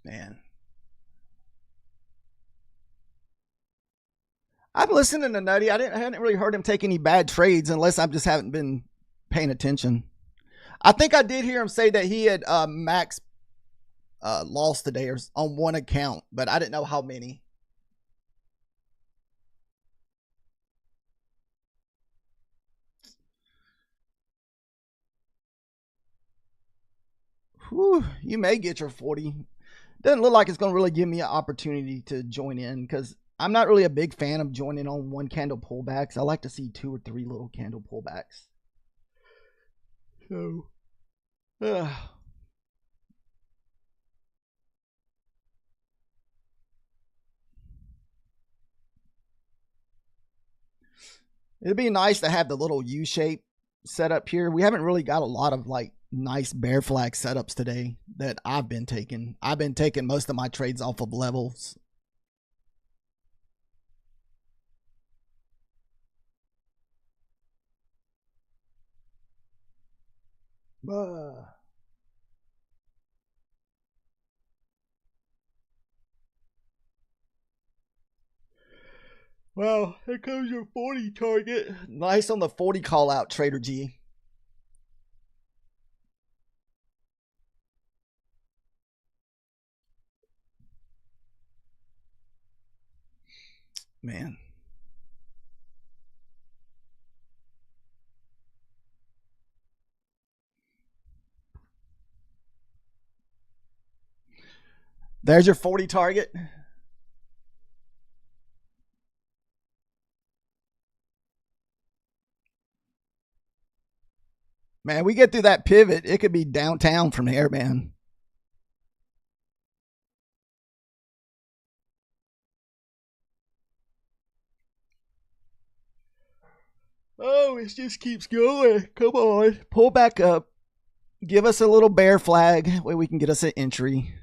Man. I'm listening to Nutty. I hadn't really heard him take any bad trades unless I just haven't been paying attention. I think I did hear him say that he had max lost today or on one account, but I didn't know how many. Whew, you may get your 40. Doesn't look like it's going to really give me an opportunity to join in because I'm not really a big fan of joining on one candle pullbacks. I like to see 2 or 3 little candle pullbacks. So, it'd be nice to have the little U shape set up here. We haven't really got a lot of like nice bear flag setups today that I've been taking. I've been taking most of my trades off of levels. Well, here comes your 40 target. Nice on the 40 call out, Trader G. Man. There's your 40 target. Man, we get through that pivot, it could be downtown from here, man. Oh, it just keeps going. Come on. Pull back up. Give us a little bear flag where we can get us an entry.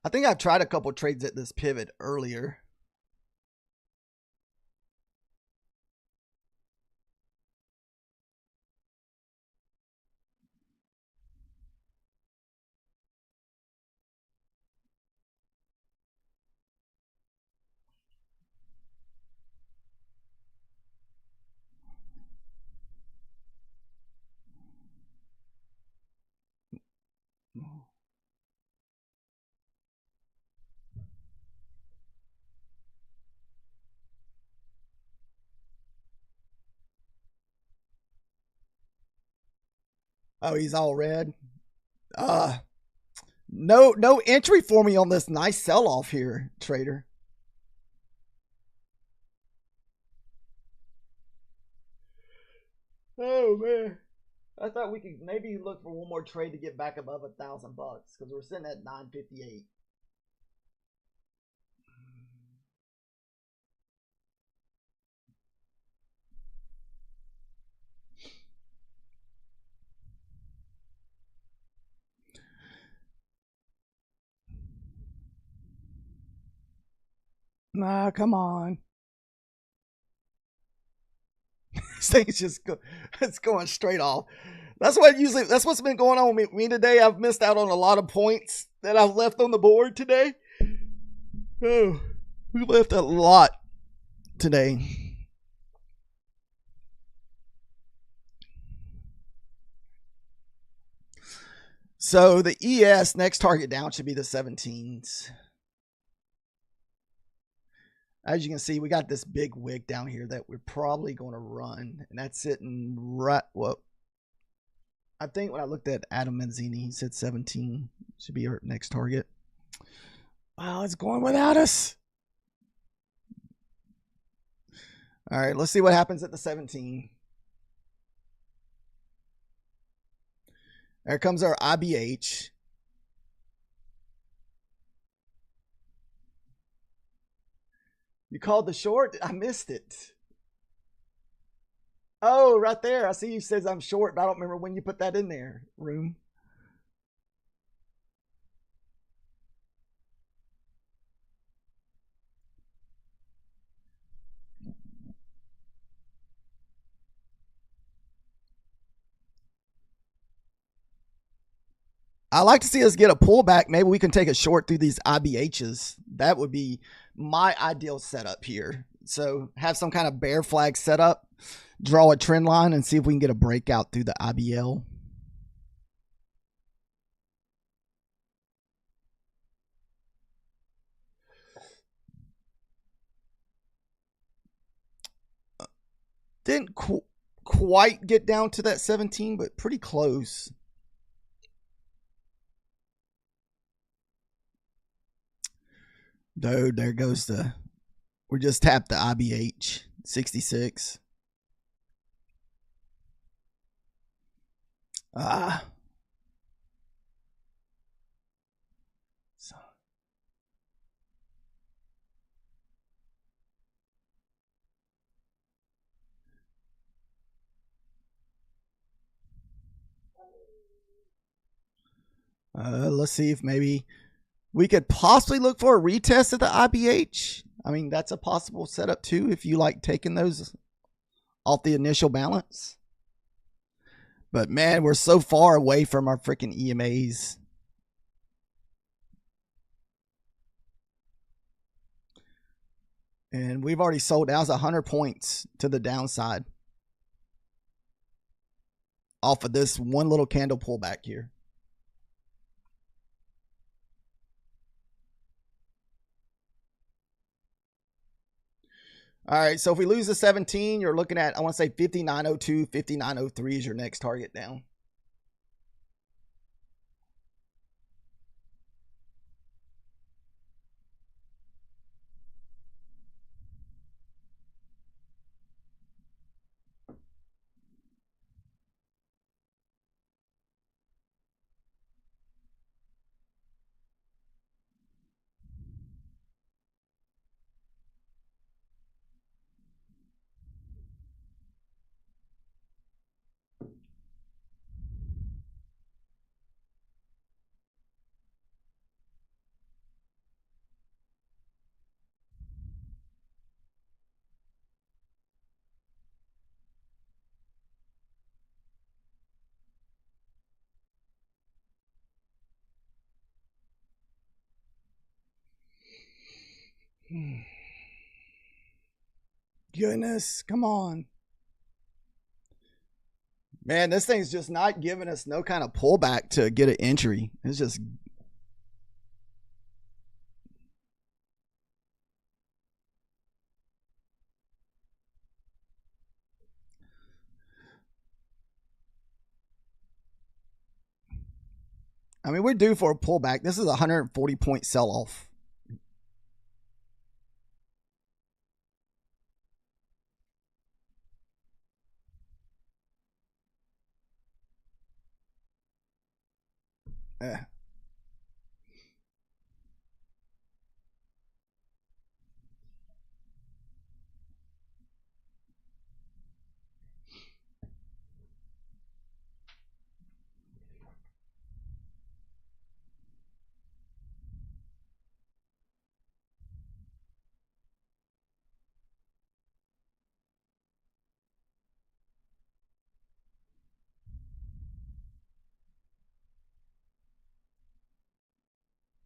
I think I've tried a couple trades at this pivot earlier. Oh, he's all red. No entry for me on this nice sell-off here, trader. Oh man. I thought we could maybe look for one more trade to get back above $1,000 because we're sitting at 958. Nah, come on. This thing's just it's going straight off. That's what's been going on with me today. I've missed out on a lot of points that I've left on the board today. Oh, we left a lot today. So the ES next target down should be the 17s. As you can see, we got this big wick down here that we're probably going to run, and that's sitting right. Well, I think when I looked at Adam Manzini, he said 17 should be our next target. Wow, it's going without us. All right, let's see what happens at the 17. There comes our IBH. You called the short? I missed it. Oh, right there. I see you says I'm short, but I don't remember when you put that in there, Room. I like to see us get a pullback. Maybe we can take a short through these IBHs. That would be my ideal setup here. So have some kind of bear flag setup, draw a trend line, and see if we can get a breakout through the IBL. Didn't quite get down to that 17, but pretty close. Dude, there goes the... We just tapped the IBH, 66. So. Let's see if maybe we could possibly look for a retest at the IBH. I mean, that's a possible setup too if you like taking those off the initial balance. But man, we're so far away from our freaking EMAs. And we've already sold out 100 points to the downside off of this one little candle pullback here. All right, so if we lose the 17, you're looking at, I want to say 5902, 5903 is your next target down. Goodness, come on. Man, this thing's just not giving us no kind of pullback to get an entry. It's just... I mean, we're due for a pullback. This is a 140-point sell-off.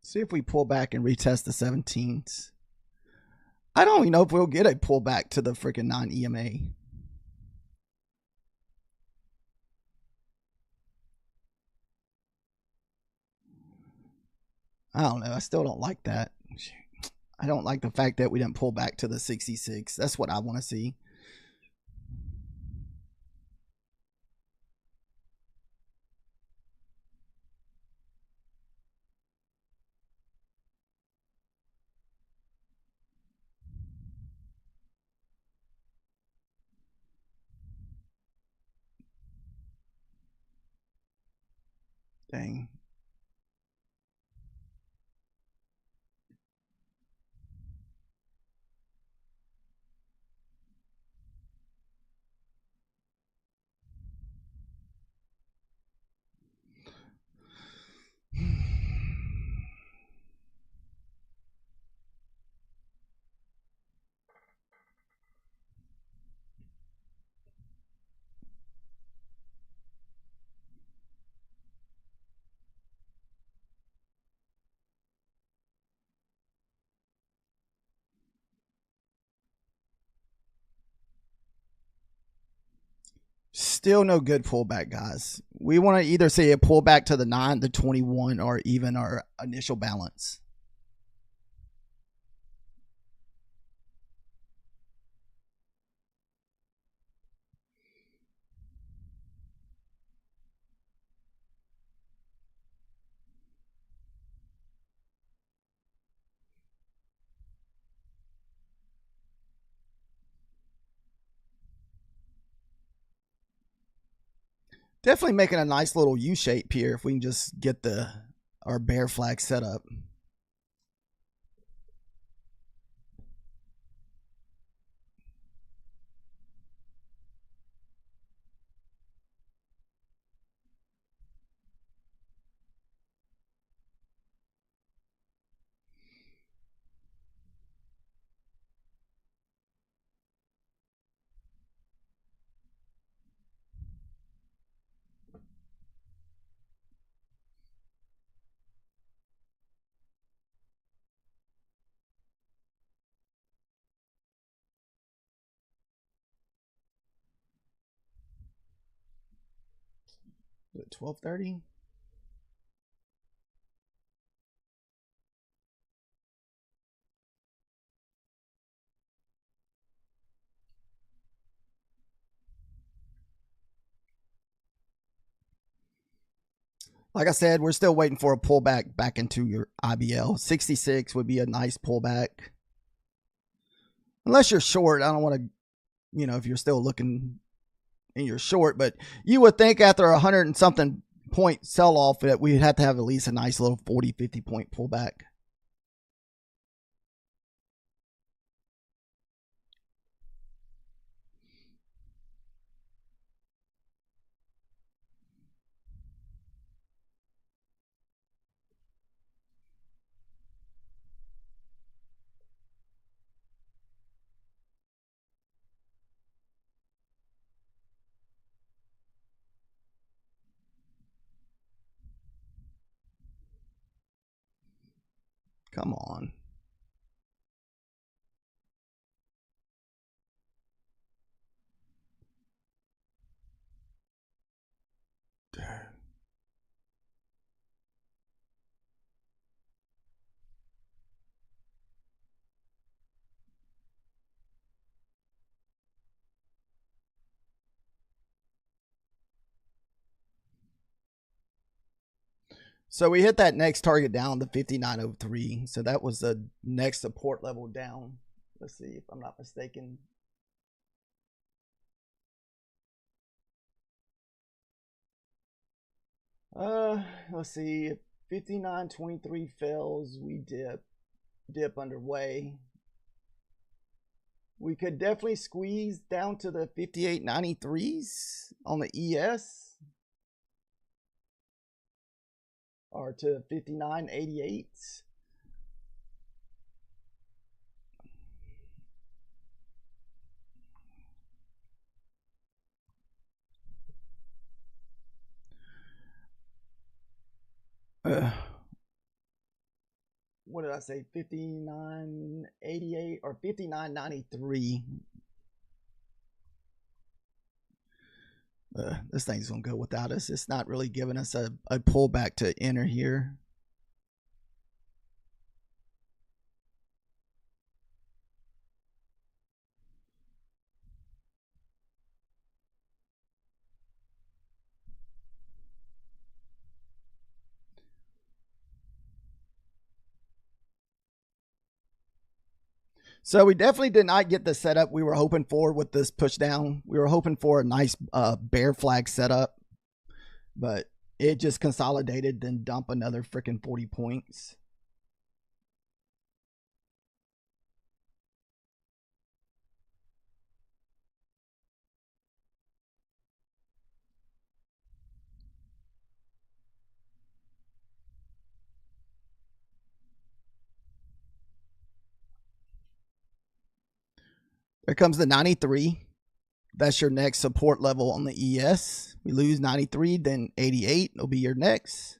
See if we pull back and retest the 17s. I don't even know if we'll get a pullback to the freaking non-EMA. I don't know. I still don't like that. I don't like the fact that we didn't pull back to the 66. That's what I want to see. Dang. Still no good pullback, guys. We want to either see a pullback to the 9, the 21, or even our initial balance. Definitely making a nice little U shape here if we can just get our bear flag set up. At 12:30. Like I said, we're still waiting for a pullback back into your IBL. 66 would be a nice pullback. Unless you're short, I don't want to, if you're still looking and you're short, but you would think after 100 and something point sell off that we'd have to have at least a nice little 40, 50 point pullback. Come on. So we hit that next target down to 59.03. So that was the next support level down. Let's see if I'm not mistaken. Let's see. If 59.23 fails, we dip underway. We could definitely squeeze down to the 58.93s on the ES. Or to 59.88. What did I say? 59.88 or 59.93. This thing's gonna go without us. It's not really giving us a pullback to enter here. So we definitely did not get the setup we were hoping for with this push down. We were hoping for a nice bear flag setup, but it just consolidated, then dump another freaking 40 points. There comes the 93. That's your next support level on the ES. We lose 93, then 88 will be your next.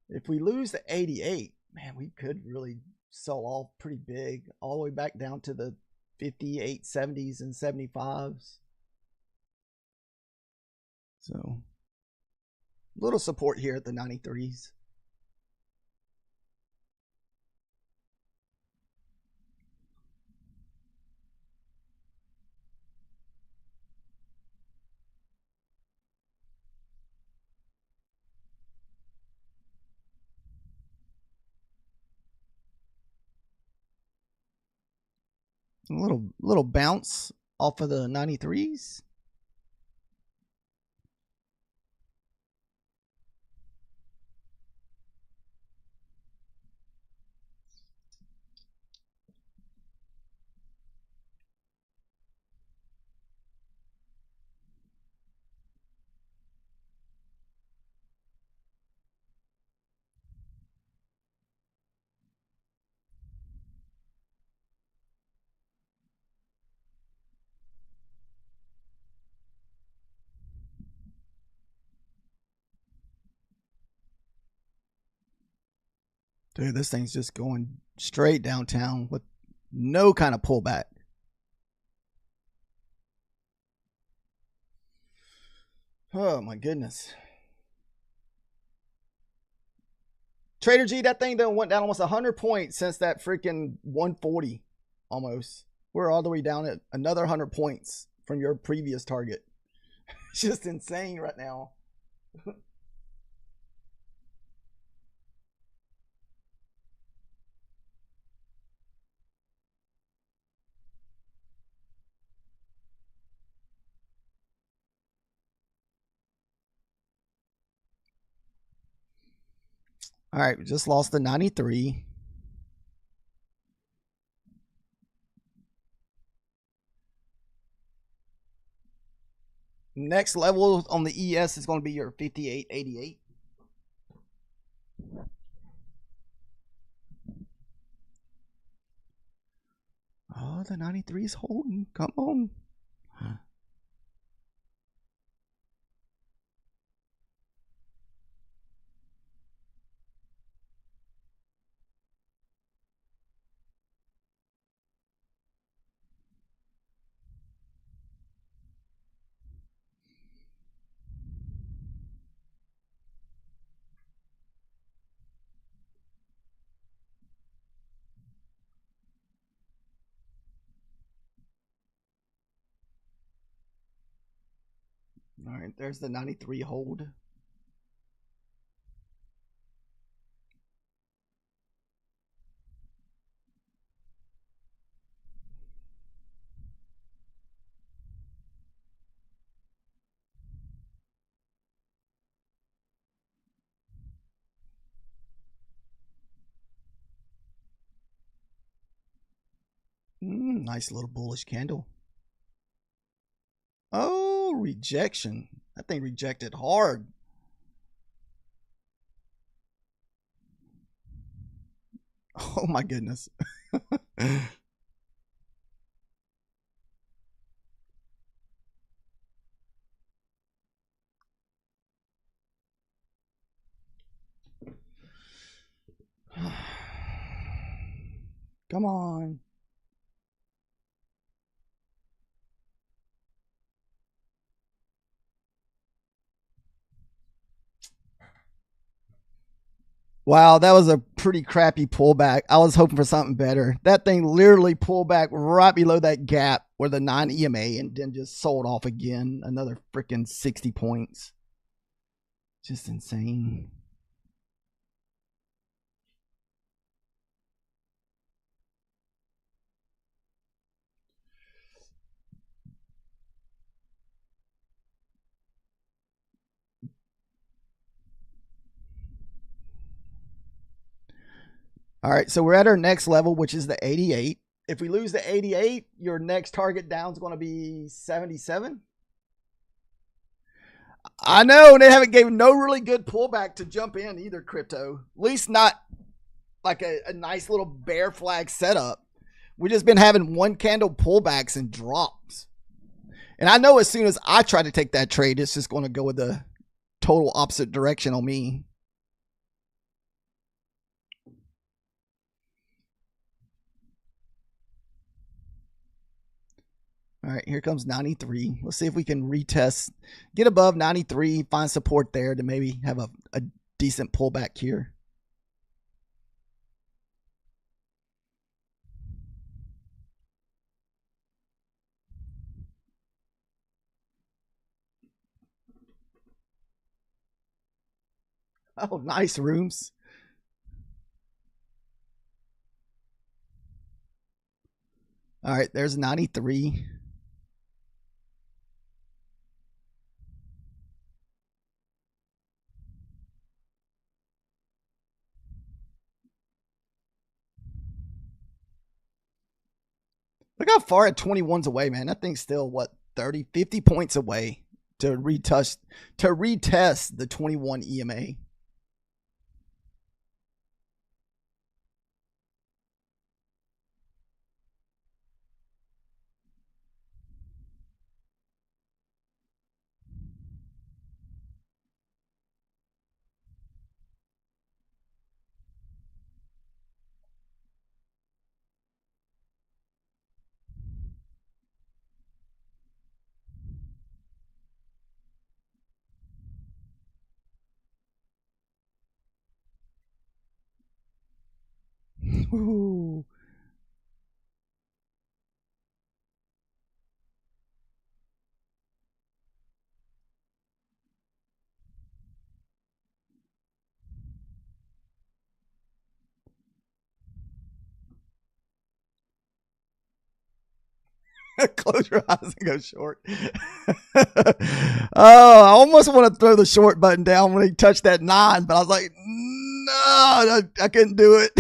If we lose the 88, man, we could really sell off pretty big, all the way back down to the 58, 70s, and 75s. So little support here at the 93s. A little bounce off of the 93s. Dude, this thing's just going straight downtown with no kind of pullback. Oh my goodness. Trader G, that thing done went down almost 100 points since that freaking 140 almost. We're all the way down at another 100 points from your previous target. It's just insane right now. All right, we just lost the 93. Next level on the ES is going to be your 5888. Oh, the 93 is holding. Come on. All right, there's the 93 hold. Nice little bullish candle. Oh, rejection. That thing rejected hard. Oh my goodness. Come on. Wow, that was a pretty crappy pullback. I was hoping for something better. That thing literally pulled back right below that gap where the 9 EMA and then just sold off again. Another freaking 60 points. Just insane. All right, so we're at our next level, which is the 88. If we lose the 88, your next target down is going to be 77. I know they haven't given no really good pullback to jump in either, crypto. At least not like a nice little bear flag setup. We've just been having one candle pullbacks and drops. And I know as soon as I try to take that trade, it's just going to go with the total opposite direction on me. All right, here comes 93. Let's see if we can retest, get above 93, find support there to maybe have a decent pullback here. Oh, nice rooms. All right, there's 93. Look how far at 21's away, man. That thing's still, what, 30, 50 points away to retest the 21 EMA. Ooh. Close your eyes and go short. Oh, I almost want to throw the short button down when he touched that 9, but I was like, no, I couldn't do it.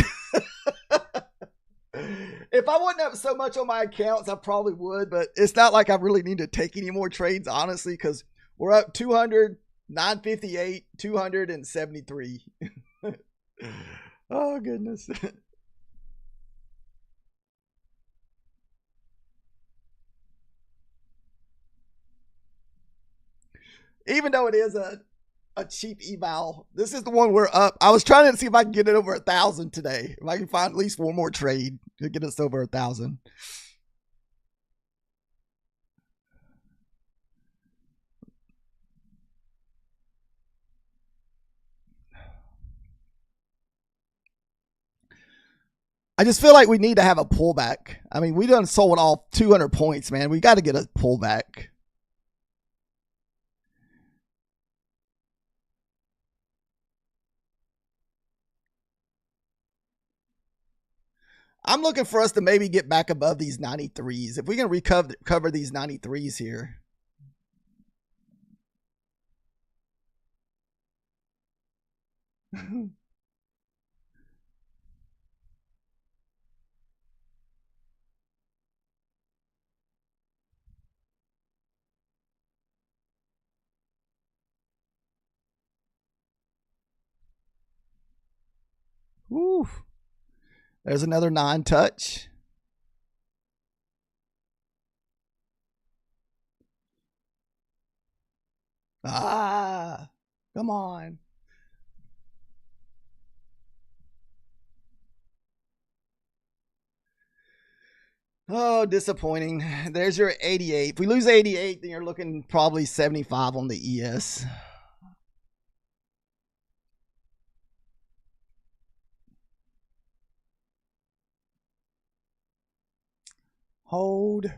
If I wouldn't have so much on my accounts, I probably would, but it's not like I really need to take any more trades, honestly, because we're up 200, 958, 273. Oh, goodness. Even though it is a cheap eval, this is the one we're up. I was trying to see if I can get it over 1,000 today. If I can find at least one more trade to get us over 1,000. I just feel like we need to have a pullback. I mean, we done sold off 200 points, man. We got to get a pullback. I'm looking for us to maybe get back above these 93s. If we can recover these 93s here. Woo. There's another 9 touch. Ah, come on. Oh, disappointing. There's your 88. If we lose 88, then you're looking probably 75 on the ES. Hold.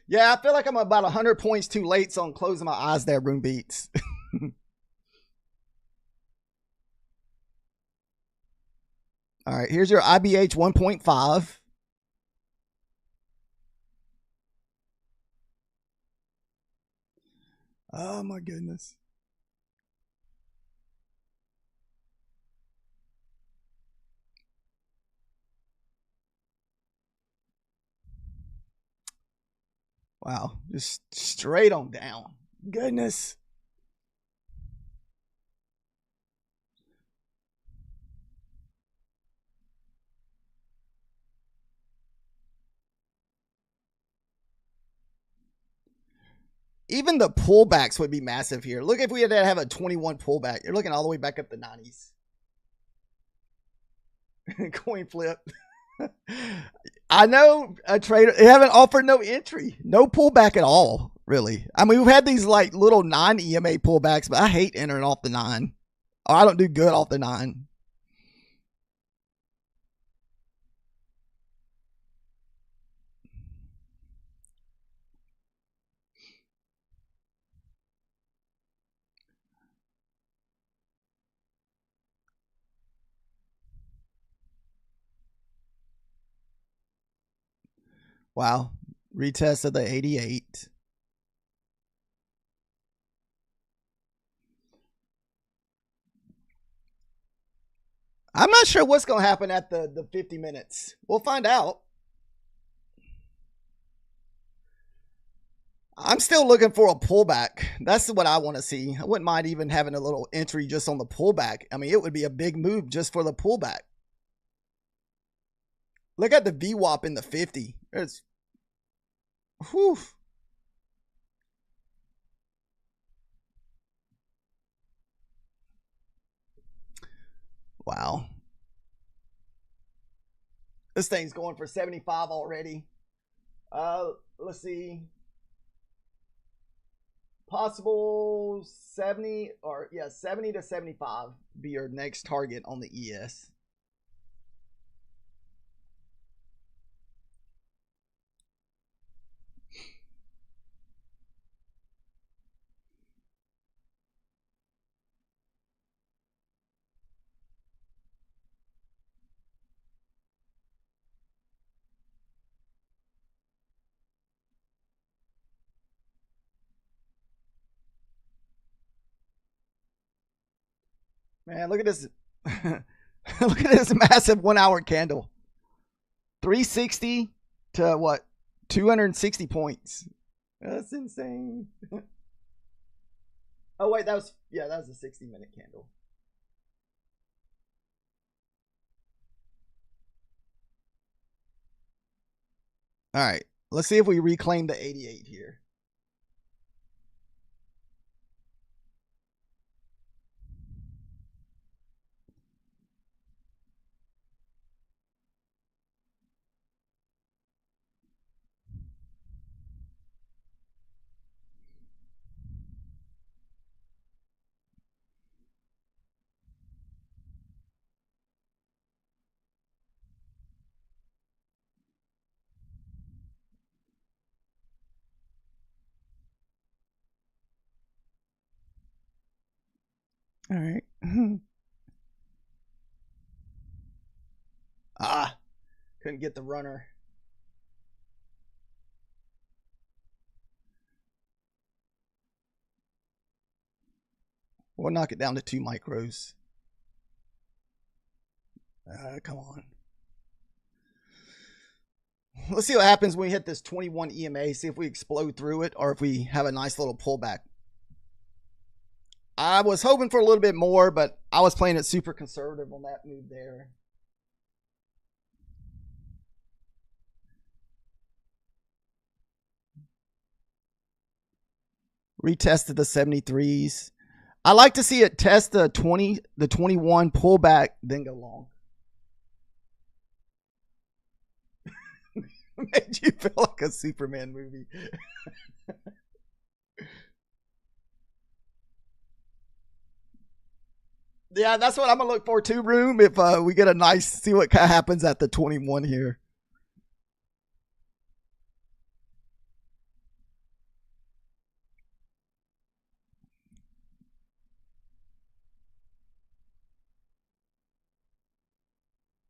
Yeah, I feel like I'm about 100 points too late, so I'm closing my eyes there, Room Beats. All right, here's your IBH 1.5. Oh, my goodness. Wow, just straight on down. Goodness. even the pullbacks would be massive here. Look, if we had to have a 21 pullback, you're looking all the way back up the 90s. Coin flip. I know a trader, they haven't offered no entry, no pullback at all, really. I mean, we've had these like little non-EMA pullbacks, but I hate entering off the 9. Oh, I don't do good off the 9. Wow. Retest of the 88. I'm not sure what's going to happen at the 50 minutes. We'll find out. I'm still looking for a pullback. That's what I want to see. I wouldn't mind even having a little entry just on the pullback. I mean, it would be a big move just for the pullback. Look at the VWAP in the 50. It's, whew. Wow. This thing's going for 75 already. Let's see. Possible 70 or yeah, 70 to 75 be your next target on the ES. Man, look at this. Look at this massive 1 hour candle. 360 to what? 260 points. That's insane. Oh wait, that was a 60-minute candle. All right, let's see if we reclaim the 88 here. All right. Couldn't get the runner. We'll knock it down to 2 micros. Come on. Let's see what happens when we hit this 21 EMA. See if we explode through it or if we have a nice little pullback. I was hoping for a little bit more, but I was playing it super conservative on that move there. Retested the 73s. I like to see it test the 21 pullback, then go long. Made you feel like a Superman movie. Yeah, that's what I'm gonna look for too, Room. If we get a nice, see what kind of happens at the 21 here.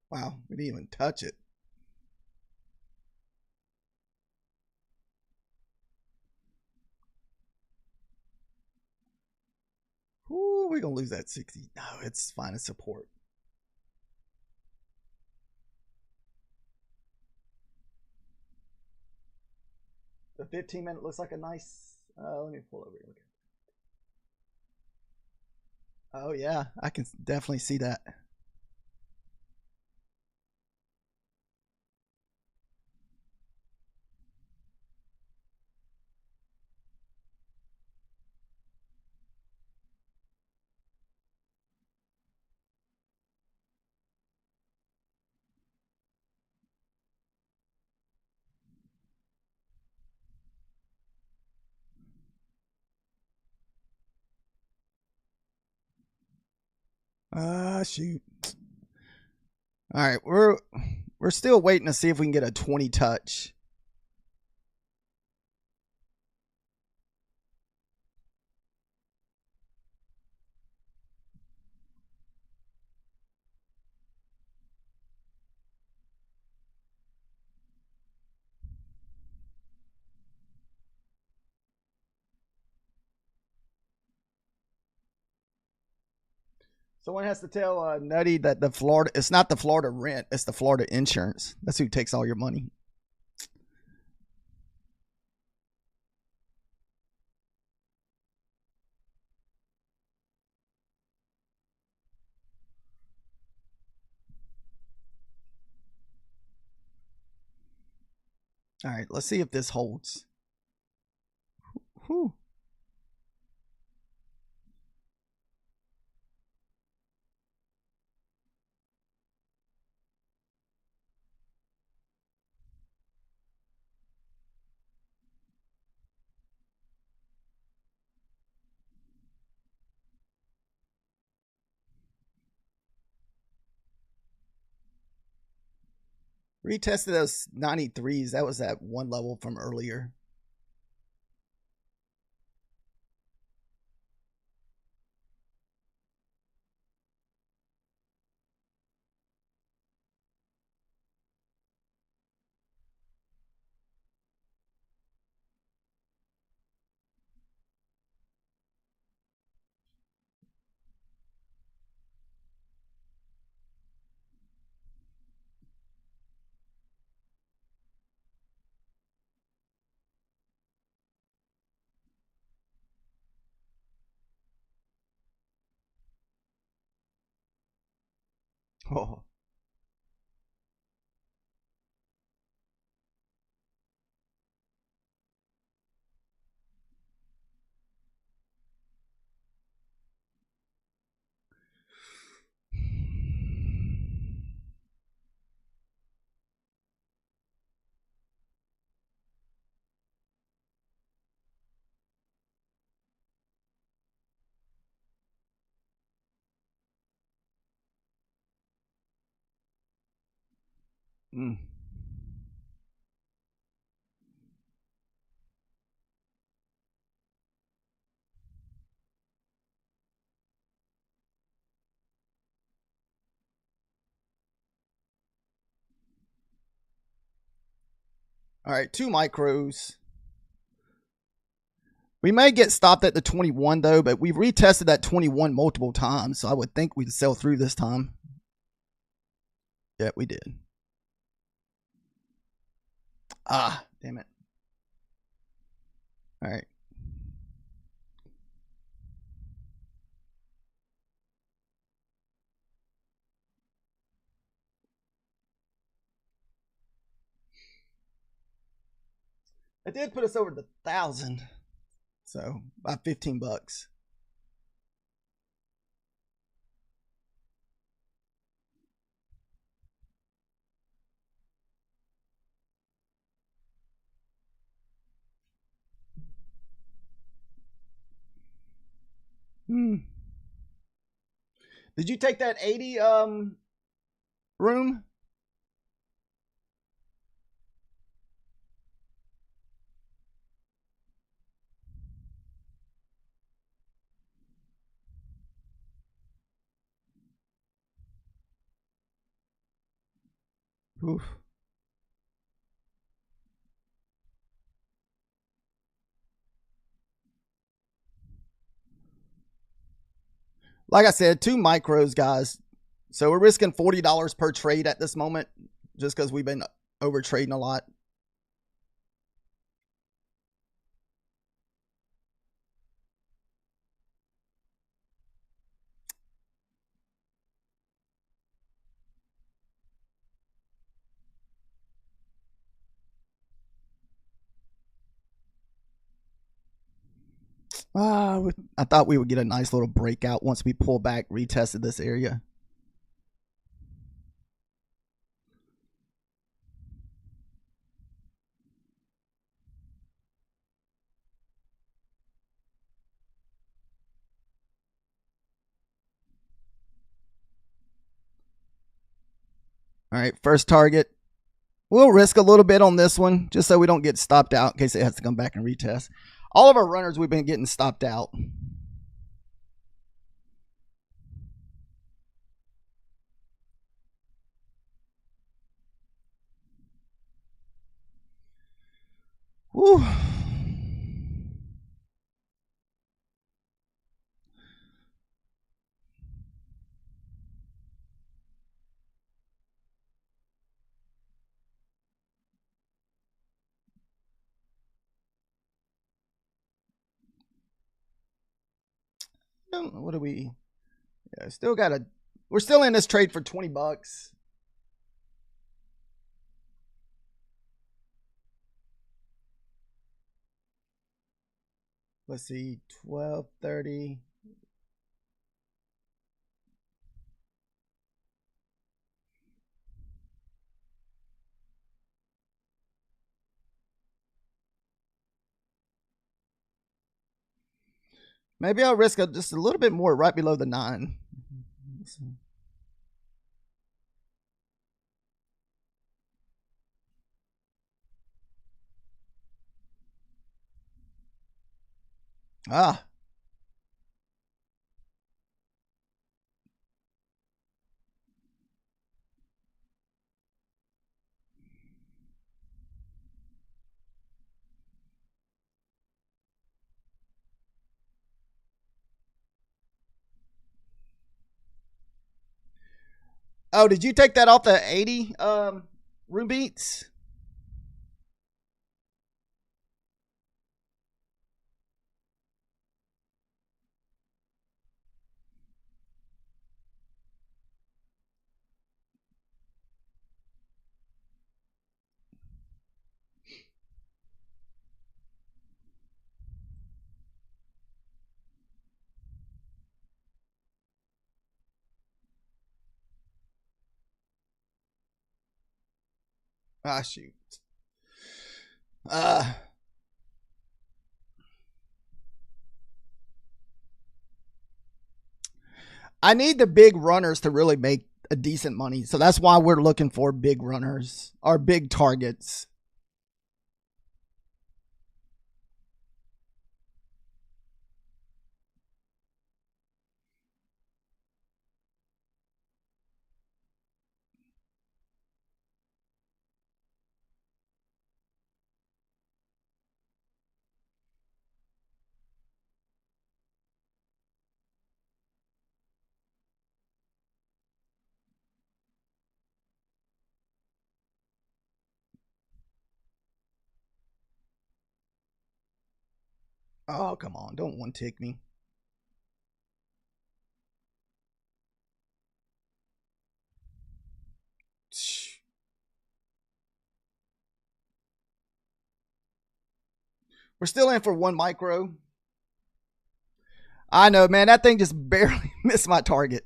Wow, we didn't even touch it. Ooh, we're gonna lose that 60. No, it's fine as support. The 15-minute looks like a nice. Let me pull over here. Oh yeah, I can definitely see that. Shoot. All right, we're still waiting to see if we can get a 20 touch. Someone has to tell Nutty that the Florida, it's not the Florida rent, it's the Florida insurance. That's who takes all your money. All right, let's see if this holds. Whew. Retested those 93s. That was that one level from earlier. Oh. Mm. All right, 2 micros. We may get stopped at the 21 though, but we've retested that 21 multiple times, so I would think we'd sell through this time. Yeah, we did. Ah, damn it. All right. It did put us over the 1,000. So about $15. Hmm. Did you take that 80 room? Oof. Like I said, 2 micros, guys. So we're risking $40 per trade at this moment just because we've been over trading a lot. I thought we would get a nice little breakout once we pull back, retested this area. All right, first target. We'll risk a little bit on this one just so we don't get stopped out in case it has to come back and retest. All of our runners, we've been getting stopped out. Whew. What do we? Yeah, still got a. We're still in this trade for 20 bucks. Let's see, 12.30. Maybe I'll risk just a little bit more right below the 9. Ah. Oh, did you take that off the 80 room beats? Ah, shoot. I need the big runners to really make a decent money. So that's why we're looking for big runners or big targets. Oh, come on. Don't one tick me. We're still in for 1 micro. I know, man. That thing just barely missed my target.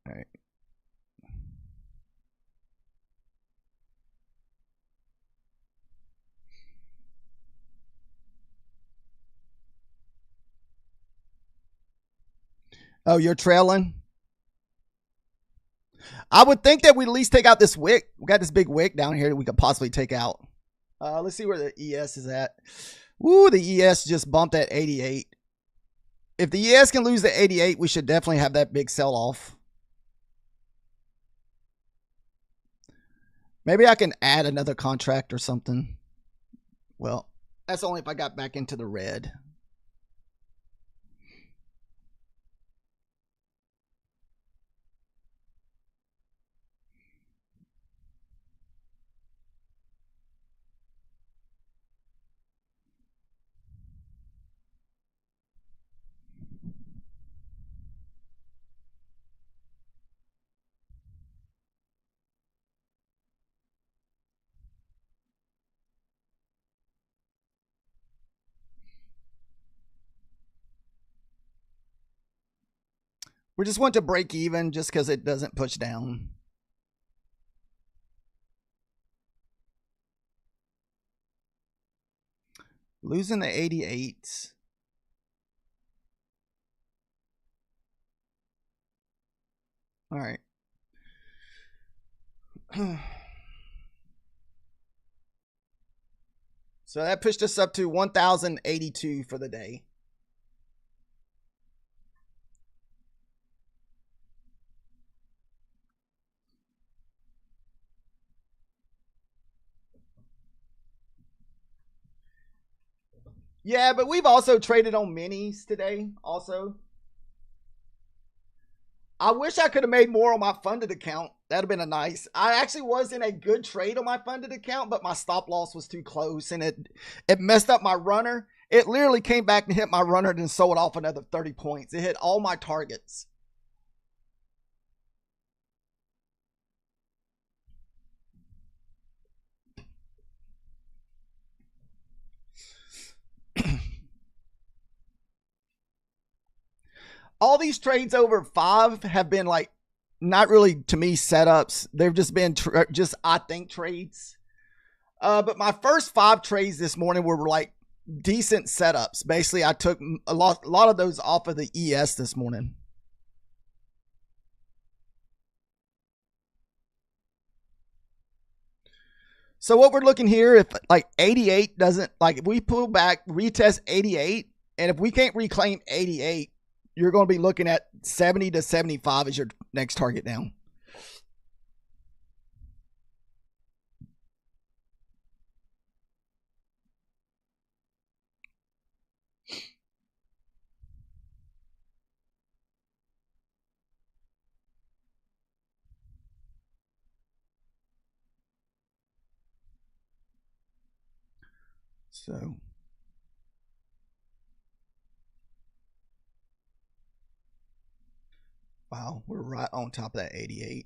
All right. Oh, you're trailing? I would think that we at least take out this wick. We got this big wick down here that we could possibly take out. Let's see where the ES is at. Ooh, the ES just bumped at 88. If the ES can lose the 88, we should definitely have that big sell-off. Maybe I can add another contract or something. Well, that's only if I got back into the red. We just want to break even just because it doesn't push down. Losing the 88. All right. So that pushed us up to 1,082 for the day. Yeah, but we've also traded on minis today also. I wish I could have made more on my funded account. That'd have been a nice. I actually was in a good trade on my funded account, but my stop loss was too close and it messed up my runner. It literally came back and hit my runner and then sold off another 30 points. It hit all my targets. All these trades over 5 have been like not really to me setups. They've just been just I think trades. But my first 5 trades this morning were like decent setups. Basically, I took a lot of those off of the ES this morning. So what we're looking here, if like 88 doesn't, like if we pull back, retest 88, and if we can't reclaim 88, you're going to be looking at 70 to 75 as your next target down. So wow, we're right on top of that 88.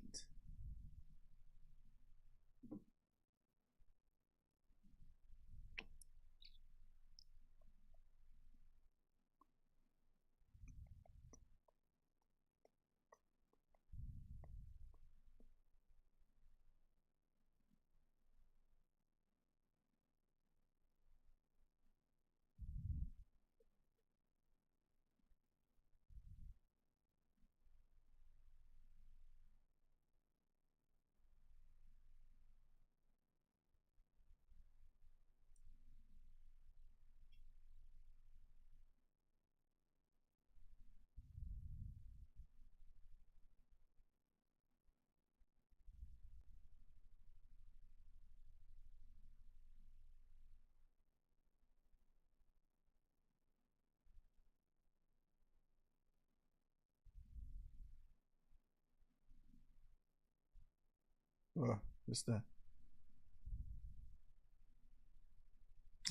Just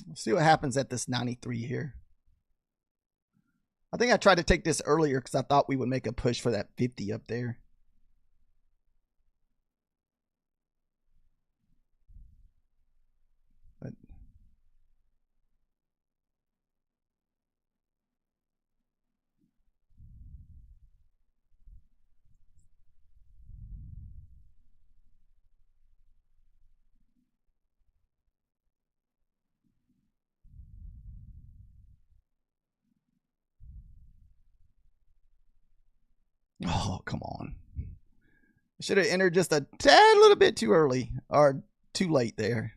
let's see what happens at this 93 here. I think I tried to take this earlier because I thought we would make a push for that 50 up there. But oh, come on. I should have entered just a tad little bit too early or too late there.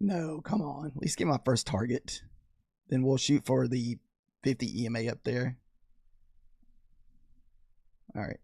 No, come on. At least get my first target. Then we'll shoot for the 50 EMA up there. All right.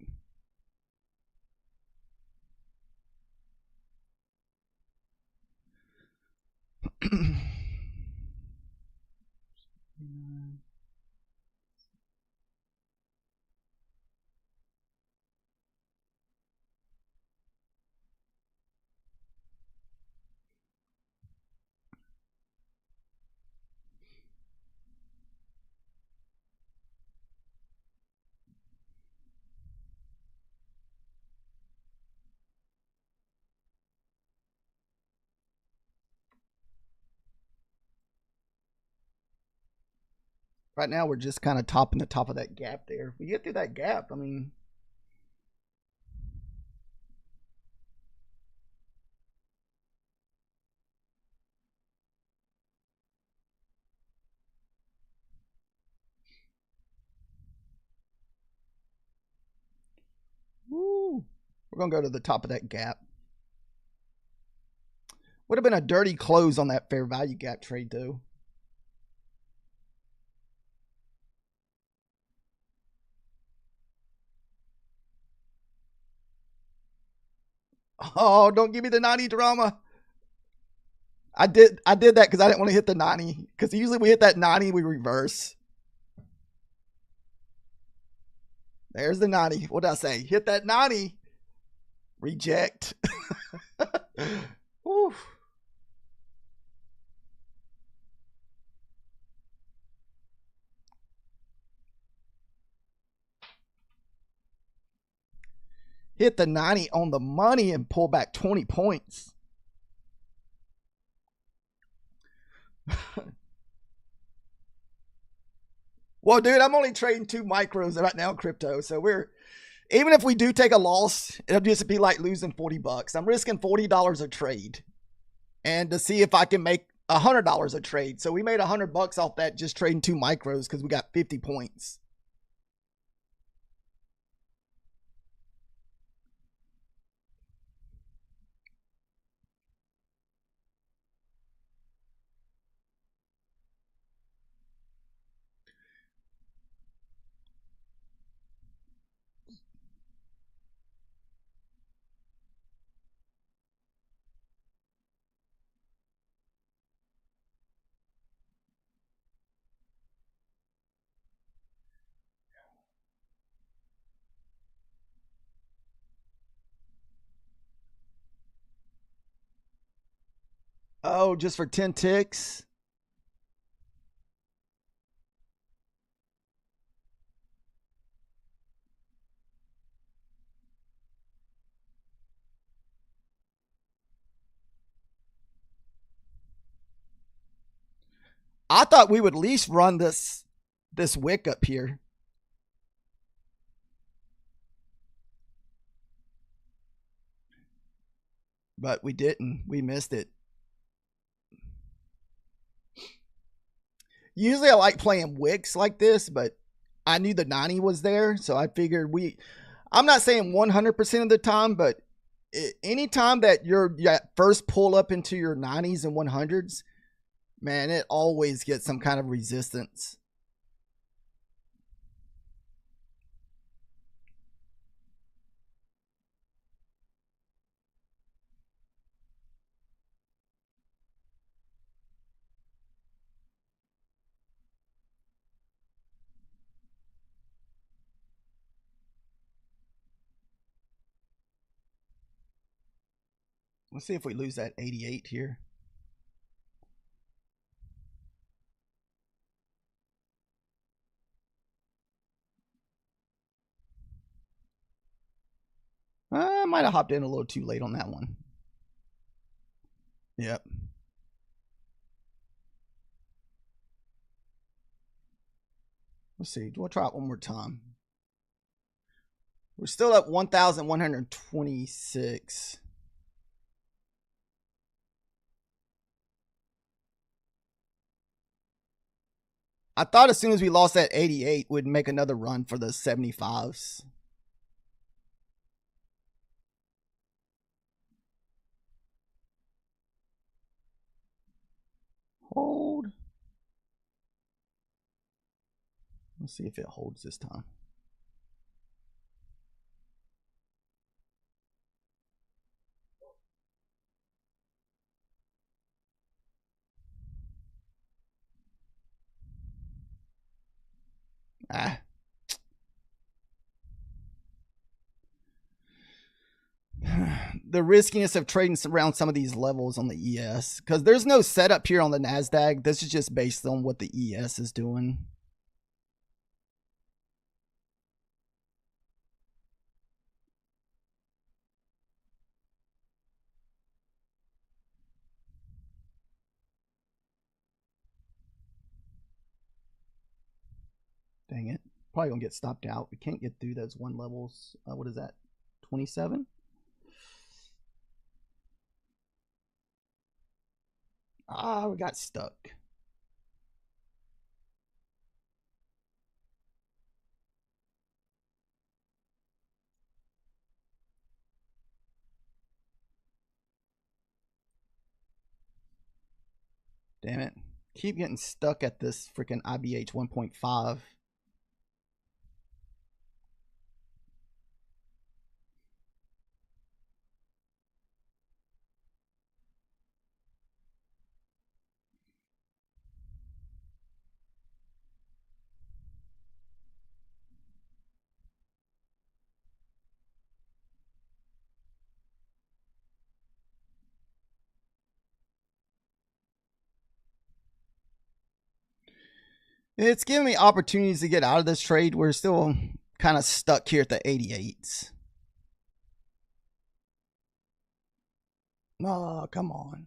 Right now, we're just kind of topping the top of that gap there. If we get through that gap, I mean, going to go to the top of that gap. Would have been a dirty close on that fair value gap trade, though. Oh, don't give me the 90 drama. I did that because I didn't want to hit the 90. Because usually we hit that 90, we reverse. There's the 90. What did I say? Hit that 90. Reject. Whew. Hit the 90 on the money and pull back 20 points. Well, dude, I'm only trading 2 micros right now in crypto. So even if we do take a loss, it'll just be like losing $40. I'm risking $40 a trade. And to see if I can make $100 a trade. So we made $100 off that just trading 2 micros because we got 50 points. Oh, just for 10 ticks? I thought we would at least run this wick up here. But we didn't. We missed it. Usually I like playing wicks like this, but I knew the 90 was there, so I figured I'm not saying 100% of the time, but anytime that you're first pull up into your 90s and 100s, man, it always gets some kind of resistance. Let's see if we lose that 88 here. I might have hopped in a little too late on that one. Yep. Let's see. We'll try it one more time. We're still at 1,126. I thought as soon as we lost that 88, we'd make another run for the 75s. Hold. Let's see if it holds this time. The riskiness of trading around some of these levels on the ES, because there's no setup here on the NASDAQ. This is just based on what the ES is doing. Dang it. Probably gonna get stopped out. We can't get through those one levels. What is that? 27? We got stuck. Damn it. Keep getting stuck at this freaking IBH 1.5. It's giving me opportunities to get out of this trade. We're still kind of stuck here at the 88s. Oh, come on.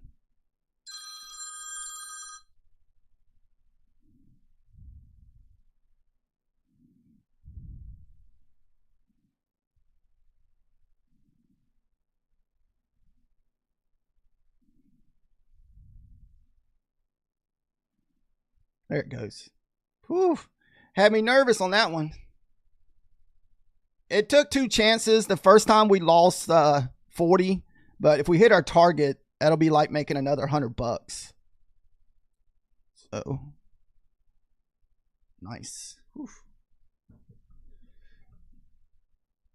There it goes. Whew. Had me nervous on that one. It took 2 chances. The first time we lost 40, but if we hit our target, that'll be like making another $100. So nice. Whew.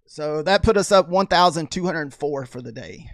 So that put us up 1,204 for the day.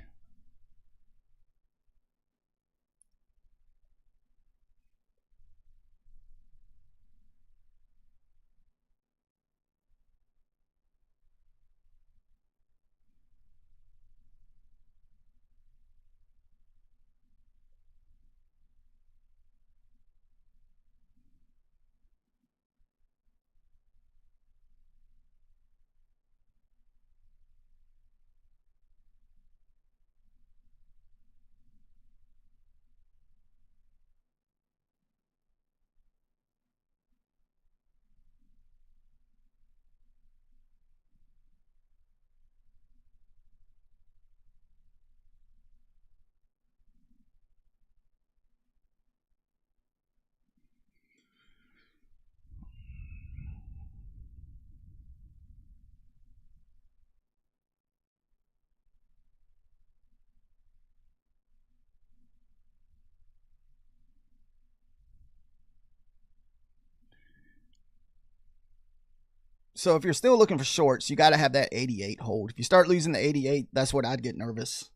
So if you're still looking for shorts, you got to have that 88 hold. If you start losing the 88, that's what I'd get nervous.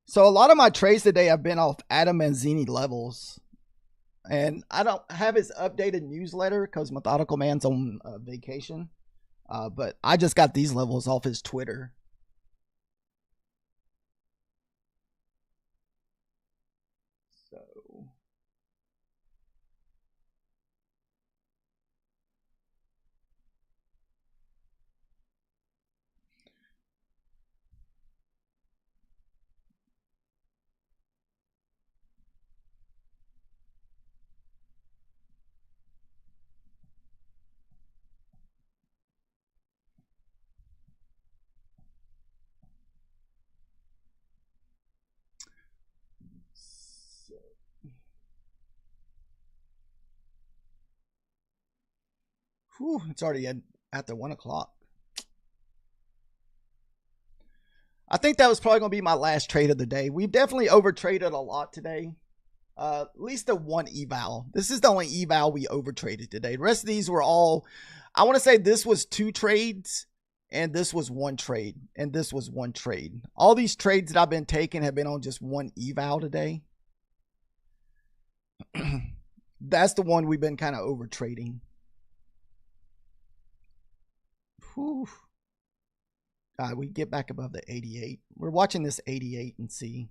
So a lot of my trades today have been off Adam Manzini levels. And I don't have his updated newsletter because Methodical Man's on vacation. But I just got these levels off his Twitter. So whew, it's already at the 1 o'clock. I think that was probably going to be my last trade of the day. We've definitely overtraded a lot today. At least the one eval. This is the only eval we overtraded today. The rest of these were all, I want to say this was 2 trades, and this was 1 trade, and this was 1 trade. All these trades that I've been taking have been on just 1 eval today. That's the one we've been kind of overtrading. Whew. We get back above the 88. We're watching this 88 and see.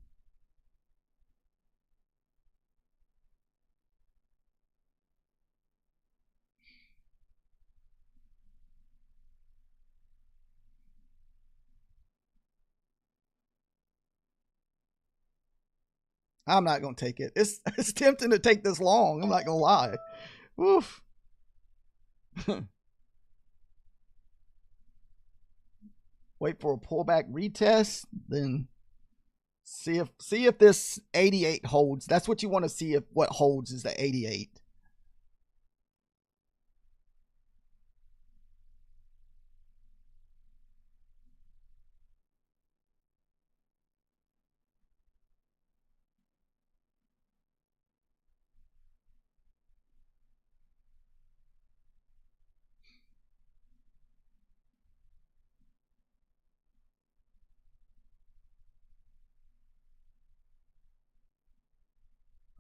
I'm not going to take it. It's tempting to take this long. I'm not going to lie. Oof. Wait for a pullback retest, then see if this 88 holds. That's what you want to see, if what holds is the 88.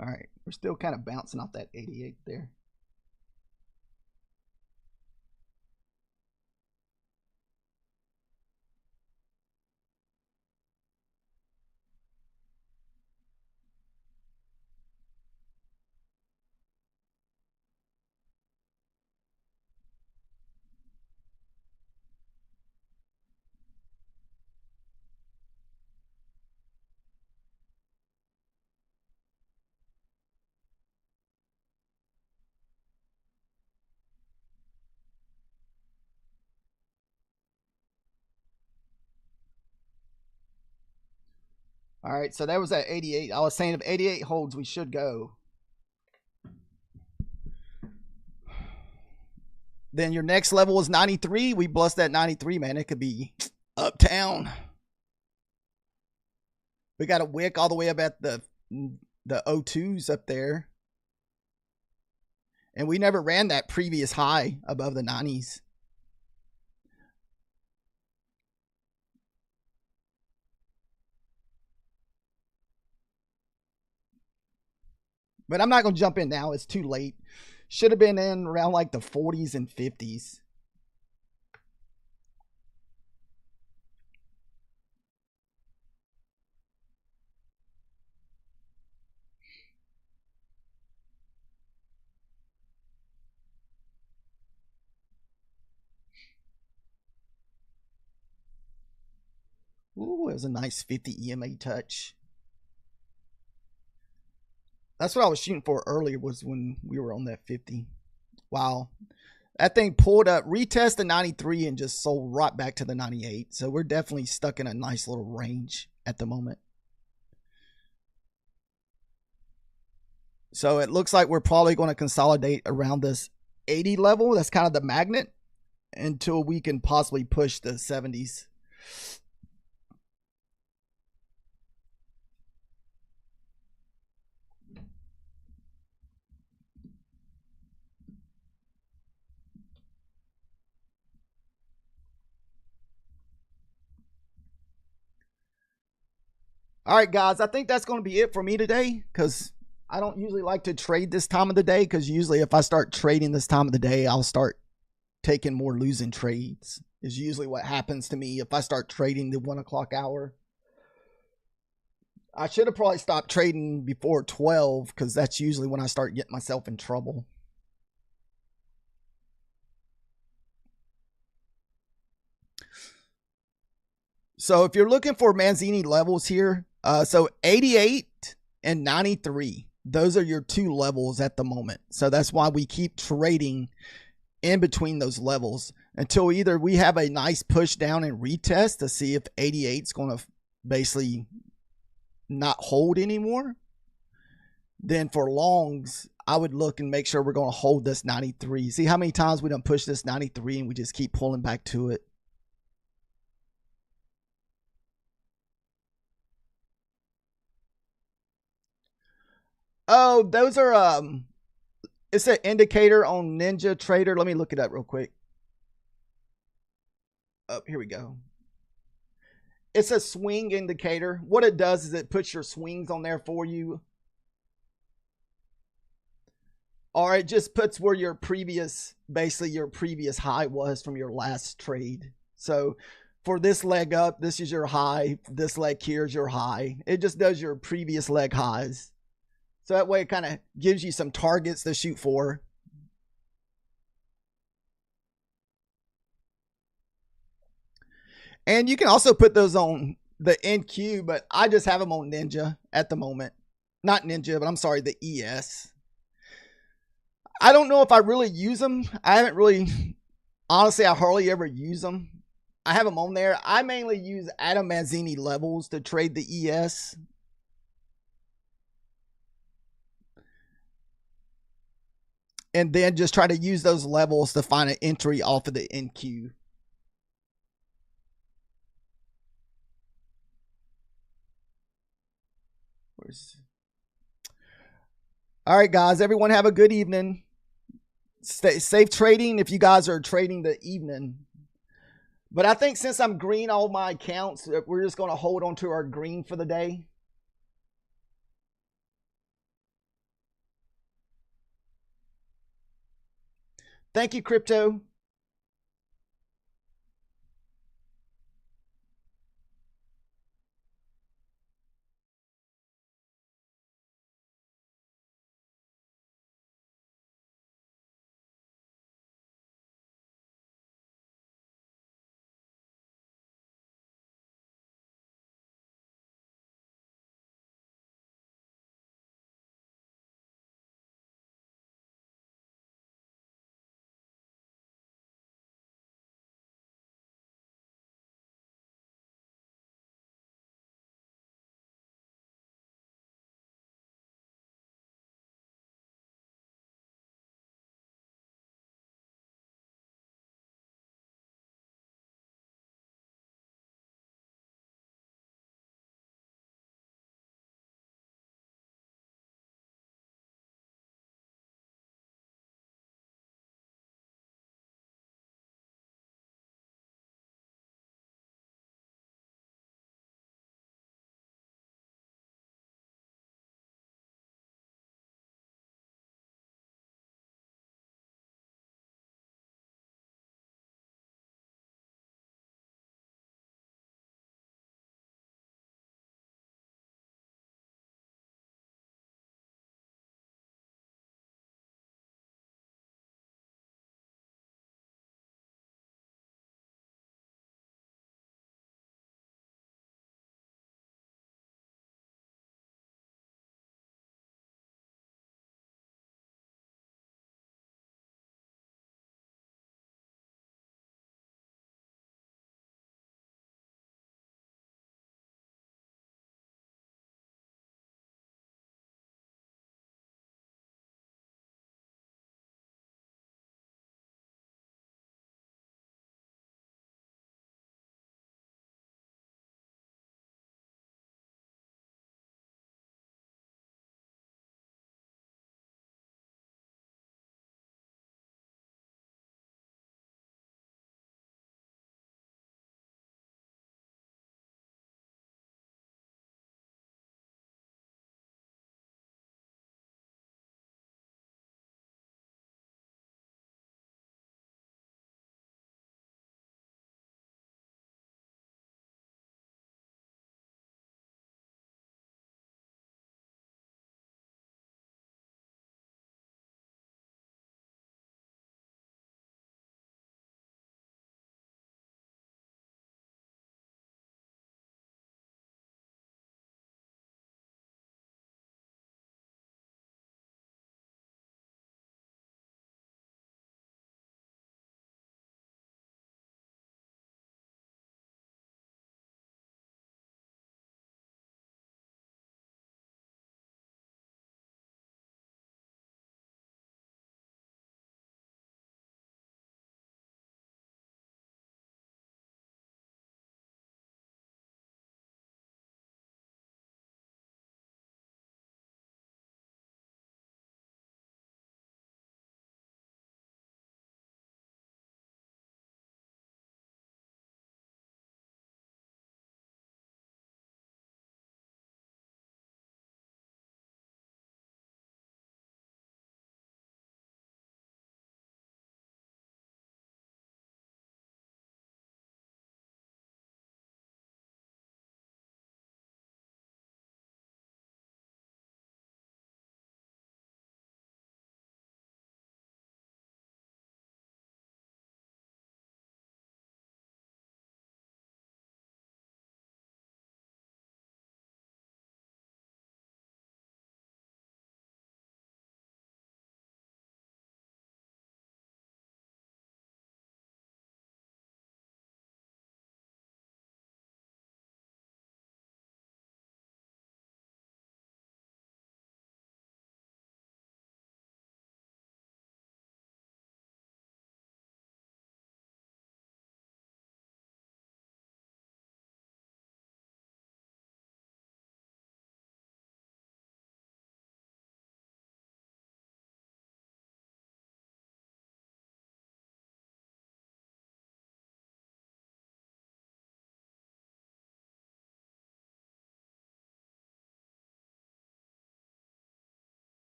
All right, we're still kind of bouncing off that 88 there. All right, so that was at 88. I was saying if 88 holds, we should go. Then your next level is 93. We bust that 93, man. It could be uptown. We got a wick all the way up at the O2s up there. And we never ran that previous high above the 90s. But I'm not going to jump in now. It's too late. Should have been in around like the 40s and 50s. Ooh, it was a nice 50 EMA touch. That's what I was shooting for earlier, was when we were on that 50. Wow. That thing pulled up, retest the 93 and just sold right back to the 98. So we're definitely stuck in a nice little range at the moment. So it looks like we're probably going to consolidate around this 80 level. That's kind of the magnet until we can possibly push the 70s. All right, guys, I think that's going to be it for me today, because I don't usually like to trade this time of the day, because usually if I start trading this time of the day, I'll start taking more losing trades, is usually what happens to me if I start trading the 1 o'clock hour. I should have probably stopped trading before 12, because that's usually when I start getting myself in trouble. So if you're looking for Manzini levels here, so 88 and 93, those are your two levels at the moment. So that's why we keep trading in between those levels until either we have a nice push down and retest to see if 88 is going to basically not hold anymore. Then for longs, I would look and make sure we're going to hold this 93. See how many times we done push this 93 and we just keep pulling back to it. Oh, those are it's an indicator on Ninja Trader. Let me look it up real quick. Oh, here we go. It's a swing indicator. What it does is it puts your swings on there for you. Or it just puts where your previous, basically your previous high was from your last trade. So for this leg up, this is your high. This leg here is your high. It just does your previous leg highs. So that way it kind of gives you some targets to shoot for. And you can also put those on the NQ, but I just have them on Ninja at the moment. Not Ninja, but I'm sorry, the ES. I don't know if I really use them. I haven't really, honestly, I hardly ever use them. I have them on there. I mainly use Adam Manzini levels to trade the ES. And then just try to use those levels to find an entry off of the NQ. All right, guys. Everyone have a good evening. Stay safe trading if you guys are trading the evening. But I think since I'm green all my accounts, we're just going to hold on to our green for the day. Thank you, crypto.